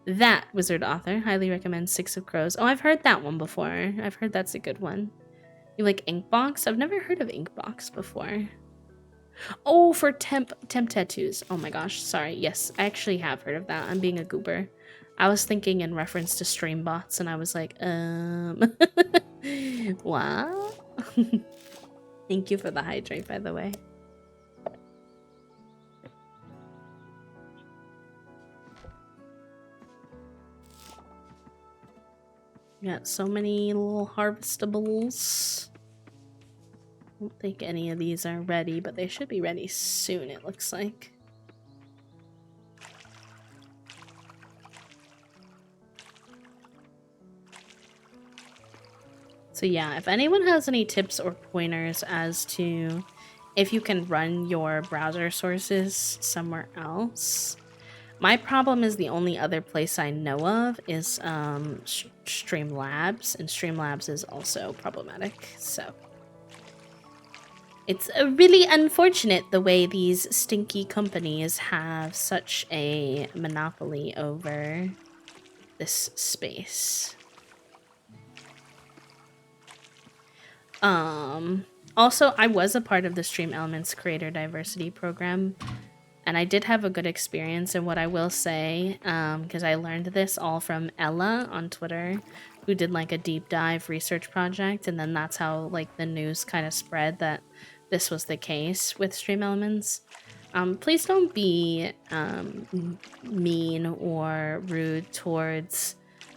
that wizard author. Highly recommend Six of Crows. Oh, I've heard that one before. I've heard that's a good one. You like Inkbox? I've never heard of Inkbox before. Oh, for temp tattoos. Oh my gosh, sorry. Yes, I actually have heard of that. I'm being a goober. I was thinking in reference to stream bots, and I was like, what? Thank you for the hydrate, by the way. Got so many little harvestables. I don't think any of these are ready, but they should be ready soon, it looks like. So yeah, if anyone has any tips or pointers as to if you can run your browser sources somewhere else. My problem is the only other place I know of is Streamlabs, and Streamlabs is also problematic, so. It's really unfortunate the way these stinky companies have such a monopoly over this space. Also, I was a part of the Stream Elements Creator Diversity Program, and I did have a good experience. And what I will say, because I learned this all from Ella on Twitter, who did like a deep dive research project, and then that's how like the news kind of spread that this was the case with Stream Elements. Please don't be mean or rude towards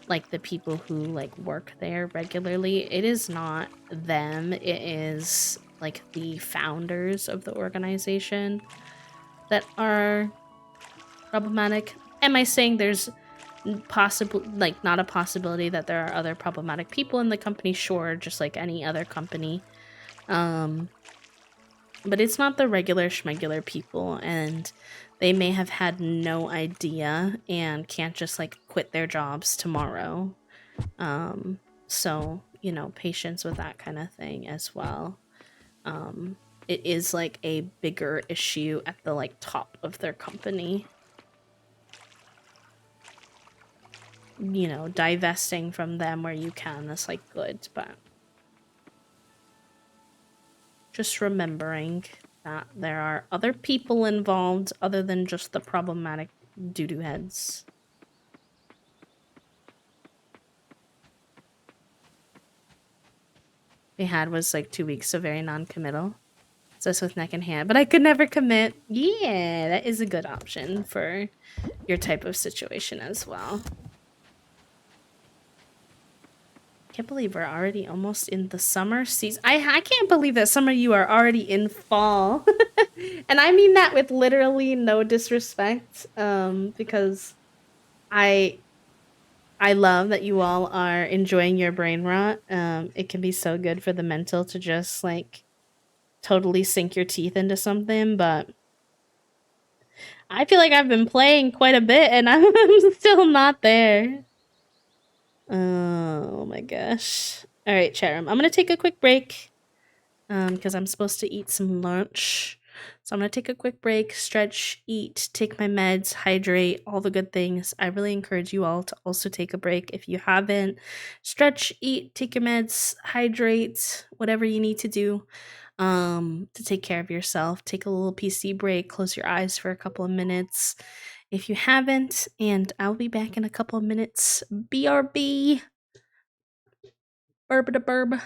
like the people who like work there regularly, it is not them, it is like the founders of the organization that are problematic. Am I saying there's possible, like, not a possibility that there are other problematic people in the company? Sure, just like any other company. But it's not the regular schmegular people, and they may have had no idea and can't just like quit their jobs tomorrow. So, you know, patience with that kind of thing as well. Um, it is like a bigger issue at the like top of their company. You know, divesting from them where you can is like good, but just remembering that there are other people involved other than just the problematic doo-doo heads. We had was like 2 weeks, so very non-committal. So it's with neck and hand, but I could never commit. Yeah, that is a good option for your type of situation as well. Can't believe we're already almost in the summer season. I can't believe that some of you are already in fall. And I mean that with literally no disrespect, because I love that you all are enjoying your brain rot. It can be so good for the mental to just like totally sink your teeth into something, but I feel like I've been playing quite a bit and I'm still not there. Oh my gosh. All right, chat room. I'm gonna take a quick break because I'm supposed to eat some lunch. So I'm gonna take a quick break, stretch, eat, take my meds, hydrate, all the good things. I really encourage you all to also take a break if you haven't. Stretch, eat, take your meds, hydrate, whatever you need to do to take care of yourself. Take a little PC break, close your eyes for a couple of minutes if you haven't, and I'll be back in a couple of minutes. BRB. Burb da burb.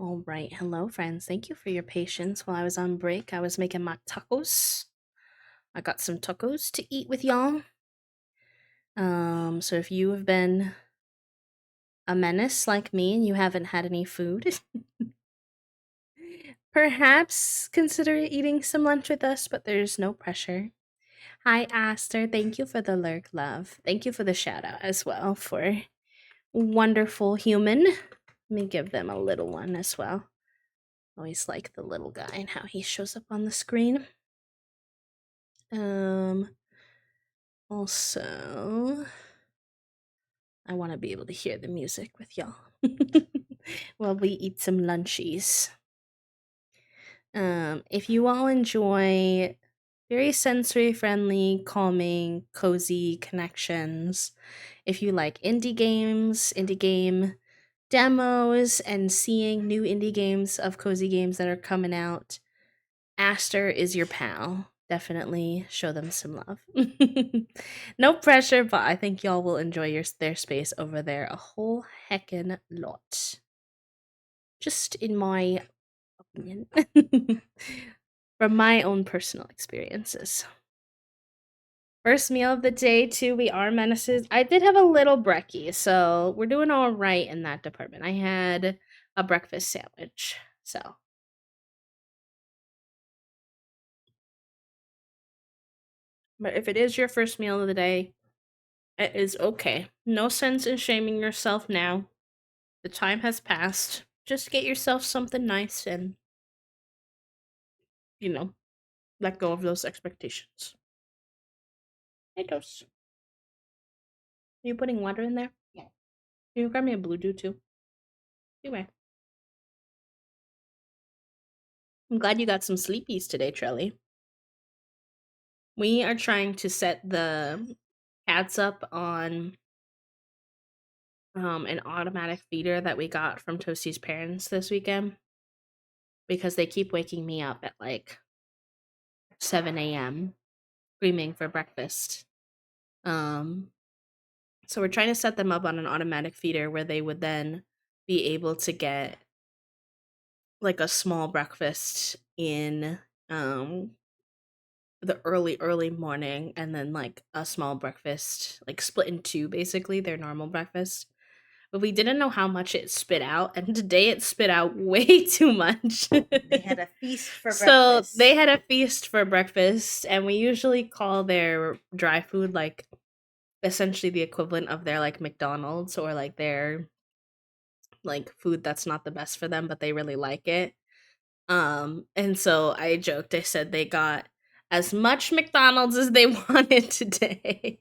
All right. Hello, friends. Thank you for your patience while I was on break. I was making my tacos. I got some tacos to eat with y'all. So if you have been a menace like me and you haven't had any food, perhaps consider eating some lunch with us, but there's no pressure. Hi, Aster. Thank you for the lurk, love. Thank you for the shout out as well for wonderful human. Let me give them a little one as well. Always like the little guy and how he shows up on the screen. Also, I want to be able to hear the music with y'all while we eat some lunchies. If you all enjoy very sensory friendly, calming, cozy connections, if you like indie games, indie game demos, and seeing new indie games of cozy games that are coming out, Aster is your pal. Definitely show them some love. No pressure, but I think y'all will enjoy their space over there a whole heckin' lot. Just in my opinion. From my own personal experiences. First meal of the day, too. We are menaces. I did have a little brekkie, so we're doing all right in that department. I had a breakfast sandwich, so. But if it is your first meal of the day, it is okay. No sense in shaming yourself now. The time has passed. Just get yourself something nice and, you know, let go of those expectations. Hey, Toast. Are you putting water in there? Yeah. Can you grab me a blue dew too? Anyway. I'm glad you got some sleepies today, Trelly. We are trying to set the cats up on an automatic feeder that we got from Toasty's parents this weekend because they keep waking me up at like 7 a.m. screaming for breakfast. So we're trying to set them up on an automatic feeder where they would then be able to get like a small breakfast in the early morning and then like a small breakfast, like split in two basically, their normal breakfast. But we didn't know how much it spit out, and today it spit out way too much. They had a feast for So breakfast. they had a feast for breakfast, and we usually call their dry food like essentially the equivalent of their like McDonald's or like their like food that's not the best for them, but they really like it. And so I joked, I said they got as much McDonald's as they wanted today.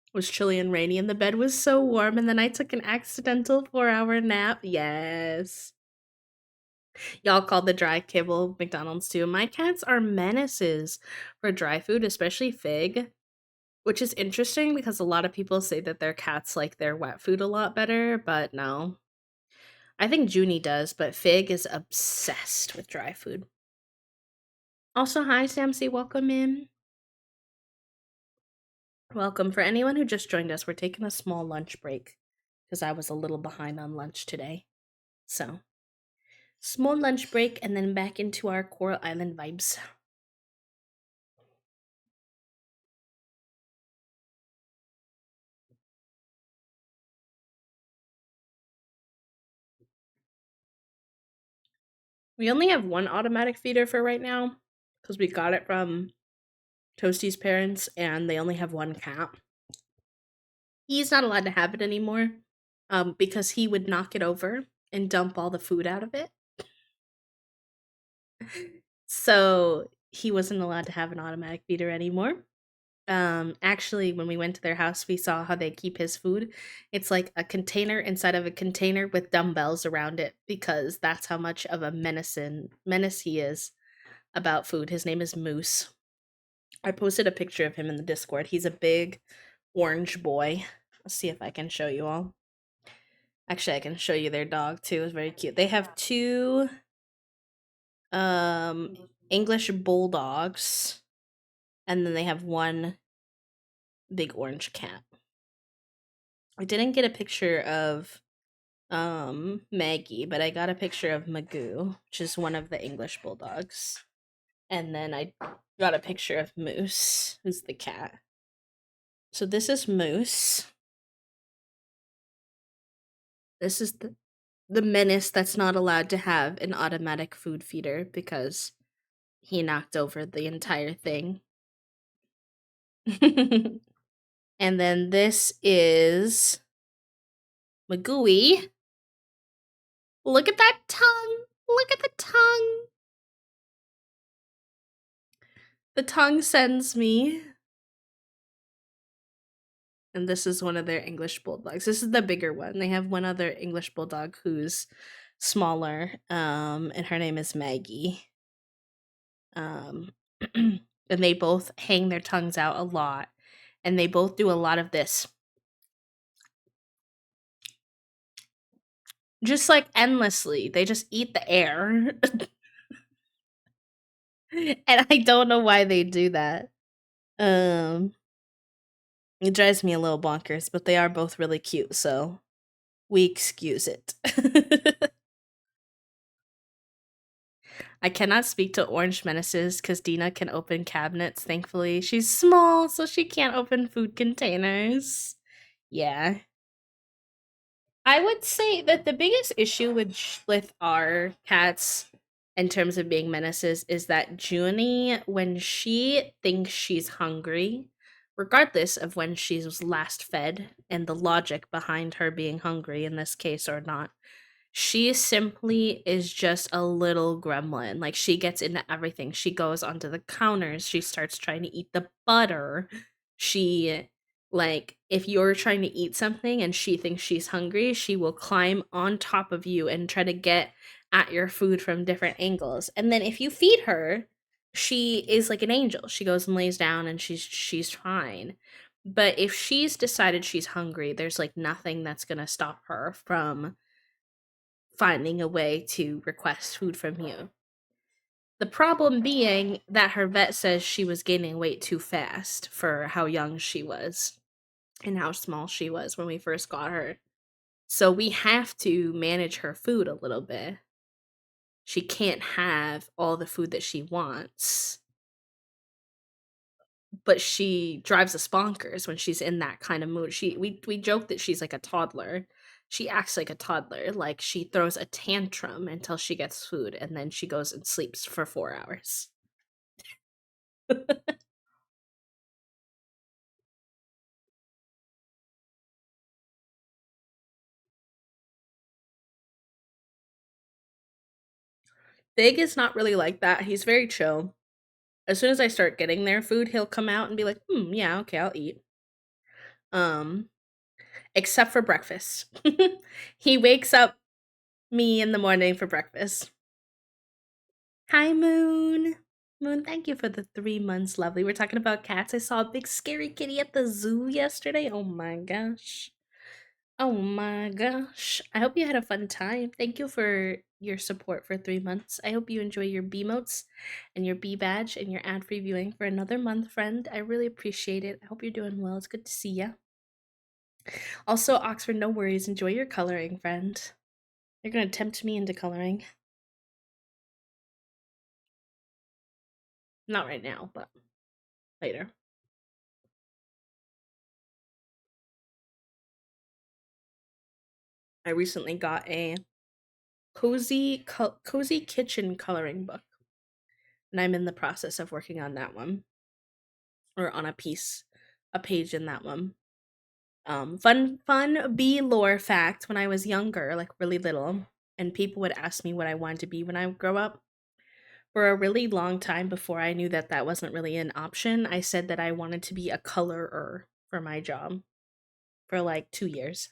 It was chilly and rainy, and the bed was so warm, and then I took an accidental 4-hour nap. Yes. Y'all called the dry kibble McDonald's too. My cats are menaces for dry food, especially Fig, which is interesting because a lot of people say that their cats like their wet food a lot better, but no. I think Junie does, but Fig is obsessed with dry food. Also, hi, Samsy. Welcome in. Welcome. For anyone who just joined us, we're taking a small lunch break because I was a little behind on lunch today. So, small lunch break and then back into our Coral Island vibes. We only have one automatic feeder for right now because we got it from Toasty's parents and they only have one cat. He's not allowed to have it anymore because he would knock it over and dump all the food out of it. So he wasn't allowed to have an automatic feeder anymore. Actually, when we went to their house, we saw how they keep his food. It's like a container inside of a container with dumbbells around it because that's how much of a menace he is about food. His name is Moose. I posted a picture of him in the Discord. He's a big orange boy. Let's see if I can show you all. Actually, I can show you their dog too. It's very cute. They have two um, English bulldogs, and then they have one big orange cat. I didn't get a picture of Maggie, but I got a picture of Magoo, which is one of the English bulldogs. And then I got a picture of Moose, who's the cat. So this is Moose. This is the menace that's not allowed to have an automatic food feeder because he knocked over the entire thing. And then this is Magooey. Look at that tongue. Look at the tongue. The tongue sends me. And this is one of their English bulldogs. This is the bigger one. They have one other English bulldog who's smaller, and her name is Maggie. Um, and they both hang their tongues out a lot, and they both do a lot of this, just like endlessly. They just eat the air, and I don't know why they do that. Um, it drives me a little bonkers, but they are both really cute, so we excuse it. I cannot speak to orange menaces because Dina can open cabinets, thankfully. She's small, so she can't open food containers. Yeah. I would say that the biggest issue with our cats in terms of being menaces is that Junie, when she thinks she's hungry, regardless of when she was last fed and the logic behind her being hungry in this case or not, she simply is just a little gremlin. Like, she gets into everything. She goes onto the counters. She starts trying to eat the butter. She, like, if you're trying to eat something and she thinks she's hungry, she will climb on top of you and try to get at your food from different angles. And then if you feed her, she is like an angel. She goes and lays down and she's fine. But if she's decided she's hungry, there's like nothing that's going to stop her from finding a way to request food from you. The problem being that her vet says she was gaining weight too fast for how young she was and how small she was when we first got her. So we have to manage her food a little bit. She can't have all the food that she wants, but she drives us bonkers when she's in that kind of mood. We joke that she's like a toddler. She acts like a toddler, like she throws a tantrum until she gets food and then she goes and sleeps for 4 hours. Big is not really like that. He's very chill. As soon as I start getting their food, he'll come out and be like, yeah, okay, I'll eat." Um, except for breakfast. He wakes up me in the morning for breakfast. Hi, Moon. Moon, thank you for the 3 months, lovely. We're talking about cats. I saw a big scary kitty at the zoo yesterday. Oh my gosh. Oh my gosh. I hope you had a fun time. Thank you for your support for 3 months. I hope you enjoy your B motes and your B badge and your ad free viewing for another month, friend. I really appreciate it. I hope you're doing well. It's good to see ya. Also, Oxford, no worries. Enjoy your coloring, friend. You're gonna tempt me into coloring. Not right now, but later. I recently got a cozy kitchen coloring book, and I'm in the process of working on that one, or on a page in that one. Fun bee lore fact: when I was younger, like really little, and people would ask me what I wanted to be when I grow up. For a really long time before I knew that that wasn't really an option, I said that I wanted to be a colorer for my job for like 2 years.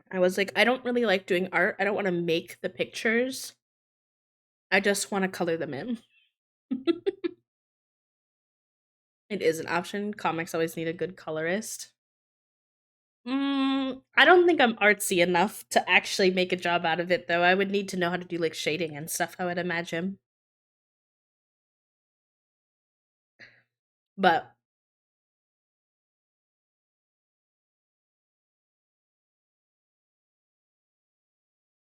I was like, I don't really like doing art. I don't want to make the pictures. I just want to color them in. It is an option. Comics always need a good colorist. I don't think I'm artsy enough to actually make a job out of it, though. I would need to know how to do like shading and stuff, I would imagine. But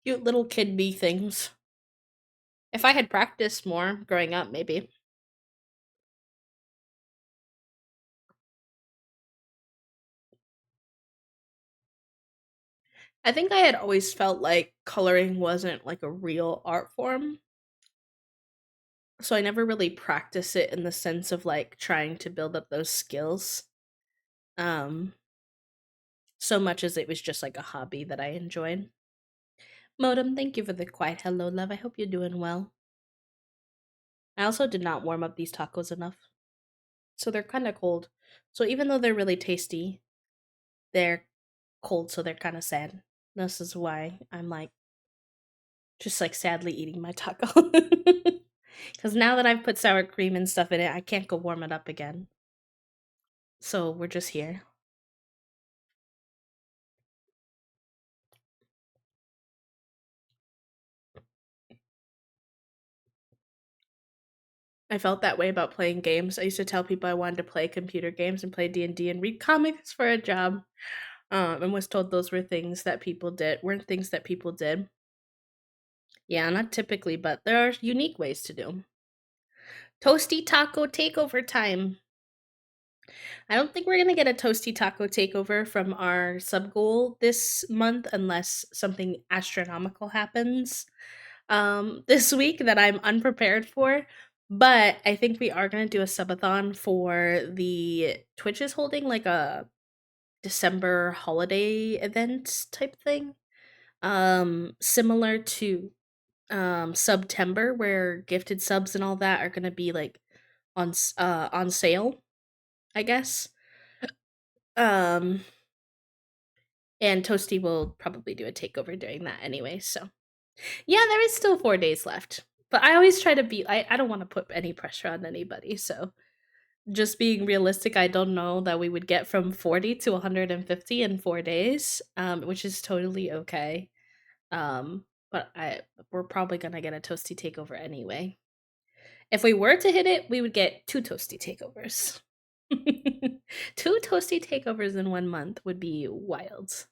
cute little kid me things. If I had practiced more growing up, maybe. I think I had always felt like coloring wasn't like a real art form. So I never really practiced it in the sense of like trying to build up those skills. Um, so much as it was just like a hobby that I enjoyed. Modem, thank you for the quiet hello, love. I hope you're doing well. I also did not warm up these tacos enough. So they're kind of cold. So even though they're really tasty, they're cold, so they're kind of sad. This is why I'm like just like sadly eating my taco. Because now that I've put sour cream and stuff in it, I can't go warm it up again. So we're just here. I felt that way about playing games. I used to tell people I wanted to play computer games and play D&D and read comics for a job. And was told those were things that people did, weren't things that people did. Yeah, not typically, but there are unique ways to do. Toasty taco takeover time. I don't think we're gonna get a toasty taco takeover from our sub goal this month unless something astronomical happens this week that I'm unprepared for. But I think we are gonna do a subathon for the Twitch is holding like a December holiday event type thing. Similar to September where gifted subs and all that are gonna be like on sale, I guess. Um and Toasty will probably do a takeover during that anyway. So yeah, there is still 4 days left. But I always try to be I don't want to put any pressure on anybody. So just being realistic, I don't know that we would get from 40 to 150 in 4 days, which is totally okay. But we're probably gonna get a toasty takeover anyway. If we were to hit it, we would get two toasty takeovers. Two toasty takeovers in 1 month would be wild.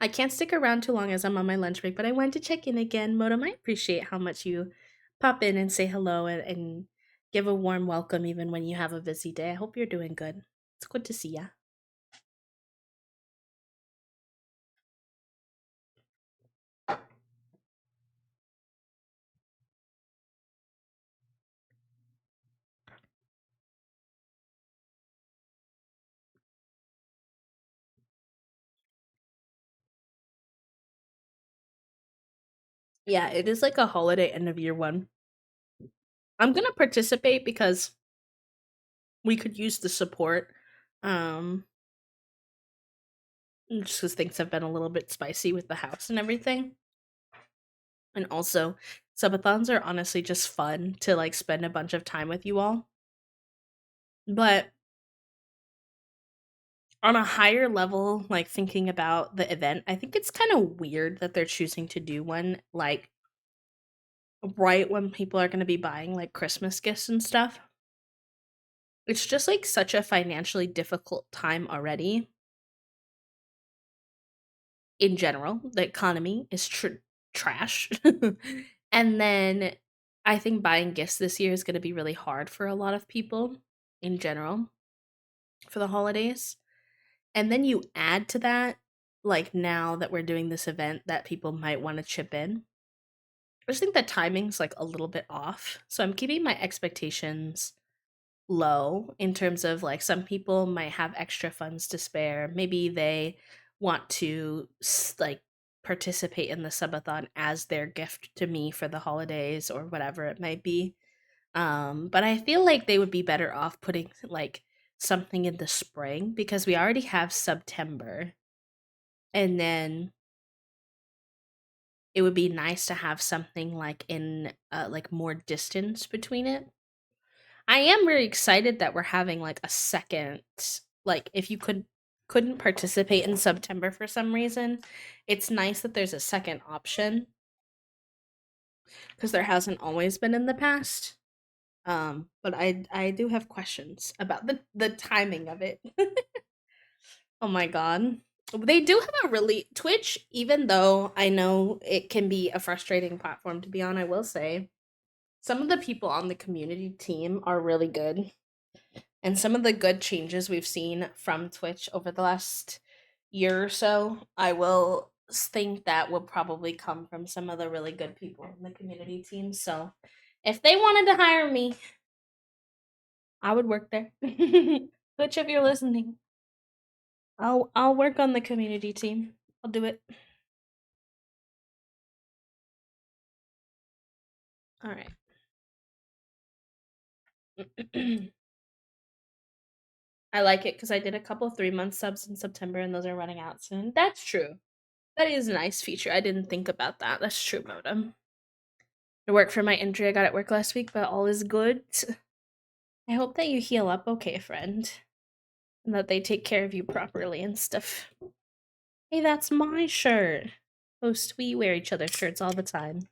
I can't stick around too long as I'm on my lunch break, but I wanted to check in again. Modem, I appreciate how much you pop in and say hello and give a warm welcome even when you have a busy day. I hope you're doing good. It's good to see ya. Yeah, it is like a holiday end of year one. I'm gonna participate because we could use the support. Um, just because things have been a little bit spicy with the house and everything. And also, subathons are honestly just fun to like spend a bunch of time with you all. But on a higher level, like thinking about the event, I think it's kind of weird that they're choosing to do one like right when people are going to be buying like Christmas gifts and stuff. It's just like such a financially difficult time already in general. The economy is trash. And then I think buying gifts this year is going to be really hard for a lot of people in general for the holidays. And then you add to that, like now that we're doing this event, that people might want to chip in. I just think the timing's like a little bit off. So I'm keeping my expectations low in terms of like some people might have extra funds to spare. Maybe they want to like participate in the subathon as their gift to me for the holidays or whatever it might be. But I feel like they would be better off putting like something in the spring because we already have September. And then it would be nice to have something like in like more distance between it. I am very excited that we're having like a second, like if you couldn't participate in September for some reason, it's nice that there's a second option because there hasn't always been in the past. But I do have questions about the timing of it. Oh my god. They do have a really Twitch, even though I know it can be a frustrating platform to be on, I will say. Some of the people on the community team are really good. And some of the good changes we've seen from Twitch over the last year or so, I will think that will probably come from some of the really good people in the community team. So if they wanted to hire me, I would work there. Twitch, if you're listening, I'll work on the community team. I'll do it. All right. I like it because I did a couple 3 month subs in September and those are running out soon. That's true. That is a nice feature. I didn't think about that. That's true, Modem. I worked for my injury I got at work last week, but all is good. I hope that you heal up okay, friend. And that they take care of you properly and stuff. Hey, that's my shirt. Post, we wear each other's shirts all the time.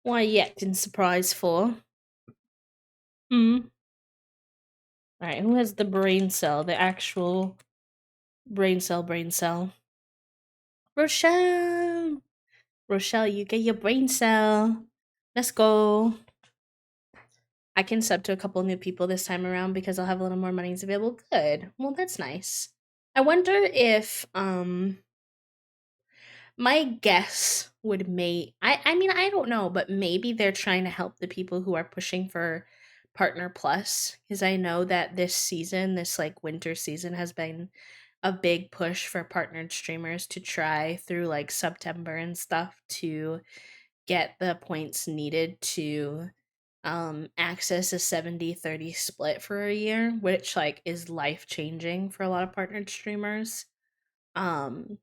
Why you acting surprised for? Hmm? Alright, who has the brain cell? The actual brain cell, brain cell. Rochelle! Rochelle, you get your brain cell. Let's go. I can sub to a couple new people this time around because I'll have a little more monies available. Good. Well, that's nice. I wonder if my guess would I mean, I don't know, but maybe they're trying to help the people who are pushing for Partner Plus because I know that this season, this like winter season has been a big push for partnered streamers to try through like September and stuff to get the points needed to access a 70-30 split for a year, which like is life changing for a lot of partnered streamers. um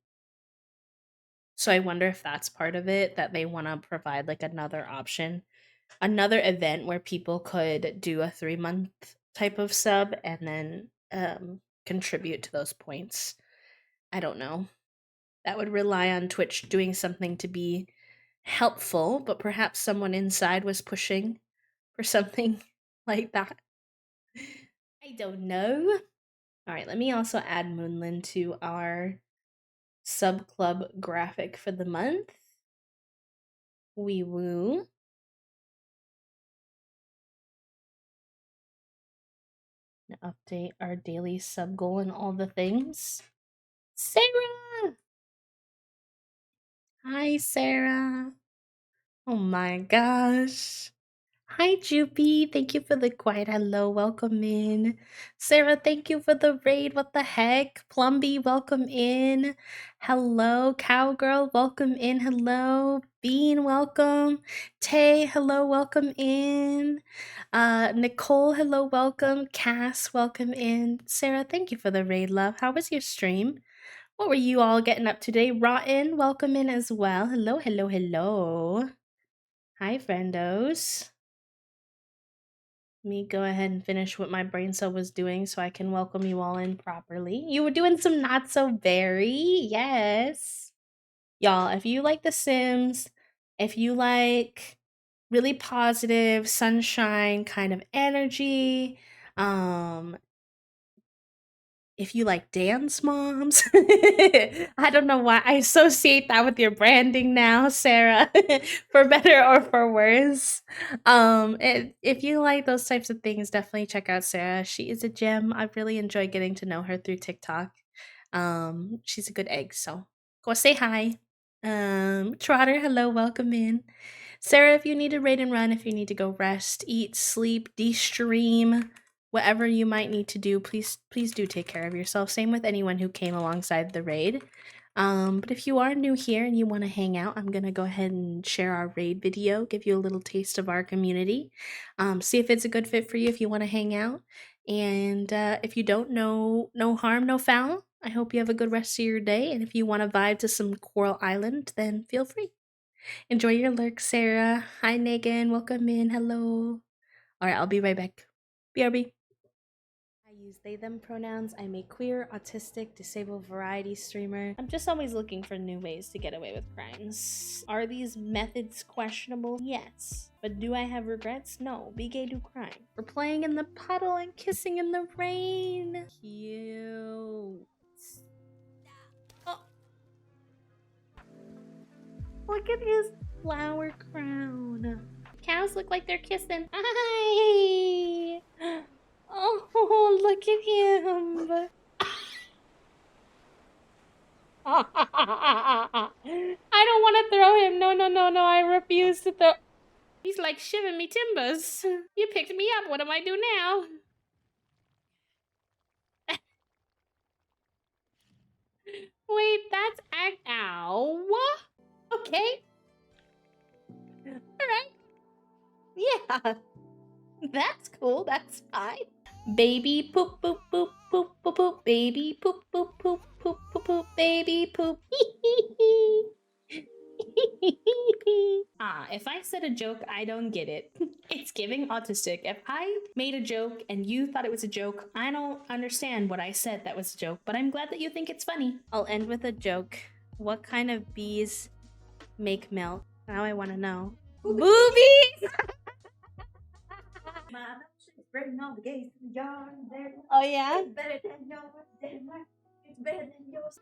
so I wonder if that's part of it, that they want to provide like another option, another event where people could do a 3 month type of sub and then contribute to those points. I don't know. That would rely on Twitch doing something to be helpful, but perhaps someone inside was pushing for something like that. I don't know. All right, let me also add Moonland to our sub club graphic for the month. Wee woo. Update our daily sub goal and all the things. Sarah! Hi, Sarah. Oh my gosh. Hi, Jupy. Thank you for the quiet hello. Welcome in. Sarah, thank you for the raid. What the heck? Plumby, welcome in. Hello, Cowgirl. Welcome in. Hello. Bean, welcome. Tay, hello. Welcome in. Nicole, hello. Welcome. Cass, welcome in. Sarah, thank you for the raid, love. How was your stream? What were you all getting up today? Rotten, welcome in as well. Hello, hello, hello. Hi, friendos. Let me go ahead and finish what my brain cell was doing so I can welcome you all in properly. You were doing some not so very. Yes. Y'all, if you like The Sims, if you like really positive sunshine kind of energy, if you like dance moms, I don't know why I associate that with your branding now, Sarah, for better or for worse. If you like those types of things, definitely check out Sarah. She is a gem. I really enjoy getting to know her through TikTok. She's a good egg, so go say hi. Trotter, hello, welcome in. Sarah, if you need to raid and run, if you need to go rest, eat, sleep, de-stream, whatever you might need to do, please do take care of yourself. Same with anyone who came alongside the raid. But if you are new here and you want to hang out, I'm gonna go ahead and share our raid video, give you a little taste of our community. See if it's a good fit for you if you want to hang out. And if you don't know, no harm, no foul. I hope you have a good rest of your day. And if you want to vibe to some Coral Island, then feel free. Enjoy your lurk, Sarah. Hi, Megan. Welcome in. Hello. All right, I'll be right back. BRB. I use they them pronouns. I'm a queer, autistic, disabled variety streamer. I'm just always looking for new ways to get away with crimes. Are these methods questionable? Yes. But do I have regrets? No. Be gay, do crime. We're playing in the puddle and kissing in the rain. Cute. Oh. Look at his flower crown. Cows look like they're kissing. Hi. Oh, look at him. I don't want to throw him. No, no, no, no. I refuse to throw. He's like shivering me timbers. You picked me up. What do I do now? Wait, that's ow. Okay. All right. Yeah. That's cool. That's fine. Baby poop poop poop poop poop poop. Baby poop poop poop poop poop poop. Baby poop. If I said a joke, I don't get it. It's giving autistic. If I made a joke and you thought it was a joke, I don't understand what I said that was a joke, but I'm glad that you think it's funny. I'll end with a joke. What kind of bees make milk? Now I want to know. Boobies! Mama, she's bringing all the gays to the yard. Oh, yeah? It's better than yours. It's better than yours.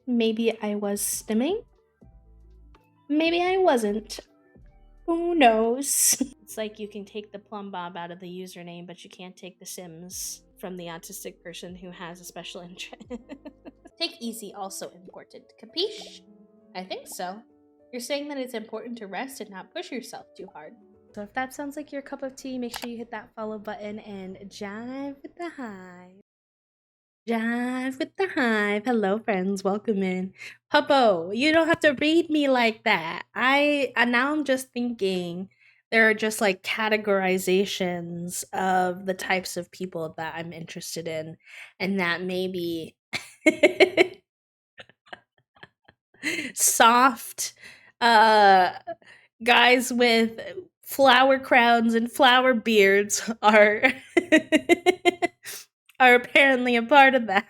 Maybe I was stimming? Maybe I wasn't. Who knows? It's like you can take the plumb bob out of the username, but you can't take the Sims from the autistic person who has a special interest. Take easy, also important. Capiche? I think so. You're saying that it's important to rest and not push yourself too hard. So if that sounds like your cup of tea, make sure you hit that follow button and jive with the hive. Jive with the hive. Hello, friends. Welcome in. Puppo, you don't have to read me like that. Now I'm just thinking there are just like categorizations of the types of people that I'm interested in, and that maybe soft guys with flower crowns and flower beards are are apparently a part of that.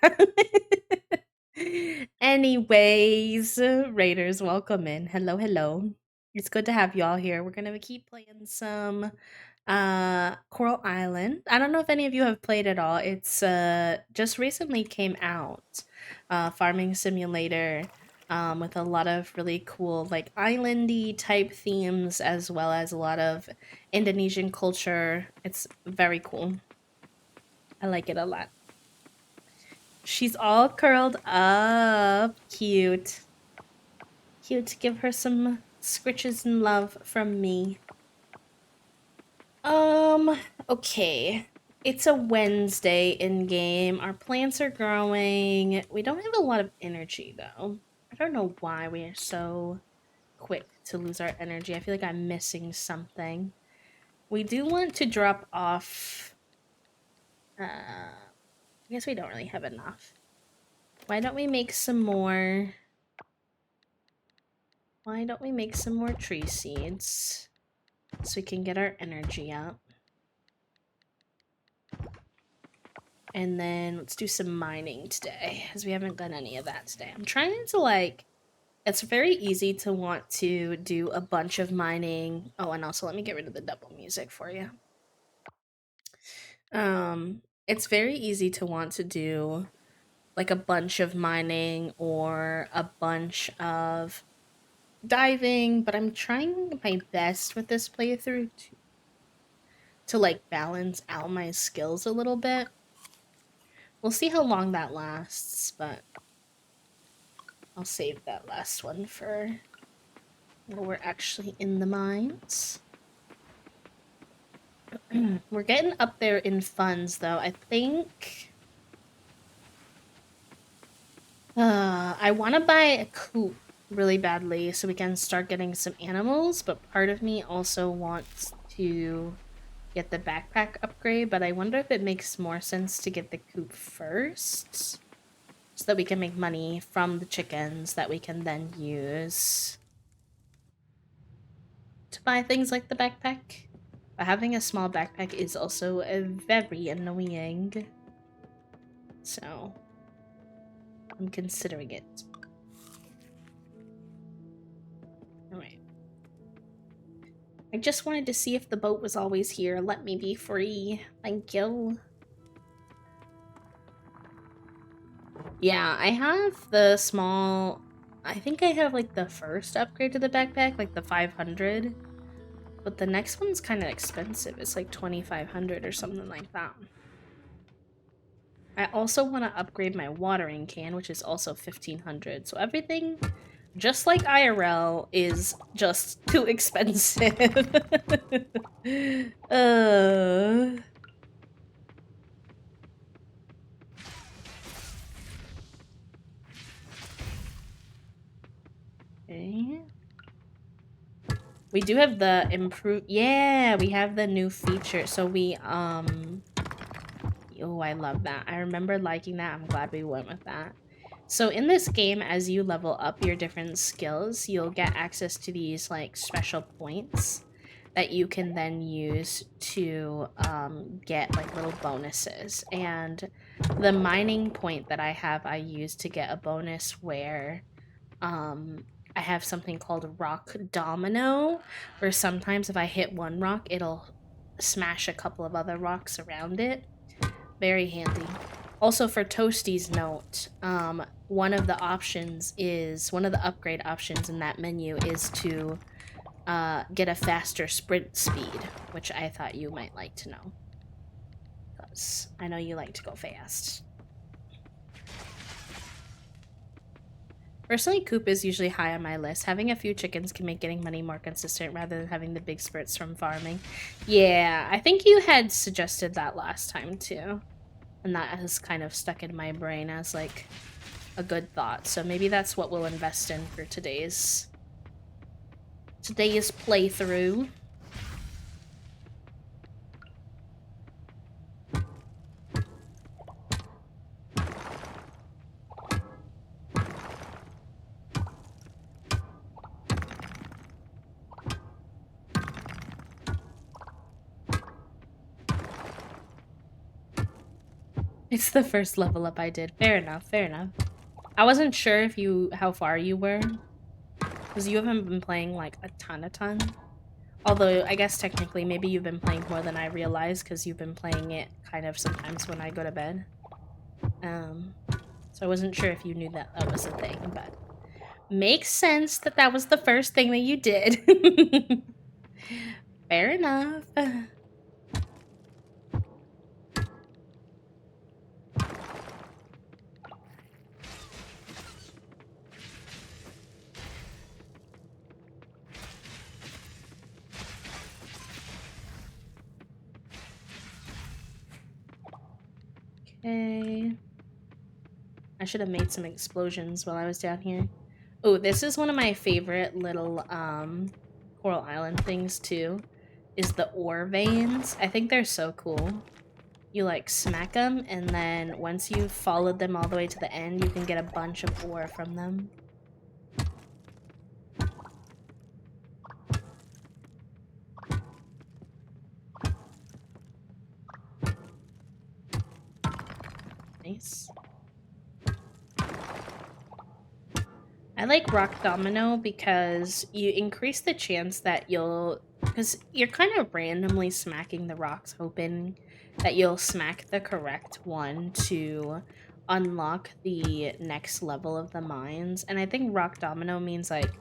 Anyways, Raiders, welcome in. Hello, hello. It's good to have you all here. We're gonna keep playing some Coral Island. I don't know if any of you have played it all. It's just recently came out. Farming simulator with a lot of really cool like islandy type themes as well as a lot of Indonesian culture. It's very cool. I like it a lot. She's all curled up. Cute. Cute. Give her some scritches and love from me. Okay. It's a Wednesday in game. Our plants are growing. We don't have a lot of energy though. I don't know why we are so quick to lose our energy. I feel like I'm missing something. We do want to drop off. I guess we don't really have enough. Why don't we make some more? Why don't we make some more tree seeds so we can get our energy up? And then let's do some mining today, as we haven't done any of that today. I'm trying to like, it's very easy to want to do a bunch of mining. Oh, and also let me get rid of the double music for you. It's very easy to want to do like a bunch of mining or a bunch of diving, but I'm trying my best with this playthrough to like balance out my skills a little bit. We'll see how long that lasts, but I'll save that last one for when we're actually in the mines. We're getting up there in funds though. I think I want to buy a coop really badly so we can start getting some animals, but part of me also wants to get the backpack upgrade, but I wonder if it makes more sense to get the coop first so that we can make money from the chickens that we can then use to buy things like the backpack. But having a small backpack is also very annoying. So, I'm considering it. Alright. I just wanted to see if the boat was always here. Let me be free. Thank you. Yeah, I have the small... I think I have, like, the first upgrade to the backpack, like the 500. But the next one's kind of expensive. It's like 2,500 or something like that. I also want to upgrade my watering can, which is also 1,500. So everything, just like IRL, is just too expensive. Okay. We do have the yeah, we have the new feature. So we, oh, I love that. I remember liking that. I'm glad we went with that. So in this game, as you level up your different skills, you'll get access to these like special points that you can then use to get like little bonuses. And the mining point that I have, I use to get a bonus where I have something called Rock Domino, where sometimes if I hit one rock, it'll smash a couple of other rocks around it. Very handy. Also, for Toasty's note, one of the upgrade options in that menu is to get a faster sprint speed, which I thought you might like to know. Because I know you like to go fast. Personally, Coop is usually high on my list. Having a few chickens can make getting money more consistent rather than having the big spurts from farming. Yeah, I think you had suggested that last time too. And that has kind of stuck in my brain as like a good thought. So maybe that's what we'll invest in for today's playthrough. It's the first level up I did. Fair enough, fair enough. I wasn't sure if how far you were. Because you haven't been playing like a ton. Although, I guess technically maybe you've been playing more than I realized because you've been playing it kind of sometimes when I go to bed. So I wasn't sure if you knew that that was a thing, but makes sense that that was the first thing that you did. Fair enough. Okay. I should have made some explosions while I was down here. Oh, this is one of my favorite little Coral Island things too, is the ore veins. I think they're so cool. You like smack them, and then once you've followed them all the way to the end, you can get a bunch of ore from them. Nice. I like Rock Domino because you increase the chance that because you're kind of randomly smacking the rocks, hoping that you'll smack the correct one to unlock the next level of the mines. And I think Rock Domino means like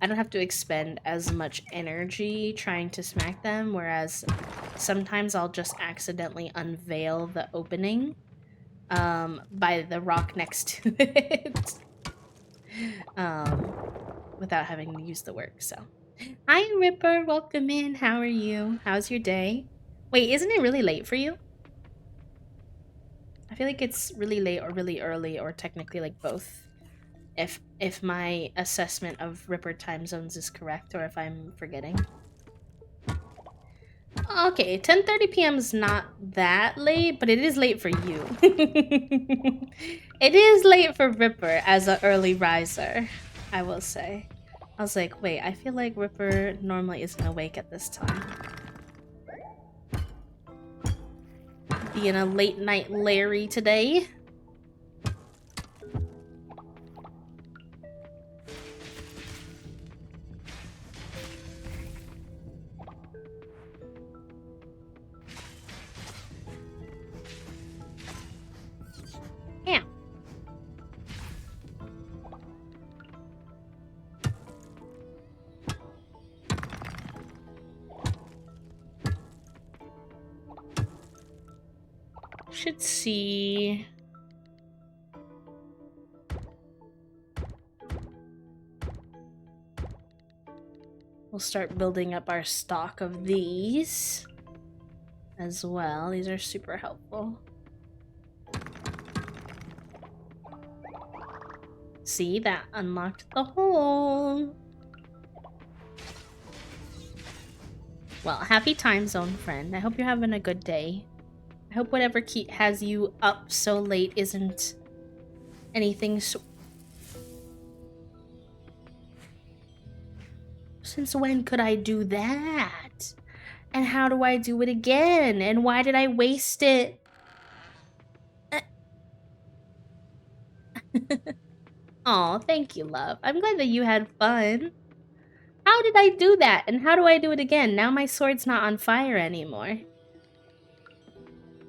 I don't have to expend as much energy trying to smack them, whereas sometimes I'll just accidentally unveil the opening by the rock next to it. Without having to use the work. So hi Ripper, welcome in. How are you? How's your day? Wait, isn't it really late for you? I feel like it's really late or really early, or technically like both, if my assessment of Ripper time zones is correct, or if I'm forgetting. Okay, 10:30 p.m. is not that late, but it is late for you. It is late for Ripper as an early riser, I will say. I was like, wait, I feel like Ripper normally isn't awake at this time. being a late night Larry today. Yeah. Should see. We'll start building up our stock of these as well. These are super helpful. See, that unlocked the hole. Well, happy time zone, friend. I hope you're having a good day. I hope whatever has you up so late isn't anything so... Since when could I do that? And how do I do it again? And why did I waste it? Aw, thank you, love. I'm glad that you had fun. How did I do that? And how do I do it again? Now my sword's not on fire anymore.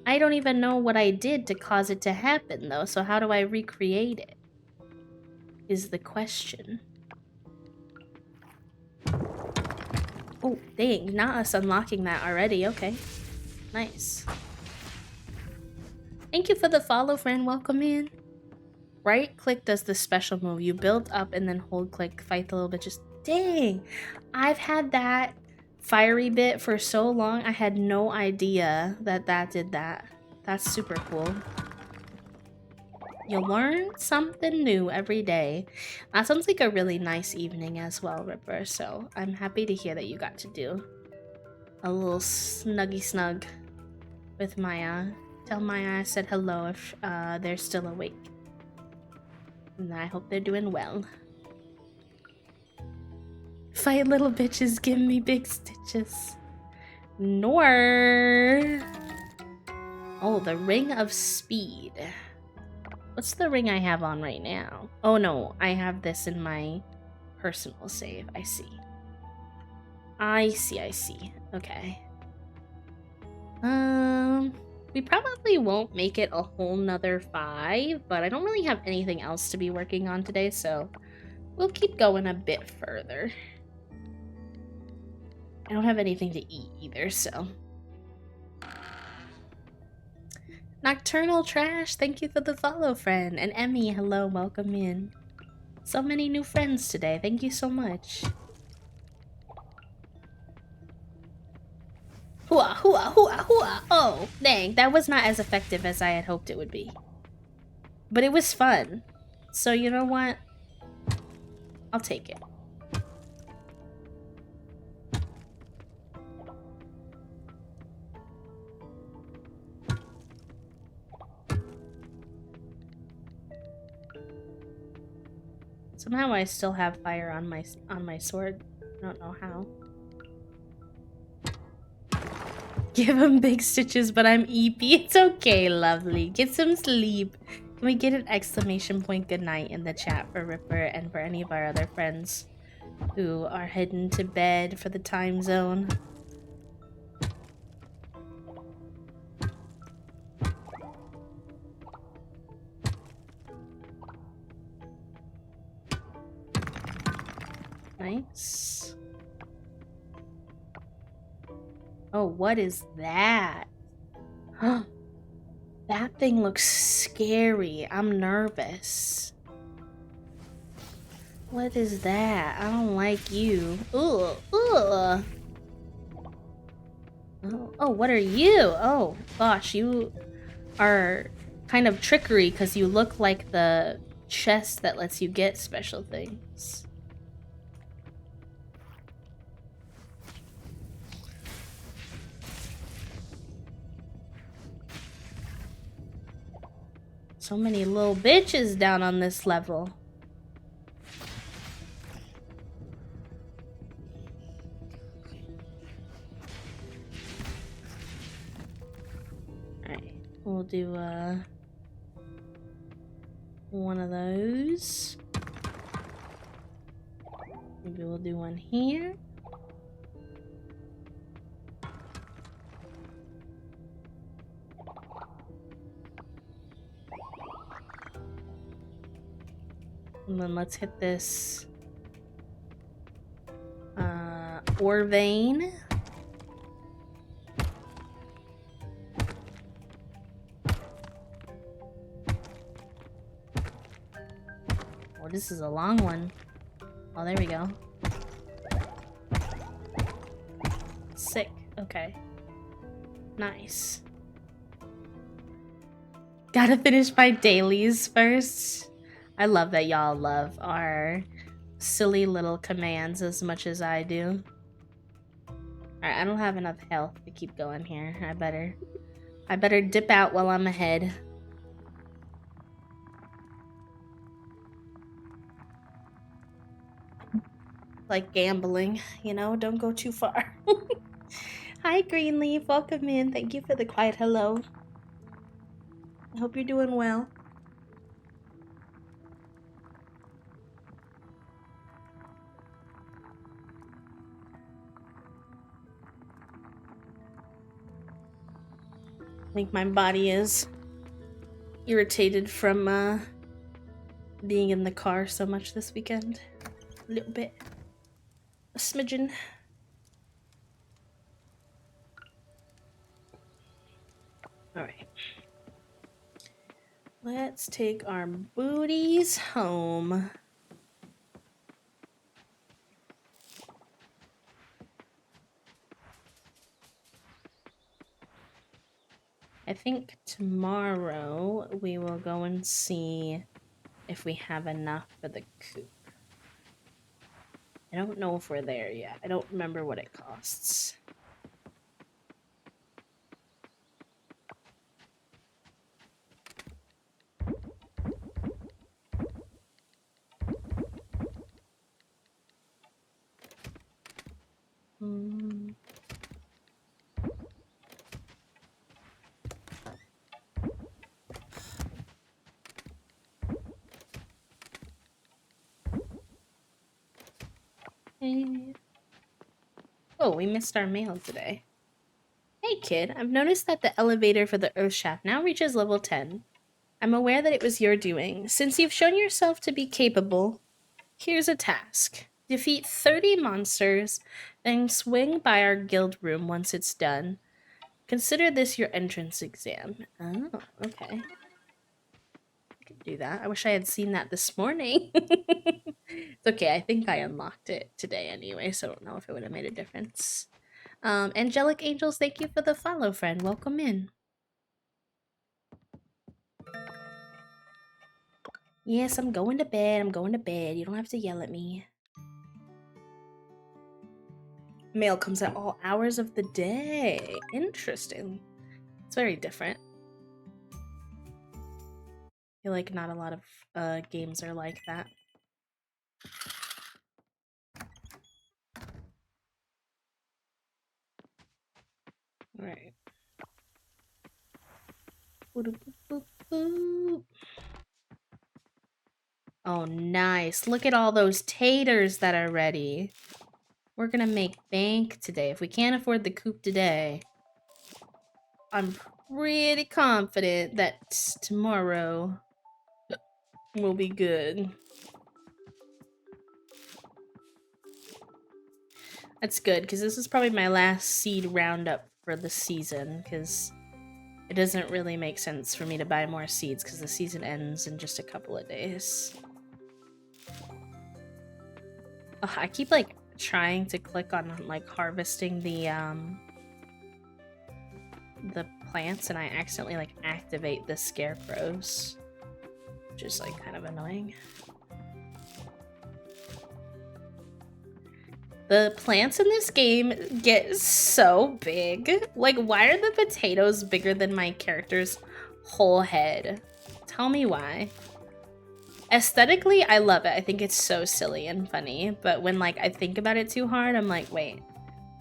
I don't even know what I did to cause it to happen, though, so how do I recreate it? Is the question. Oh, dang, not us unlocking that already. Okay. Nice. Thank you for the follow, friend. Welcome in. Right click does the special move. You build up and then hold click, fight the little bitches. Dang! I've had that fiery bit for so long, I had no idea that that did that. That's super cool. You learn something new every day. That sounds like a really nice evening as well, Ripper, so I'm happy to hear that you got to do a little snuggy snug with Maya. Tell Maya I said hello if they're still awake. And I hope they're doing well. Fight little bitches, give me big stitches. Nor. Oh, the Ring of Speed. What's the ring I have on right now? Oh no, I have this in my personal save. I see. I see. Okay. We probably won't make it a whole nother 5, but I don't really have anything else to be working on today, so we'll keep going a bit further. I don't have anything to eat either, so. Nocturnal Trash, thank you for the follow, friend. And Emmy, hello, welcome in. So many new friends today, thank you so much. Hooah, hooah, hooah, hooah. Oh, dang, that was not as effective as I had hoped it would be. But it was fun. So you know what? I'll take it. Somehow I still have fire on my sword. I don't know how. Give him big stitches, but I'm EP. It's okay, lovely. Get some sleep. Can we get an exclamation point good night in the chat for Ripper and for any of our other friends who are heading to bed for the time zone? Nice. Oh, what is that? That thing looks scary. I'm nervous. What is that? I don't like you. Ugh. Ugh. Oh, what are you? Oh, gosh, you are kind of trickery because you look like the chest that lets you get special things. So many little bitches down on this level. Alright. We'll do one of those. Maybe we'll do one here. And then let's hit this ore vein. Oh, this is a long one. Oh, there we go. Sick. Okay. Nice. Gotta finish my dailies first. I love that y'all love our silly little commands as much as I do. Alright, I don't have enough health to keep going here. I better dip out while I'm ahead. Like gambling, you know, don't go too far. Hi Greenleaf, welcome in. Thank you for the quiet hello. I hope you're doing well. I think my body is irritated from being in the car so much this weekend. A little bit. A smidgen. Alright. Let's take our booties home. I think tomorrow we will go and see if we have enough for the coop. I don't know if we're there yet. I don't remember what it costs. Hey. Oh, we missed our mail today. Hey kid, I've noticed that the elevator for the Earth Shaft now reaches level 10. I'm aware that it was your doing. Since you've shown yourself to be capable, here's a task. Defeat 30 monsters, then swing by our guild room once it's done. Consider this your entrance exam. Oh, okay. I could do that. I wish I had seen that this morning. It's okay, I think I unlocked it today anyway, so I don't know if it would have made a difference. Angelic Angels, thank you for the follow, friend. Welcome in. Yes, I'm going to bed. I'm going to bed. You don't have to yell at me. Mail comes at all hours of the day. Interesting. It's very different. I feel like not a lot of games are like that. Alright. Oh, nice. Look at all those taters that are ready. We're gonna make bank today. If we can't afford the coop today, I'm pretty confident that tomorrow will be good. That's good, because this is probably my last seed roundup for the season, because it doesn't really make sense for me to buy more seeds, because the season ends in just a couple of days. Ugh, I keep, like, trying to click on, like, harvesting the plants, and I accidentally, like, activate the scarecrows, which is, like, kind of annoying. The plants in this game get so big. Like, why are the potatoes bigger than my character's whole head? Tell me why. Aesthetically, I love it. I think it's so silly and funny. But when, like, I think about it too hard, I'm like, wait.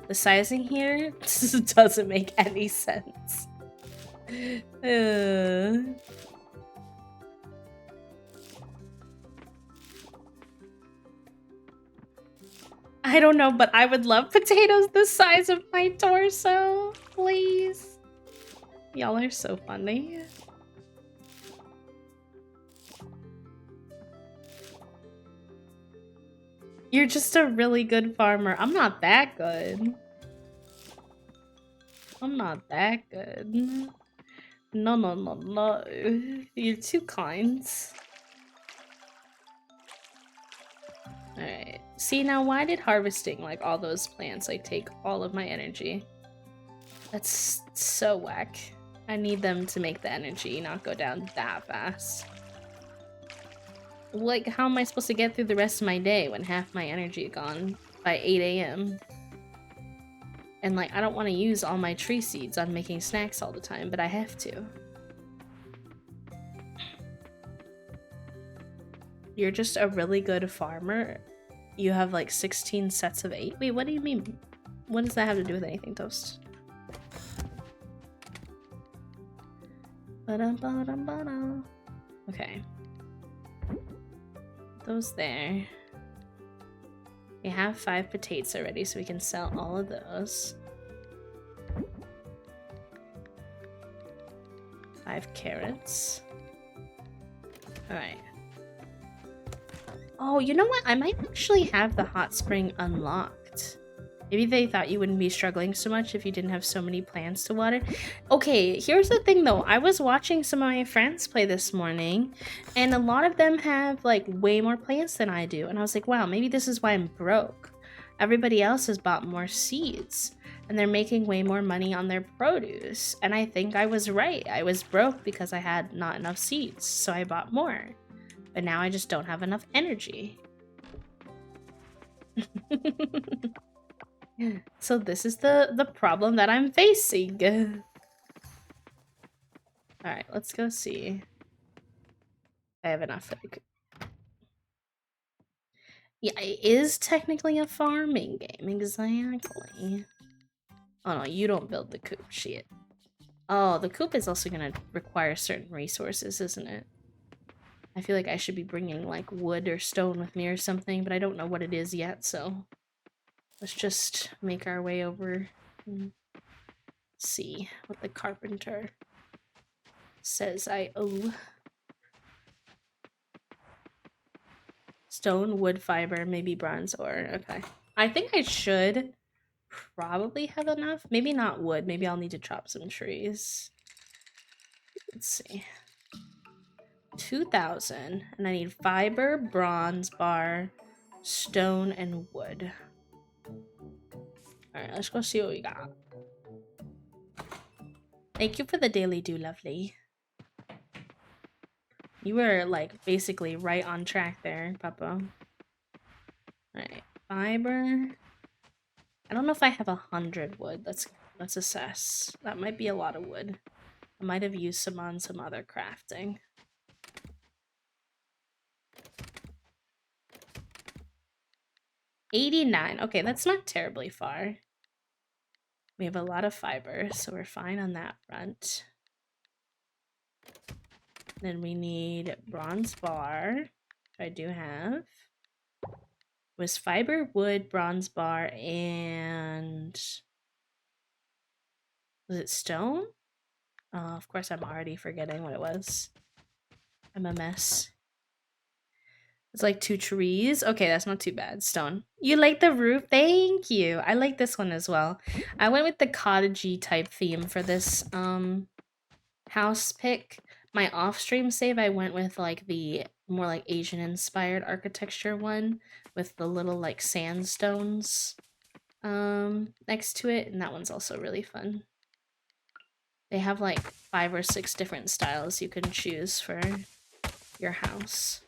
The sizing here doesn't make any sense. I don't know, but I would love potatoes the size of my torso. Please. Y'all are so funny. You're just a really good farmer. I'm not that good. I'm not that good. No, no, no, no. You're too kind. Alright. See, now why did harvesting, like, all those plants, like, take all of my energy? That's so whack. I need them to make the energy not go down that fast. Like, how am I supposed to get through the rest of my day when half my energy gone by 8 a.m.? And, like, I don't want to use all my tree seeds on making snacks all the time, but I have to. You're just a really good farmer. You have, like, 16 sets of 8. Wait, what do you mean? What does that have to do with anything, Toast? Okay. Those there. We have 5 potatoes already, so we can sell all of those. 5 carrots. Alright. Oh, you know what? I might actually have the hot spring unlocked. Maybe they thought you wouldn't be struggling so much if you didn't have so many plants to water. Okay, here's the thing though. I was watching some of my friends play this morning, and a lot of them have like way more plants than I do. And I was like, wow, maybe this is why I'm broke. Everybody else has bought more seeds, and they're making way more money on their produce. And I think I was right. I was broke because I had not enough seeds, so I bought more. But now I just don't have enough energy. So this is the problem that I'm facing. Alright, let's go see. I have enough. Yeah, it is technically a farming game, exactly. Oh no, you don't build the coop, shit. Oh, the coop is also gonna require certain resources, isn't it? I feel like I should be bringing like wood or stone with me or something, but I don't know what it is yet, so let's just make our way over and see what the carpenter says I owe. Stone, wood, fiber, maybe bronze ore. Okay. I think I should probably have enough. Maybe not wood. Maybe I'll need to chop some trees. Let's see. 2,000. And I need fiber, bronze bar, stone, and wood. Alright, let's go see what we got. Thank you for the daily do, lovely. You were, like, basically right on track there, Papa. Alright, fiber. I don't know if I have 100 wood. Let's assess. That might be a lot of wood. I might have used some on some other crafting. $89. Okay, that's not terribly far. We have a lot of fiber, so we're fine on that front. Then we need bronze bar, which I do have. It was fiber, wood, bronze bar, and was it stone? Of course, I'm already forgetting what it was. I'm a mess. It's like 2 trees. Okay, that's not too bad. Stone. You like the roof? Thank you. I like this one as well. I went with the cottagey type theme for this house pick. My off-stream save, I went with like the more like Asian inspired architecture one with the little like sandstones next to it, and that one's also really fun. They have like 5 or 6 different styles you can choose for your house.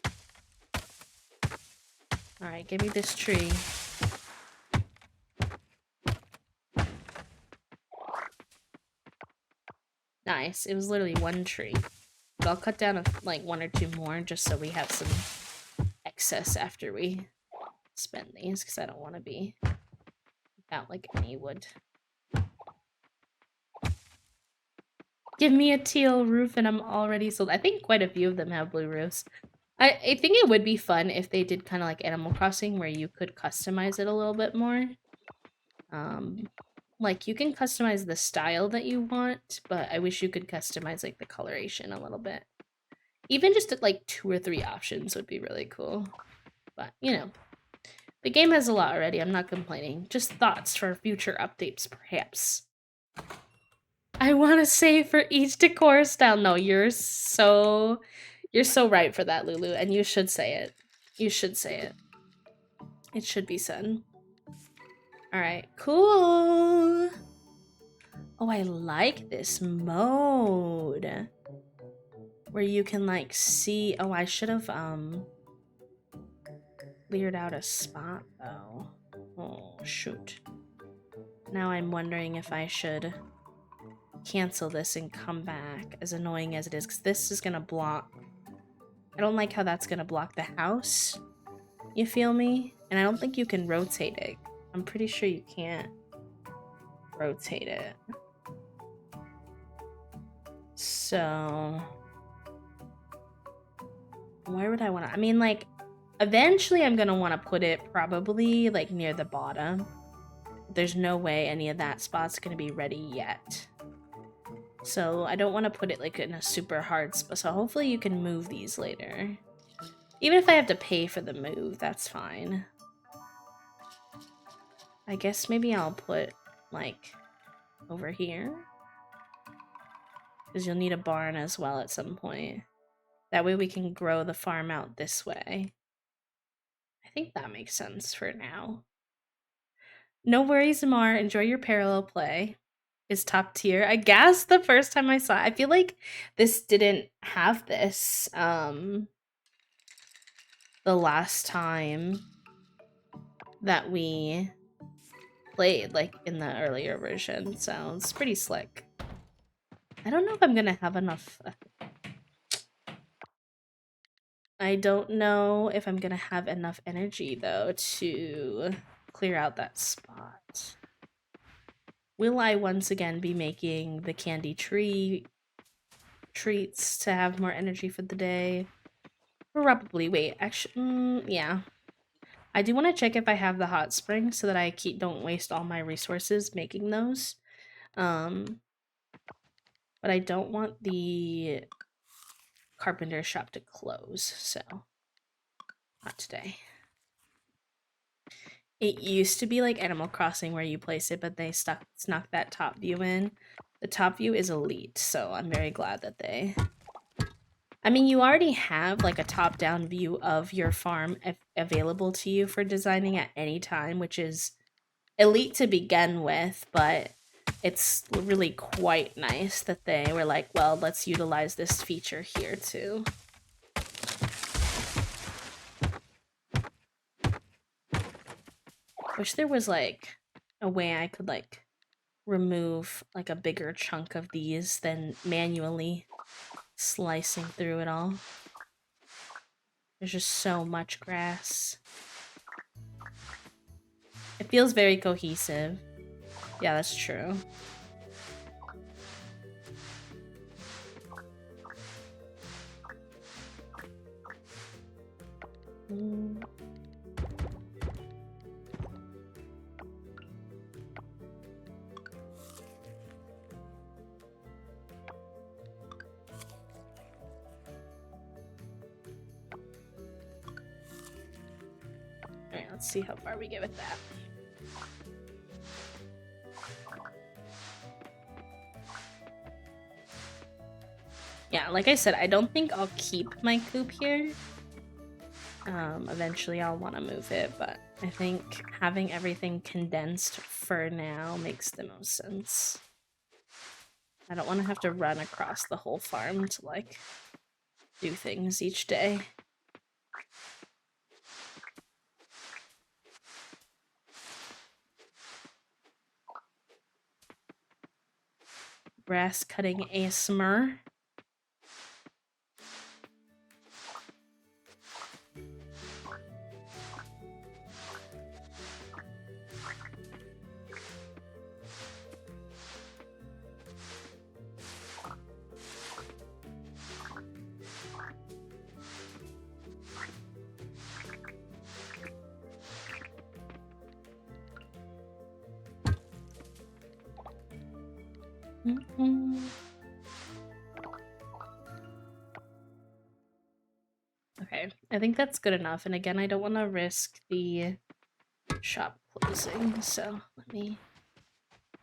Alright, give me this tree. Nice. It was literally 1 tree. But I'll cut down like 1 or 2 more just so we have some excess after we spend these, because I don't want to be without like any wood. Give me a teal roof and I'm already sold. I think quite a few of them have blue roofs. I think it would be fun if they did kind of like Animal Crossing where you could customize it a little bit more. Like you can customize the style that you want, but I wish you could customize like the coloration a little bit. Even just like 2 or 3 options would be really cool. But, you know, the game has a lot already. I'm not complaining. Just thoughts for future updates, perhaps. I want to say for each decor style. No, you're so right for that, Lulu, and you should say it. You should say it. It should be said. All right, cool. Oh, I like this mode where you can like see. Oh, I should have cleared out a spot though. Oh, shoot. Now I'm wondering if I should cancel this and come back, as annoying as it is, because this is gonna block. I don't like how that's gonna block the house. You feel me? And I don't think you can rotate it. I'm pretty sure you can't rotate it. So where would I want to? I mean, like, eventually I'm gonna want to put it probably like near the bottom. There's no way any of that spot's gonna be ready yet. So I don't want to put it like in a super hard spot. So hopefully you can move these later. Even if I have to pay for the move, that's fine. I guess maybe I'll put like over here. Because you'll need a barn as well at some point. That way we can grow the farm out this way. I think that makes sense for now. No worries, Amar. Enjoy your parallel play. Is top tier. I guess the first time I saw it, I feel like this didn't have this the last time that we played, like in the earlier version, so it's pretty slick. I don't know if I'm gonna have enough. I don't know if I'm gonna have enough energy though to clear out that spot. Will I once again be making the candy tree treats to have more energy for the day? Probably. Wait, actually, yeah. I do want to check if I have the hot spring so that I don't waste all my resources making those. But I don't want the carpenter shop to close, so not today. It used to be like Animal Crossing where you place it, but they snuck that top view in. The top view is elite, so I'm very glad that they... I mean, you already have like a top-down view of your farm available to you for designing at any time, which is elite to begin with, but it's really quite nice that they were like, well, let's utilize this feature here too. Wish there was like a way I could like remove like a bigger chunk of these than manually slicing through it all. There's just so much grass. It feels very cohesive. Yeah, that's true. Alright, let's see how far we get with that. Yeah, like I said, I don't think I'll keep my coop here. Eventually I'll want to move it, but I think having everything condensed for now makes the most sense. I don't want to have to run across the whole farm to, like, do things each day. Grass cutting ASMR. Okay, I think that's good enough. And again, I don't want to risk the shop closing, so let me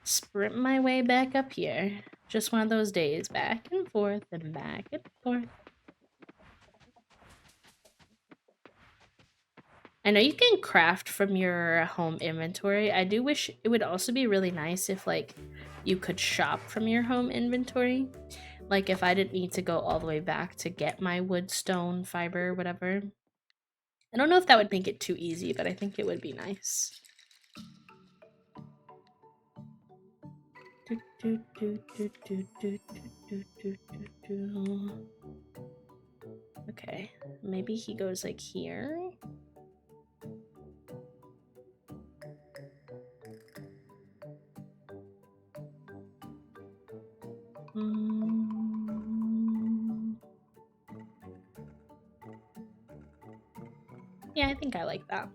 sprint my way back up here. Just one of those days, back and forth and back and forth. I know you can craft from your home inventory. I do wish it would also be really nice if like you could shop from your home inventory. Like if I didn't need to go all the way back to get my wood, stone, fiber, whatever. I don't know if that would make it too easy, but I think it would be nice. Okay, maybe he goes like here. Yeah, I think I like that.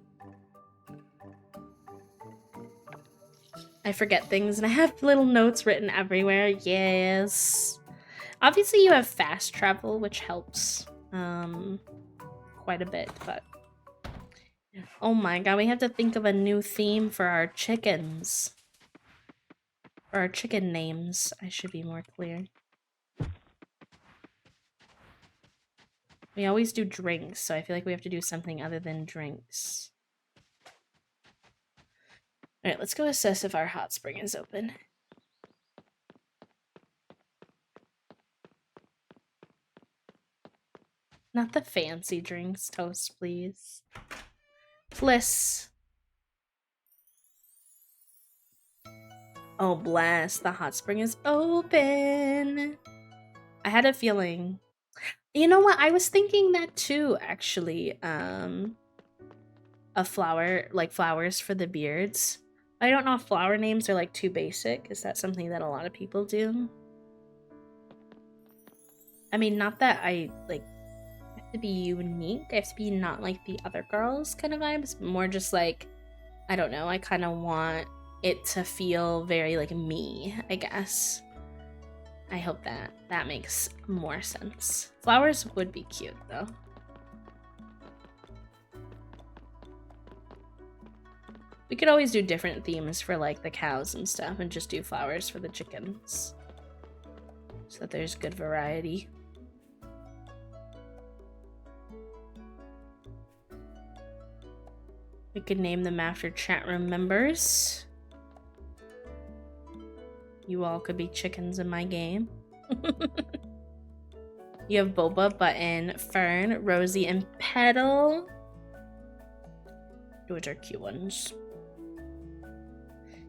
I forget things and I have little notes written everywhere. Yes. Obviously you have fast travel, which helps quite a bit, but oh my god, we have to think of a new theme for our chickens. For our chicken names, I should be more clear. We always do drinks, so I feel like we have to do something other than drinks. Alright, let's go assess if our hot spring is open. Not the fancy drinks, Toast, please. Bliss. Oh, bless. The hot spring is open. I had a feeling. You know what? I was thinking that too, actually. A flower, like flowers for the beards. I don't know if flower names are like too basic. Is that something that a lot of people do? I mean, not that I like have to be unique. I have to be not like the other girls kind of vibes. More just like, I don't know. I kind of want it to feel very like me, I guess. I hope that makes more sense. Flowers would be cute though. We could always do different themes for like the cows and stuff and just do flowers for the chickens. So that there's good variety. We could name them after chat room members. You all could be chickens in my game. You have Boba, Button, Fern, Rosie, and Petal. Those are cute ones.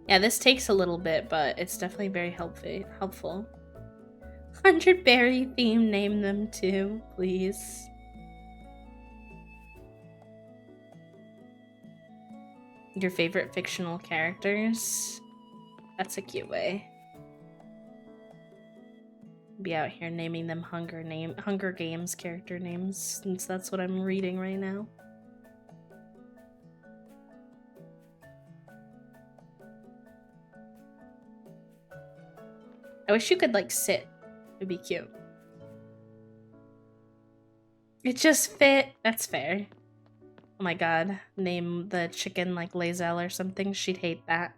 Yeah, this takes a little bit, but it's definitely very helpful. 100 berry theme, name them too, please. Your favorite fictional characters? That's a cute way. Be out here naming them Hunger Games character names, since that's what I'm reading right now. I wish you could like sit. It'd be cute. It just fit. That's fair. Oh my god. Name the chicken like Lae'zel or something. She'd hate that.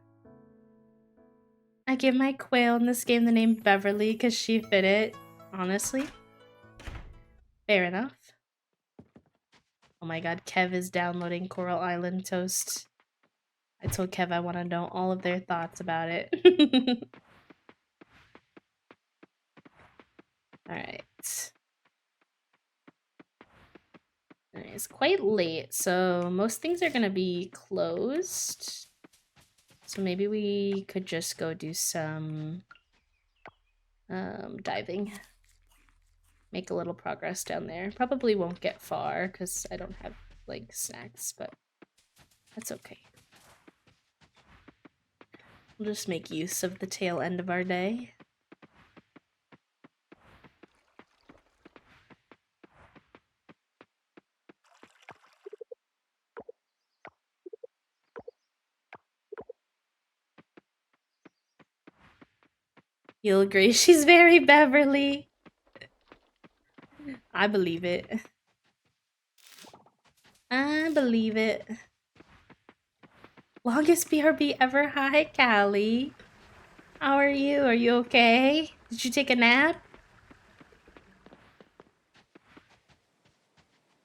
I give my quail in this game the name Beverly because she fit it. Honestly. Fair enough. Oh my god, Kev is downloading Coral Island Toast. I told Kev I want to know all of their thoughts about it. Alright. It's quite late, so most things are gonna be closed. So maybe we could just go do some diving. Make a little progress down there. Probably won't get far because I don't have like snacks, but that's okay. We'll just make use of the tail end of our day. You'll agree she's very Beverly. I believe it. I believe it. Longest BRB ever. Hi, Callie. How are you? Are you okay? Did you take a nap?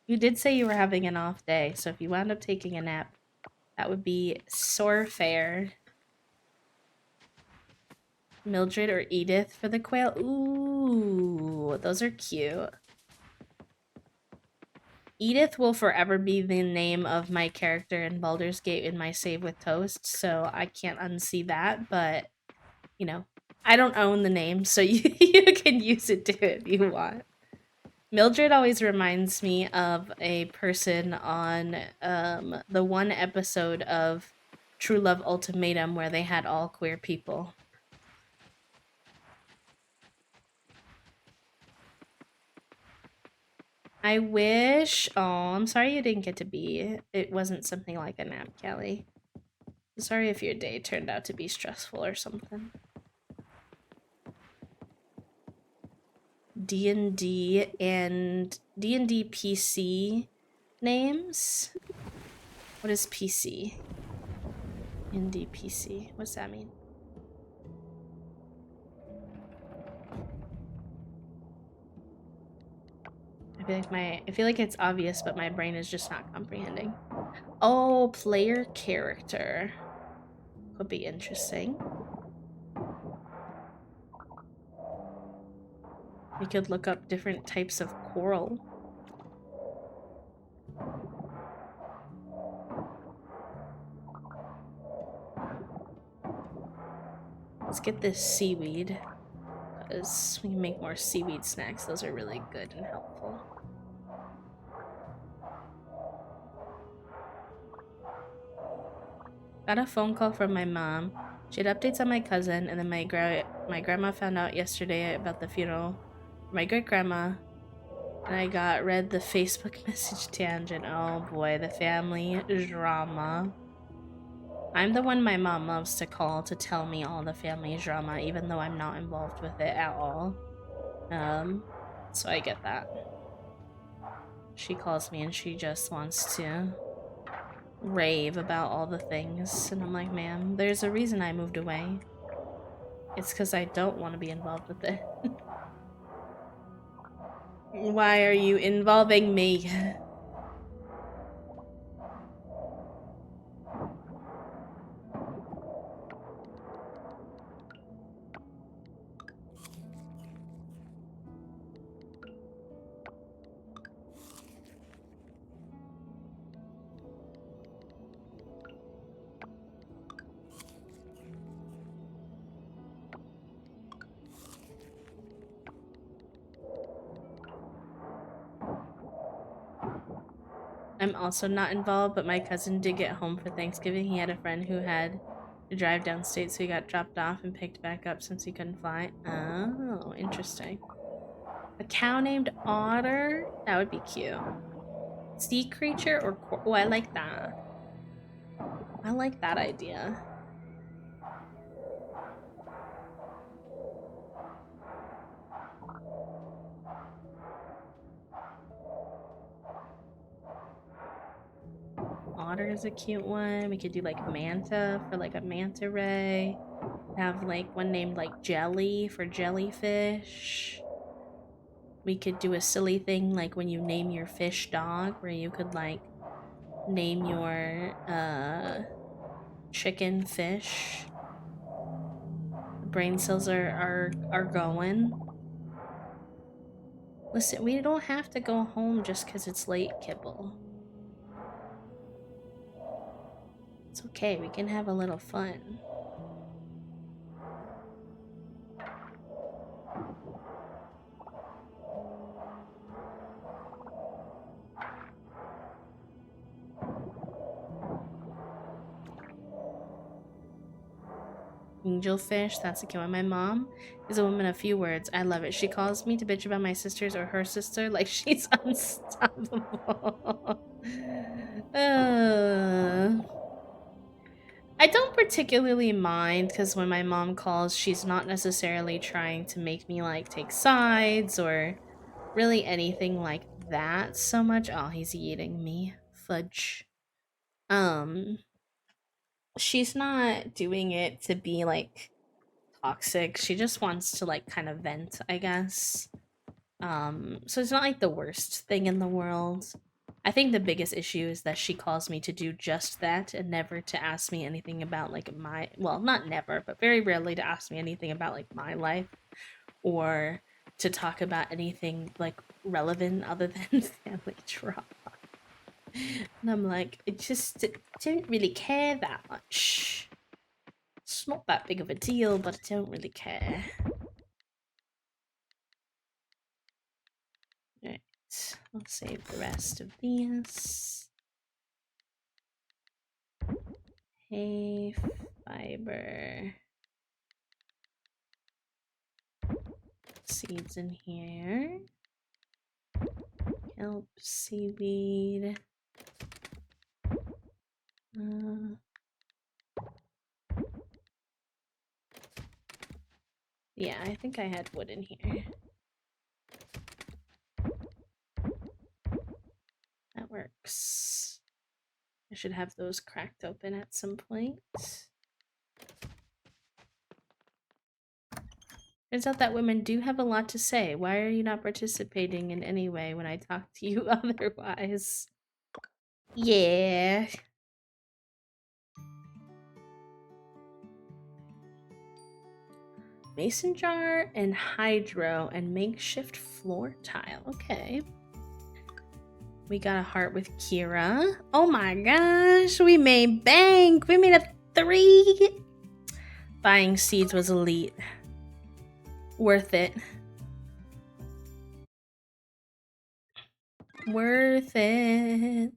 You did say you were having an off day, so if you wound up taking a nap, that would be sore fair. Mildred or Edith for the quail. Ooh, those are cute. Edith will forever be the name of my character in Baldur's Gate in my save with Toast, so I can't unsee that, but, you know, I don't own the name, so you can use it to if you want. Mildred always reminds me of a person on the one episode of True Love Ultimatum where they had all queer people. I wish. Oh, I'm sorry you didn't get to be. It wasn't something like a nap, Kelly. Sorry if your day turned out to be stressful or something. D&D and D&D PC names. What is PC? D&D PC. What's that mean? I feel like it's obvious, but my brain is just not comprehending. Oh, player character. Could be interesting. We could look up different types of coral. Let's get this seaweed, because we can make more seaweed snacks. Those are really good and helpful. Got a phone call from my mom. She had updates on my cousin, and then my grandma found out yesterday about the funeral for my great-grandma. And I read the Facebook message tangent. Oh boy, the family drama. I'm the one my mom loves to call to tell me all the family drama, even though I'm not involved with it at all. So I get that. She calls me and she just wants to rave about all the things, and I'm like, ma'am, there's a reason I moved away. It's because I don't want to be involved with it. Why are you involving me? I'm also not involved, but my cousin did get home for Thanksgiving. He had a friend who had to drive downstate, so he got dropped off and picked back up since he couldn't fly. Oh, interesting. A cow named Otter? That would be cute. Sea creature or... Oh, I like that. I like that idea. Otter is a cute one. We could do like manta for like a manta ray. Have like one named like Jelly for jellyfish. We could do a silly thing like when you name your fish dog, where you could like name your chicken fish. The brain cells are going. Listen, we don't have to go home just because it's late, Kibble. It's okay, we can have a little fun. Angelfish, that's a cute one. My mom is a woman of few words. I love it. She calls me to bitch about my sisters or her sister like she's unstoppable. I don't particularly mind because when my mom calls, she's not necessarily trying to make me like take sides or really anything like that so much. Oh, he's eating me. Fudge. Um, she's not doing it to be like toxic. She just wants to like kind of vent, I guess. So it's not like the worst thing in the world. I think the biggest issue is that she calls me to do just that and never to ask me anything about like my, well, not never, but very rarely to ask me anything about like my life or to talk about anything like relevant other than family drama. And I'm like, I just don't really care that much. It's not that big of a deal, but I don't really care. Right, I'll save the rest of these. Hay, fiber. Seeds in here. Kelp, seaweed. Yeah, I think I had wood in here. That works. I should have those cracked open at some point. Turns out that women do have a lot to say. Why are you not participating in any way when I talk to you otherwise? Yeah. Mason jar and hydro and makeshift floor tile. Okay. We got a heart with Kira. Oh my gosh, we made bank. We made a 3. Buying seeds was elite. Worth it. Worth it.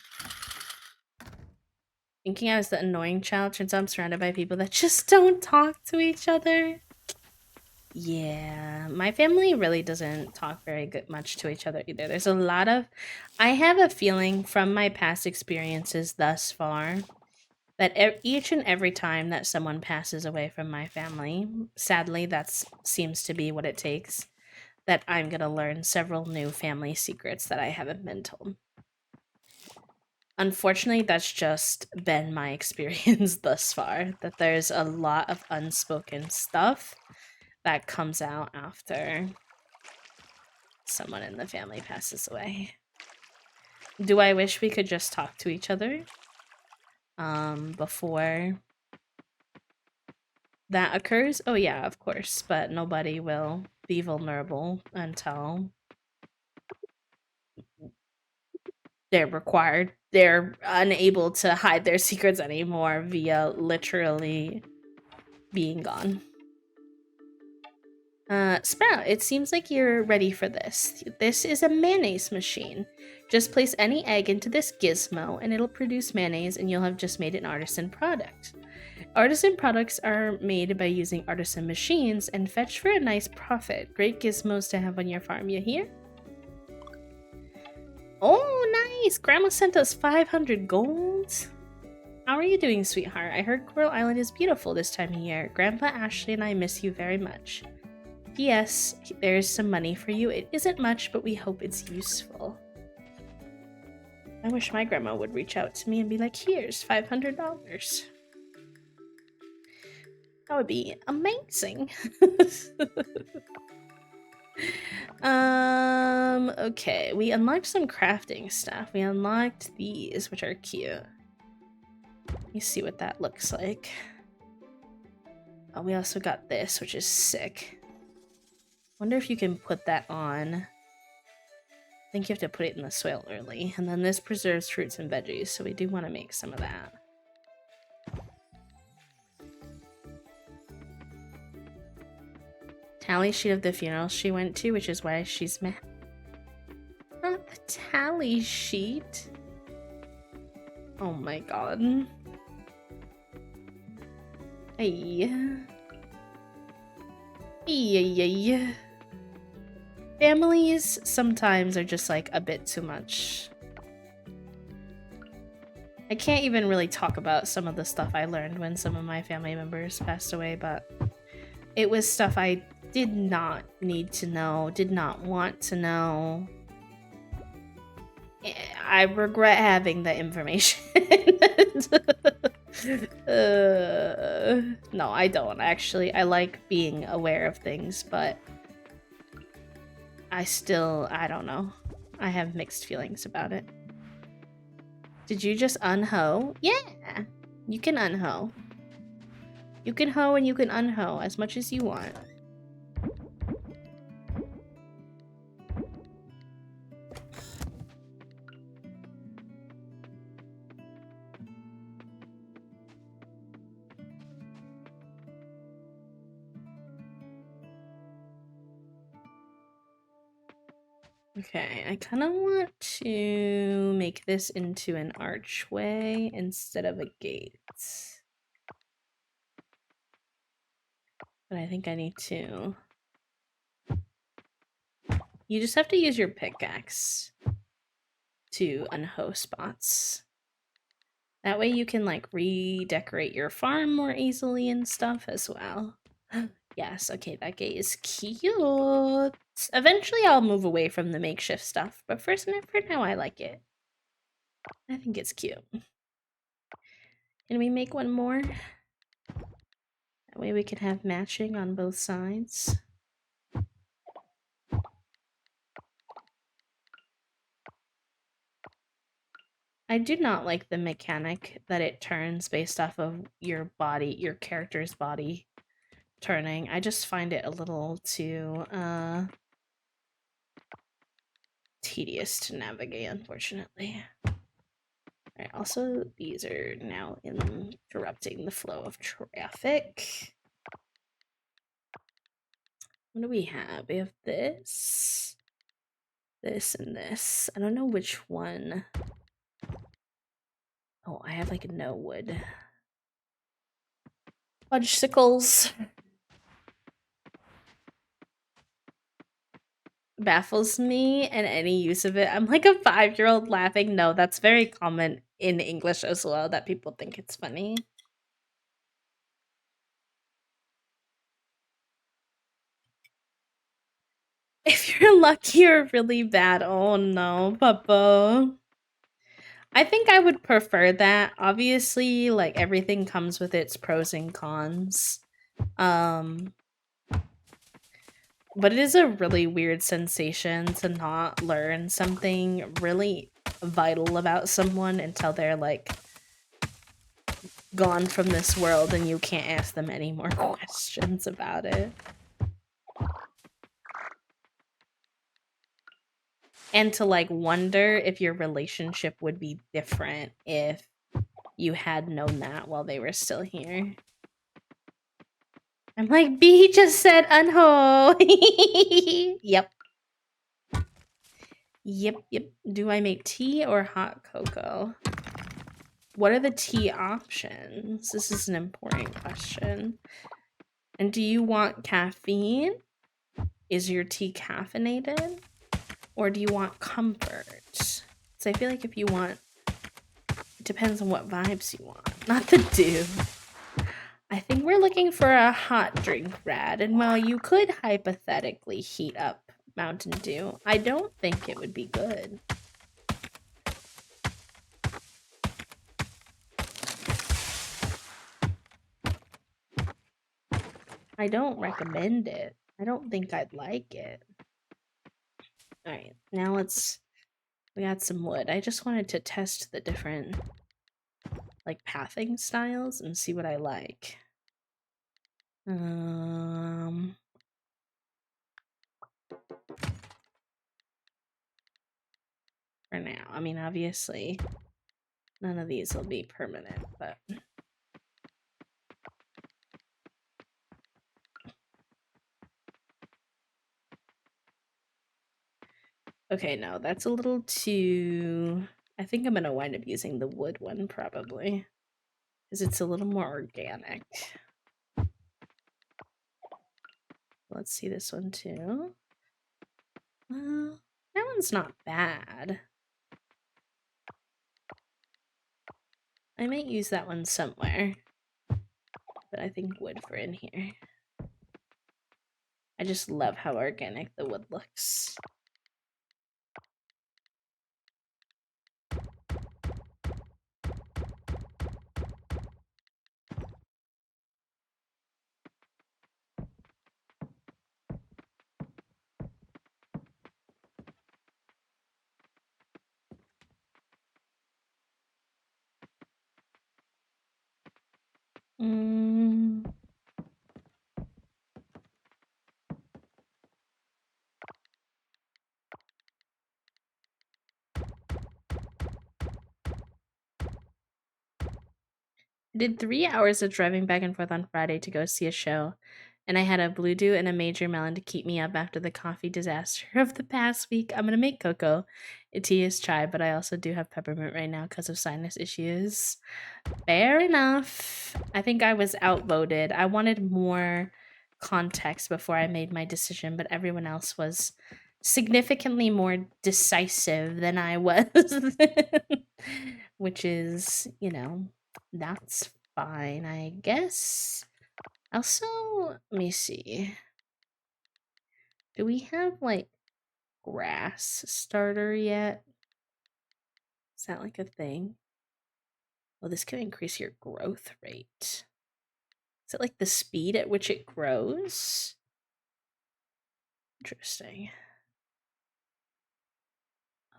Thinking I was the annoying child, turns out I'm surrounded by people that just don't talk to each other. Yeah, my family really doesn't talk very much to each other either. There's a lot of, I have a feeling from my past experiences thus far that each and every time that someone passes away from my family, sadly, that seems to be what it takes, that I'm going to learn several new family secrets that I haven't been told. Unfortunately, that's just been my experience thus far, that there's a lot of unspoken stuff that comes out after someone in the family passes away. Do I wish we could just talk to each other before that occurs? Oh yeah, of course, but nobody will be vulnerable until they're unable to hide their secrets anymore via literally being gone. Sprout, it seems like you're ready for this. This is a mayonnaise machine. Just place any egg into this gizmo and it'll produce mayonnaise and you'll have just made an artisan product. Artisan products are made by using artisan machines and fetch for a nice profit. Great gizmos to have on your farm, you hear? Oh, nice! Grandma sent us 500 gold. How are you doing, sweetheart? I heard Coral Island is beautiful this time of year. Grandpa Ashley and I miss you very much. P.S. There's some money for you. It isn't much, but we hope it's useful. I wish my grandma would reach out to me and be like, here's $500. That would be amazing. Okay, we unlocked some crafting stuff. We unlocked these, which are cute. Let me see what that looks like. Oh, we also got this, which is sick. Wonder if you can put that on. I think you have to put it in the soil early. And then this preserves fruits and veggies, so we do want to make some of that. Tally sheet of the funeral she went to, which is why she's mad. Not the tally sheet. Oh my god. Hey. Hey. Families sometimes are just like a bit too much. I can't even really talk about some of the stuff I learned when some of my family members passed away, but it was stuff I did not need to know, did not want to know. I regret having the information. No, I don't actually. I like being aware of things, but I don't know. I have mixed feelings about it. Did you just unhoe? Yeah, you can unhoe. You can hoe and you can unhoe as much as you want. Okay, I kind of want to make this into an archway instead of a gate. But I think I need to... You just have to use your pickaxe to unhoe spots. That way you can, like, redecorate your farm more easily and stuff as well. Yes, okay, that gate is cute. Eventually I'll move away from the makeshift stuff, but for now I like it. I think it's cute. Can we make one more? That way we can have matching on both sides. I do not like the mechanic that it turns based off of your body, your character's body turning. I just find it a little too tedious to navigate, unfortunately. Alright, also these are now interrupting the flow of traffic. What do we have? We have this, this, and this. I don't know which one. Oh, I have like no wood. Fudgesicles. Baffles me and any use of it. I'm like a 5-year-old laughing. No, that's very common in English as well, that people think it's funny. If you're lucky or really bad, oh no, Papa. I think I would prefer that. Obviously, like everything comes with its pros and cons. But it is a really weird sensation to not learn something really vital about someone until they're like gone from this world and you can't ask them any more questions about it. And to like wonder if your relationship would be different if you had known that while they were still here. I'm like, B just said unho. Yep. Yep. Do I make tea or hot cocoa? What are the tea options? This is an important question. And do you want caffeine? Is your tea caffeinated? Or do you want comfort? So I feel like if you want, it depends on what vibes you want, not the dew. I think we're looking for a hot drink, Brad. And while you could hypothetically heat up Mountain Dew, I don't think it would be good. I don't recommend it. I don't think I'd like it. Alright, now we got some wood. I just wanted to test the different, like, pathing styles and see what I like. For now. I mean, obviously, none of these will be permanent, but... Okay, no, that's a little too... I think I'm gonna wind up using the wood one, probably. Because it's a little more organic. Let's see this one, too. Well, that one's not bad. I might use that one somewhere. But I think wood for in here. I just love how organic the wood looks. Mm. I did 3 hours of driving back and forth on Friday to go see a show, and I had a Blue Dew and a Major Melon to keep me up after the coffee disaster of the past week. I'm gonna make cocoa. Tea is chai, but I also do have peppermint right now because of sinus issues. Fair enough. I think I was outvoted. I wanted more context before I made my decision, but everyone else was significantly more decisive than I was. Which is, that's fine, I guess. Also, let me see. Do we have like grass starter yet? Is that like a thing? Oh, this can increase your growth rate. Is it like the speed at which it grows? Interesting.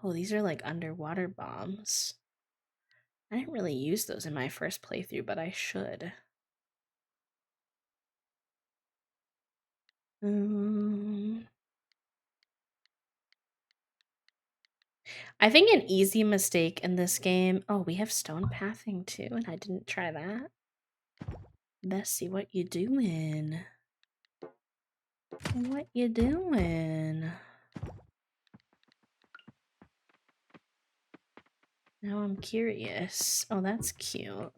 Oh, these are like underwater bombs. I didn't really use those in my first playthrough, but I should. I think an easy mistake in this game. Oh, we have stone pathing too, and I didn't try that. Bessie, what you doing? What you doing? Now I'm curious. Oh, that's cute.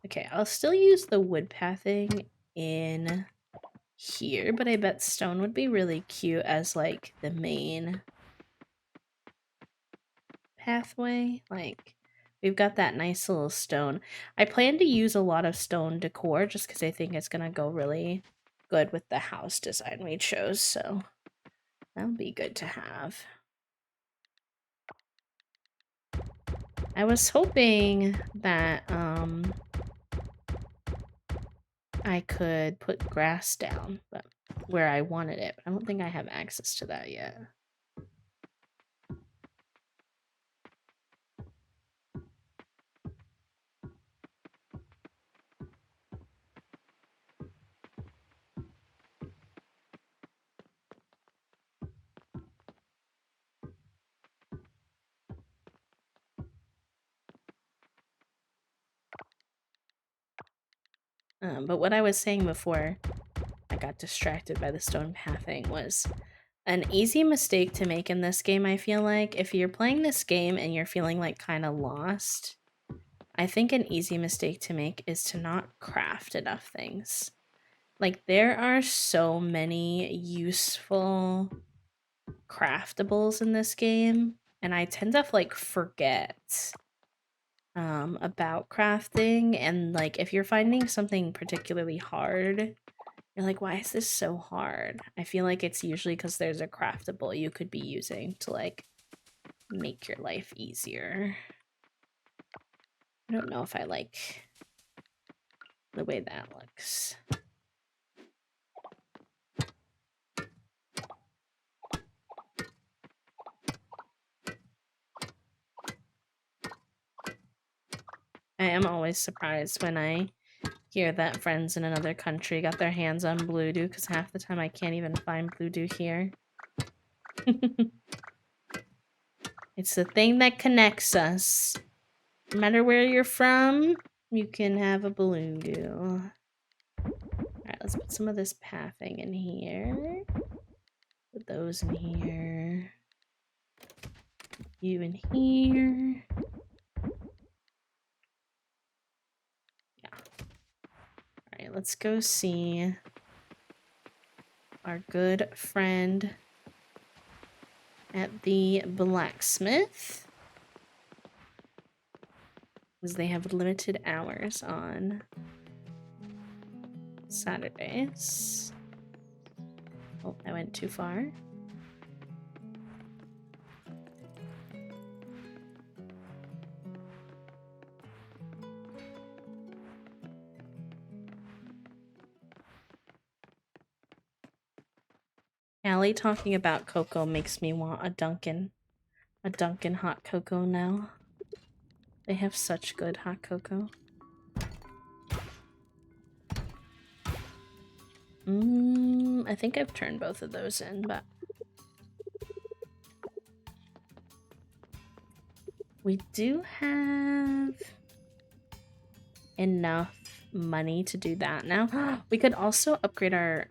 Okay, I'll still use the wood pathing in here, but I bet stone would be really cute as like the main pathway. Like, we've got that nice little stone. I plan to use a lot of stone decor just because I think it's gonna go really good with the house design we chose, so that'll be good to have. I was hoping that I could put grass down, but where I wanted it, but I don't think I have access to that yet. But what I was saying before I got distracted by the stone pathing was an easy mistake to make in this game. I feel like if you're playing this game and you're feeling like kind of lost, I think an easy mistake to make is to not craft enough things. Like, there are so many useful craftables in this game, and I tend to like forget about crafting. And like, if you're finding something particularly hard, you're like, why is this so hard? I feel like it's usually because there's a craftable you could be using to like make your life easier. I don't know if I like the way that looks. I am always surprised when I hear that friends in another country got their hands on Blue Dew, because half the time I can't even find Blue Dew here. It's the thing that connects us. No matter where you're from, you can have a Blue Dew. Alright, let's put some of this pathing in here. Put those in here. You in here. Yeah. Alright, let's go see our good friend at the blacksmith. because they have limited hours on Saturdays. Oh, I went too far. Allie talking about cocoa makes me want a Dunkin' hot cocoa now. They have such good hot cocoa. I think I've turned both of those in, but we do have enough money to do that now. We could also upgrade our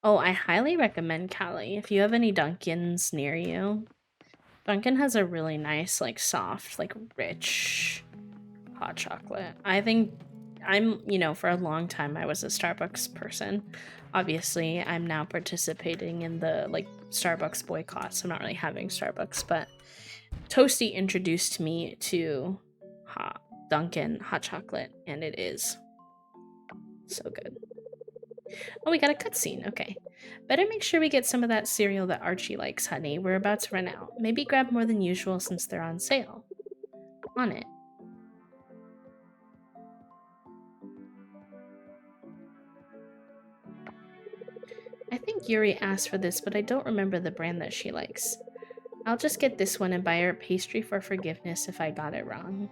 Oh, I highly recommend Cali. If you have any Dunkins near you, Dunkin' has a really nice, like, soft, like, rich hot chocolate. I think for a long time I was a Starbucks person. Obviously, I'm now participating in the, like, Starbucks boycott, so I'm not really having Starbucks, but Toasty introduced me to Dunkin' hot chocolate, and it is so good. Oh, we got a cutscene. Okay. Better make sure we get some of that cereal that Archie likes, honey. We're about to run out. Maybe grab more than usual since they're on sale. On it. I think Yuri asked for this, but I don't remember the brand that she likes. I'll just get this one and buy her a pastry for forgiveness if I got it wrong.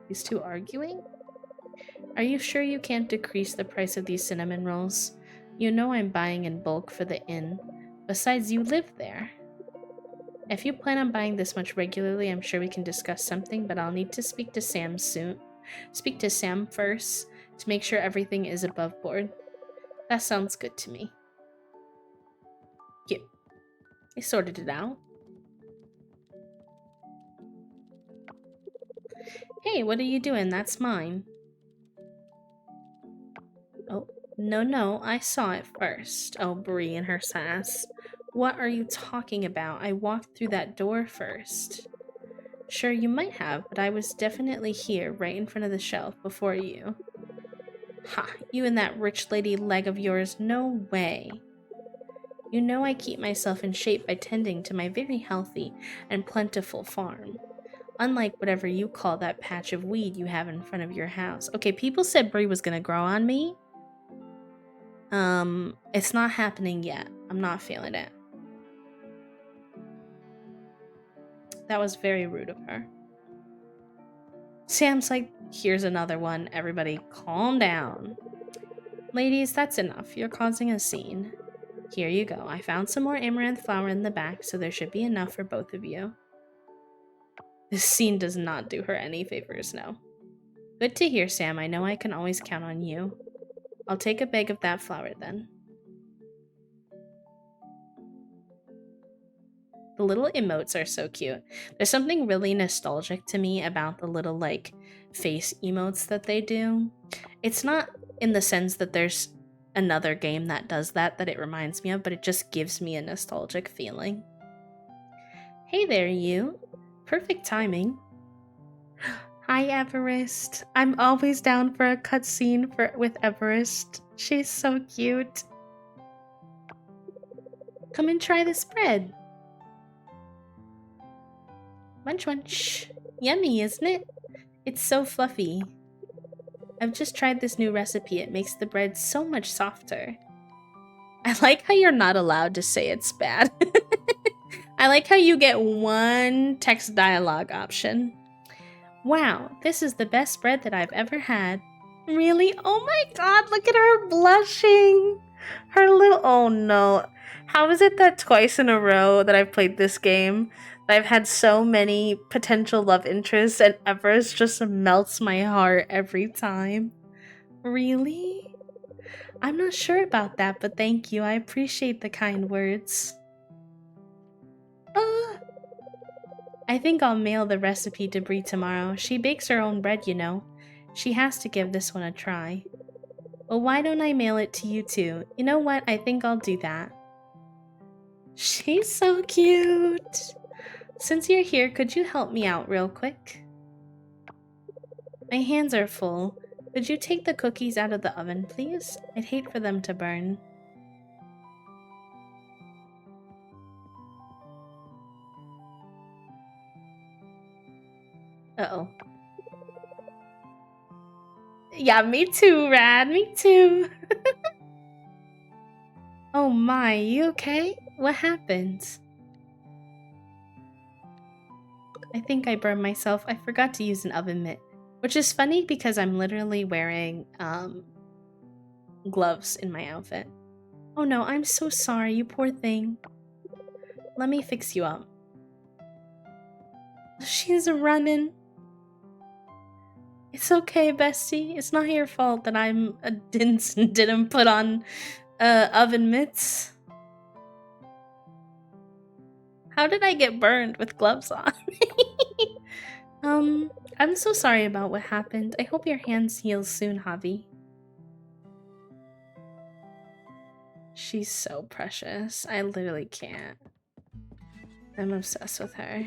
These two arguing? Are you sure you can't decrease the price of these cinnamon rolls? You know I'm buying in bulk for the inn. Besides, you live there. If you plan on buying this much regularly, I'm sure we can discuss something, but I'll need to speak to Sam soon. Speak to Sam first to make sure everything is above board. That sounds good to me. Cute. I sorted it out. Hey, what are you doing? That's mine. Oh, no, I saw it first. Oh, Bree and her sass. What are you talking about? I walked through that door first. Sure, you might have, but I was definitely here, right in front of the shelf, before you. Ha, you and that rich lady leg of yours, no way. You know I keep myself in shape by tending to my very healthy and plentiful farm. Unlike whatever you call that patch of weed you have in front of your house. Okay, people said Brie was gonna grow on me. It's not happening yet. I'm not feeling it. That was very rude of her. Sam's like, here's another one. Everybody calm down. Ladies, that's enough. You're causing a scene. Here you go. I found some more amaranth flour in the back, so there should be enough for both of you. This scene does not do her any favors, no. Good to hear, Sam. I know I can always count on you. I'll take a bag of that flour then. The little emotes are so cute. There's something really nostalgic to me about the little, like, face emotes that they do. It's not in the sense that there's another game that does that it reminds me of, but it just gives me a nostalgic feeling. Hey there, you. Perfect timing. Hi, Everest. I'm always down for a cutscene with Everest. She's so cute. Come and try this bread. Munch munch. Yummy, isn't it? It's so fluffy. I've just tried this new recipe. It makes the bread so much softer. I like how you're not allowed to say it's bad. I like how you get one text dialogue option. Wow, this is the best bread that I've ever had. Really? Oh my god, look at her blushing. Her little... Oh no. How is it that twice in a row that I've played this game, I've had so many potential love interests and Everest just melts my heart every time? Really? I'm not sure about that, but thank you. I appreciate the kind words. I think I'll mail the recipe to Brie tomorrow. She bakes her own bread, you know. She has to give this one a try. Well, why don't I mail it to you too? You know what? I think I'll do that. She's so cute. Since you're here, could you help me out real quick? My hands are full. Could you take the cookies out of the oven, please? I'd hate for them to burn. Uh-oh. Yeah, me too, Rad. Me too. Oh my, you okay? What happened? I think I burned myself. I forgot to use an oven mitt. Which is funny because I'm literally wearing gloves in my outfit. Oh no, I'm so sorry, you poor thing. Let me fix you up. She's running. It's okay, bestie. It's not your fault that I'm a dince and didn't put on oven mitts. How did I get burned with gloves on? I'm so sorry about what happened. I hope your hands heal soon, Javi. She's so precious. I literally can't. I'm obsessed with her.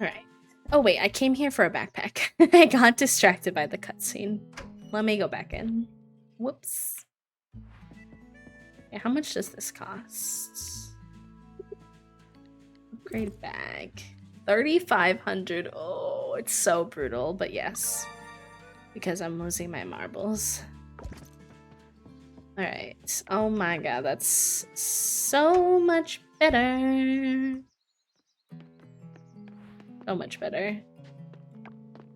Alright. Oh wait, I came here for a backpack. I got distracted by the cutscene. Let me go back in. Whoops. Yeah, how much does this cost? Upgrade bag. 3,500. Oh, it's so brutal, but yes. Because I'm losing my marbles. Alright. Oh my god, that's so much better. So much better.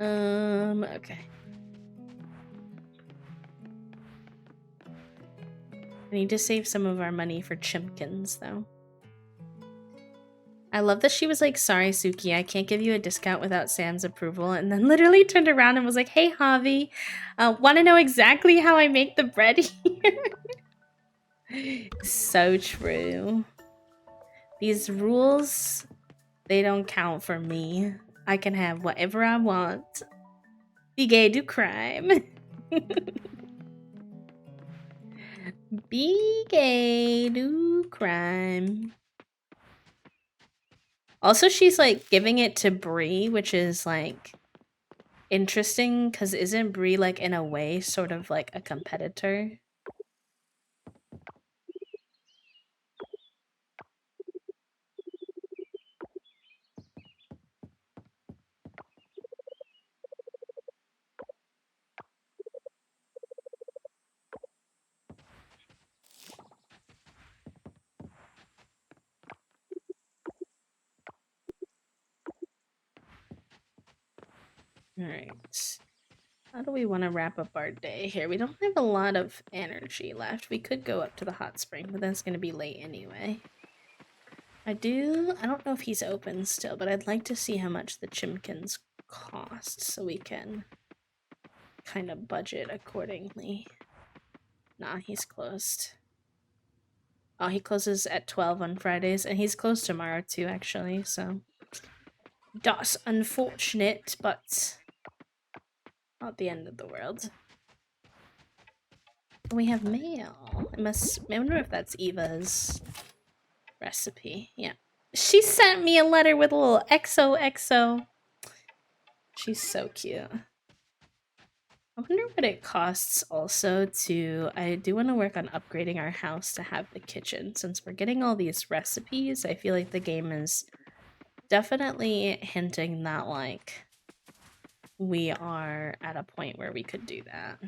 Okay. I need to save some of our money for Chimkins, though. I love that she was like, sorry, Suki, I can't give you a discount without Sam's approval. And then literally turned around and was like, hey, Javi, want to know exactly how I make the bread here? So true. These rules, they don't count for me. I can have whatever I want. Be gay, do crime. Be gay, do crime. Also, she's like giving it to Bree, which is like interesting because isn't Bree like in a way sort of like a competitor? Alright. How do we want to wrap up our day here? We don't have a lot of energy left. We could go up to the hot spring, but that's going to be late anyway. I don't know if he's open still, but I'd like to see how much the Chimkins cost so we can kind of budget accordingly. Nah, he's closed. Oh, he closes at 12 on Fridays, and he's closed tomorrow too, actually, so... That's unfortunate, but... not the end of the world. We have mail. I wonder if that's Eva's recipe. Yeah. She sent me a letter with a little XOXO. She's so cute. I wonder what it costs also to... I do want to work on upgrading our house to have the kitchen. Since we're getting all these recipes, I feel like the game is definitely hinting that, like, we are at a point where we could do that.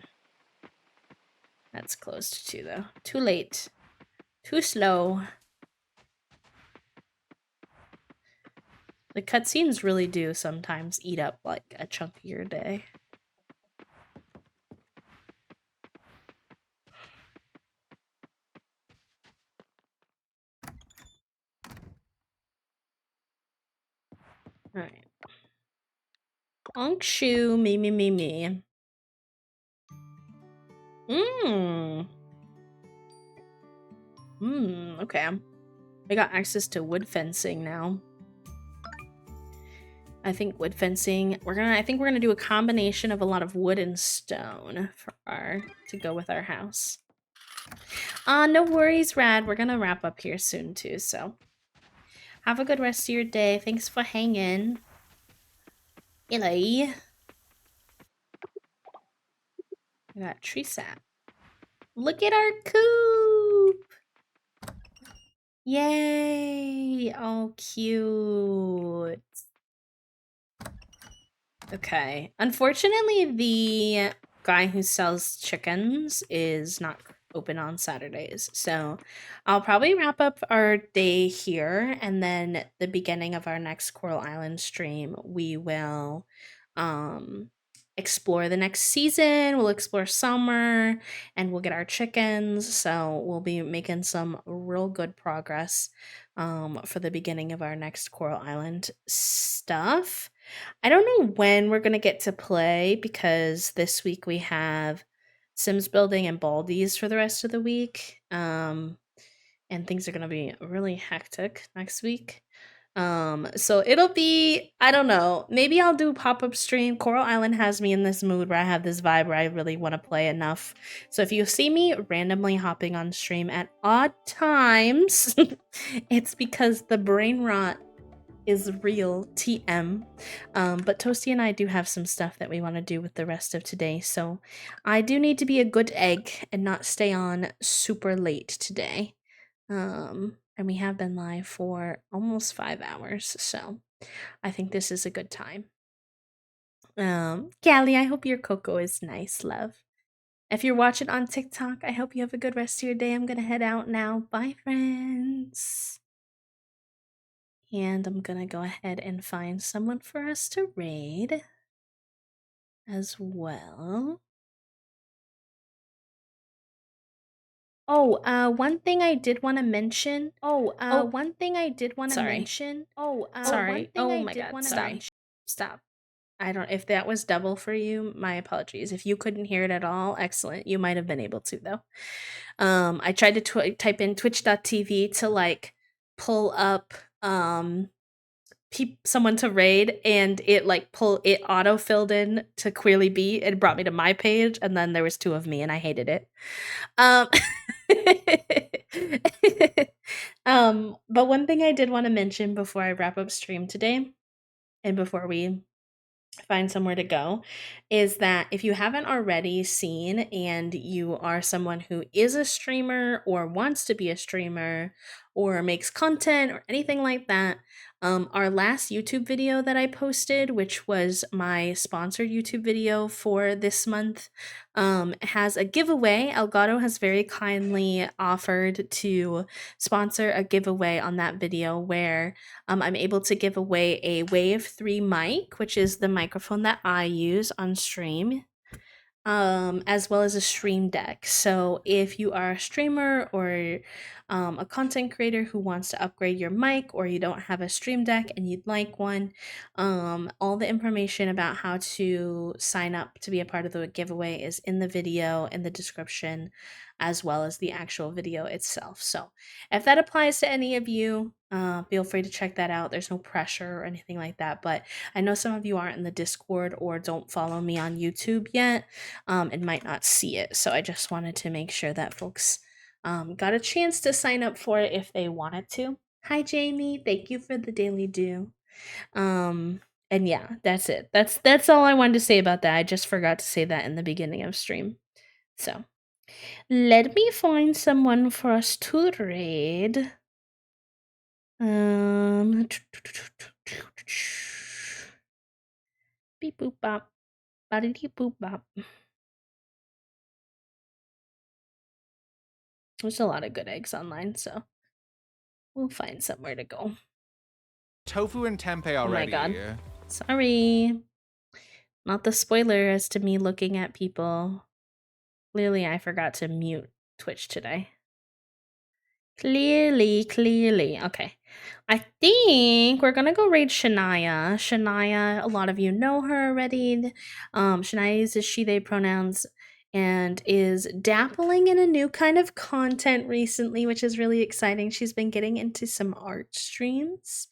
That's closed too, though. Too late. Too slow. The cutscenes really do sometimes eat up, like, a chunk of your day. Alright. Onkshu, me. Okay. I got access to wood fencing now. I think wood fencing, I think we're gonna do a combination of a lot of wood and stone to go with our house. No worries, Rad. We're gonna wrap up here soon too, so have a good rest of your day. Thanks for hanging. Illy. I got tree sap. Look at our coop! Yay! Oh, cute. Okay. Unfortunately, the guy who sells chickens is not open on Saturdays. So I'll probably wrap up our day here, and then the beginning of our next Coral Island stream, we will explore the next season. We'll explore summer, and we'll get our chickens. So we'll be making some real good progress for the beginning of our next Coral Island stuff. I don't know when we're gonna get to play because this week we have Sims building and Baldi's for the rest of the week. And things are gonna be really hectic next week. So it'll be, I don't know, maybe I'll do pop-up stream. Coral Island has me in this mood where I have this vibe where I really want to play enough. So if you see me randomly hopping on stream at odd times, it's because the brain rot is real, TM. But Toasty and I do have some stuff that we want to do with the rest of today, so I do need to be a good egg and not stay on super late today. And we have been live for almost 5 hours, so I think this is a good time. Callie, I hope your cocoa is nice, love. If you're watching on TikTok, I hope you have a good rest of your day. I'm gonna head out now. Bye, friends. And I'm gonna go ahead and find someone for us to raid as well. Oh, one thing I did want to mention. One thing I did want to mention. Sorry. Oh my god, stop. I don't, if that was double for you, my apologies. If you couldn't hear it at all, excellent. You might have been able to though. I tried to type in twitch.tv to like pull up someone to raid, and it auto filled in to Queerly B. It brought me to my page, and then there was 2 of me, and I hated it. But one thing I did want to mention before I wrap up stream today, and before we find somewhere to go, is that if you haven't already seen and you are someone who is a streamer or wants to be a streamer or makes content or anything like that, our last YouTube video that I posted, which was my sponsored YouTube video for this month, has a giveaway. Elgato has very kindly offered to sponsor a giveaway on that video where I'm able to give away a Wave 3 mic, which is the microphone that I use on stream, as well as a stream deck. So if you are a streamer or a content creator who wants to upgrade your mic, or you don't have a stream deck and you'd like one, all the information about how to sign up to be a part of the giveaway is in the video in the description, as well as the actual video itself. So if that applies to any of you, feel free to check that out. There's no pressure or anything like that, but I know some of you aren't in the Discord or don't follow me on YouTube yet, and might not see it. So I just wanted to make sure that folks got a chance to sign up for it if they wanted to. Hi, Jamie. Thank you for the daily do. And yeah, that's it. That's all I wanted to say about that. I just forgot to say that in the beginning of stream. So let me find someone for us to raid. Beep boop bop. Badity boop bop. There's a lot of good eggs online, so we'll find somewhere to go. Tofu and tempeh already. Oh my god. Sorry. Not the spoiler as to me looking at people. Clearly, I forgot to mute Twitch today. Clearly. Okay. I think we're gonna go raid Shania. Shania, a lot of you know her already. Shania uses she, they pronouns, and is dabbling in a new kind of content recently, which is really exciting. She's been getting into some art streams.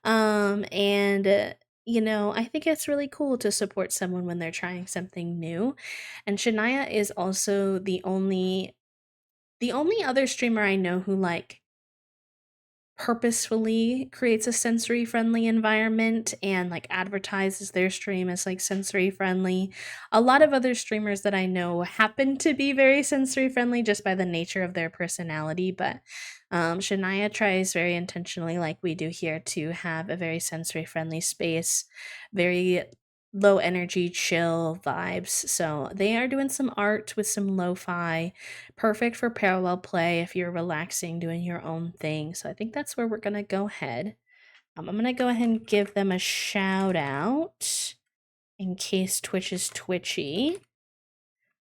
And you know, I think it's really cool to support someone when they're trying something new. And Shania is also the only other streamer I know who like purposefully creates a sensory friendly environment and like advertises their stream as like sensory friendly. A lot of other streamers that I know happen to be very sensory friendly just by the nature of their personality, but Shania tries very intentionally, like we do here, to have a very sensory friendly space, very low energy, chill vibes. So they are doing some art with some lo-fi, perfect for parallel play if you're relaxing, doing your own thing. So I think that's where we're gonna go ahead. I'm gonna go ahead and give them a shout out in case Twitch is twitchy.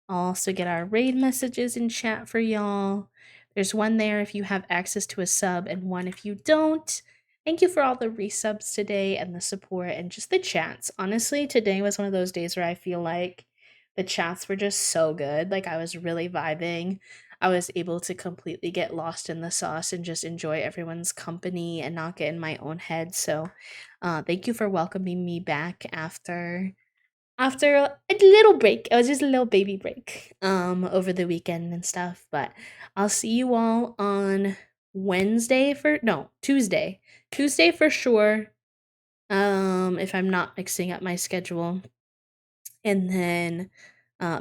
I'll also get our raid messages in chat for y'all. There's one there if you have access to a sub, and one if you don't. Thank you for all the resubs today and the support and just the chats. Honestly, today was one of those days where I feel like the chats were just so good. Like, I was really vibing. I was able to completely get lost in the sauce and just enjoy everyone's company and not get in my own head. So, thank you for welcoming me back after a little break. It was just a little baby break over the weekend and stuff, but I'll see you all on Tuesday. Tuesday for sure. If I'm not mixing up my schedule. And then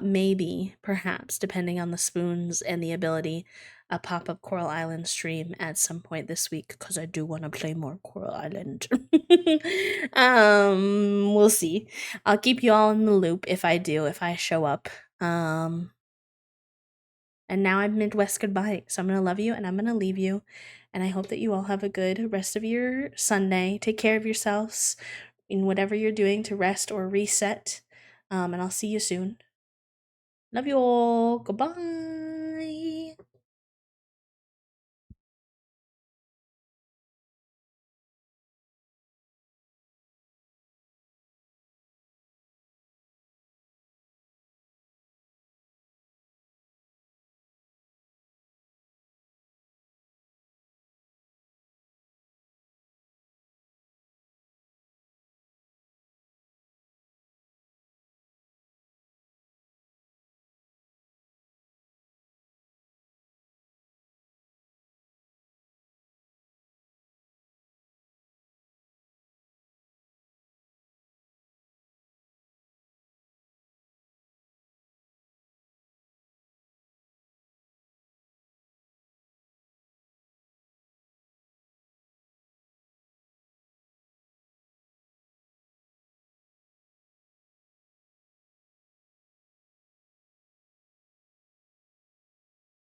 maybe, perhaps, depending on the spoons and the ability, a pop-up Coral Island stream at some point this week because I do want to play more Coral Island. We'll see. I'll keep you all in the loop if I show up. And now I'm Midwest goodbye. So I'm going to love you and I'm going to leave you. And I hope that you all have a good rest of your Sunday. Take care of yourselves in whatever you're doing to rest or reset. And I'll see you soon. Love you all. Goodbye.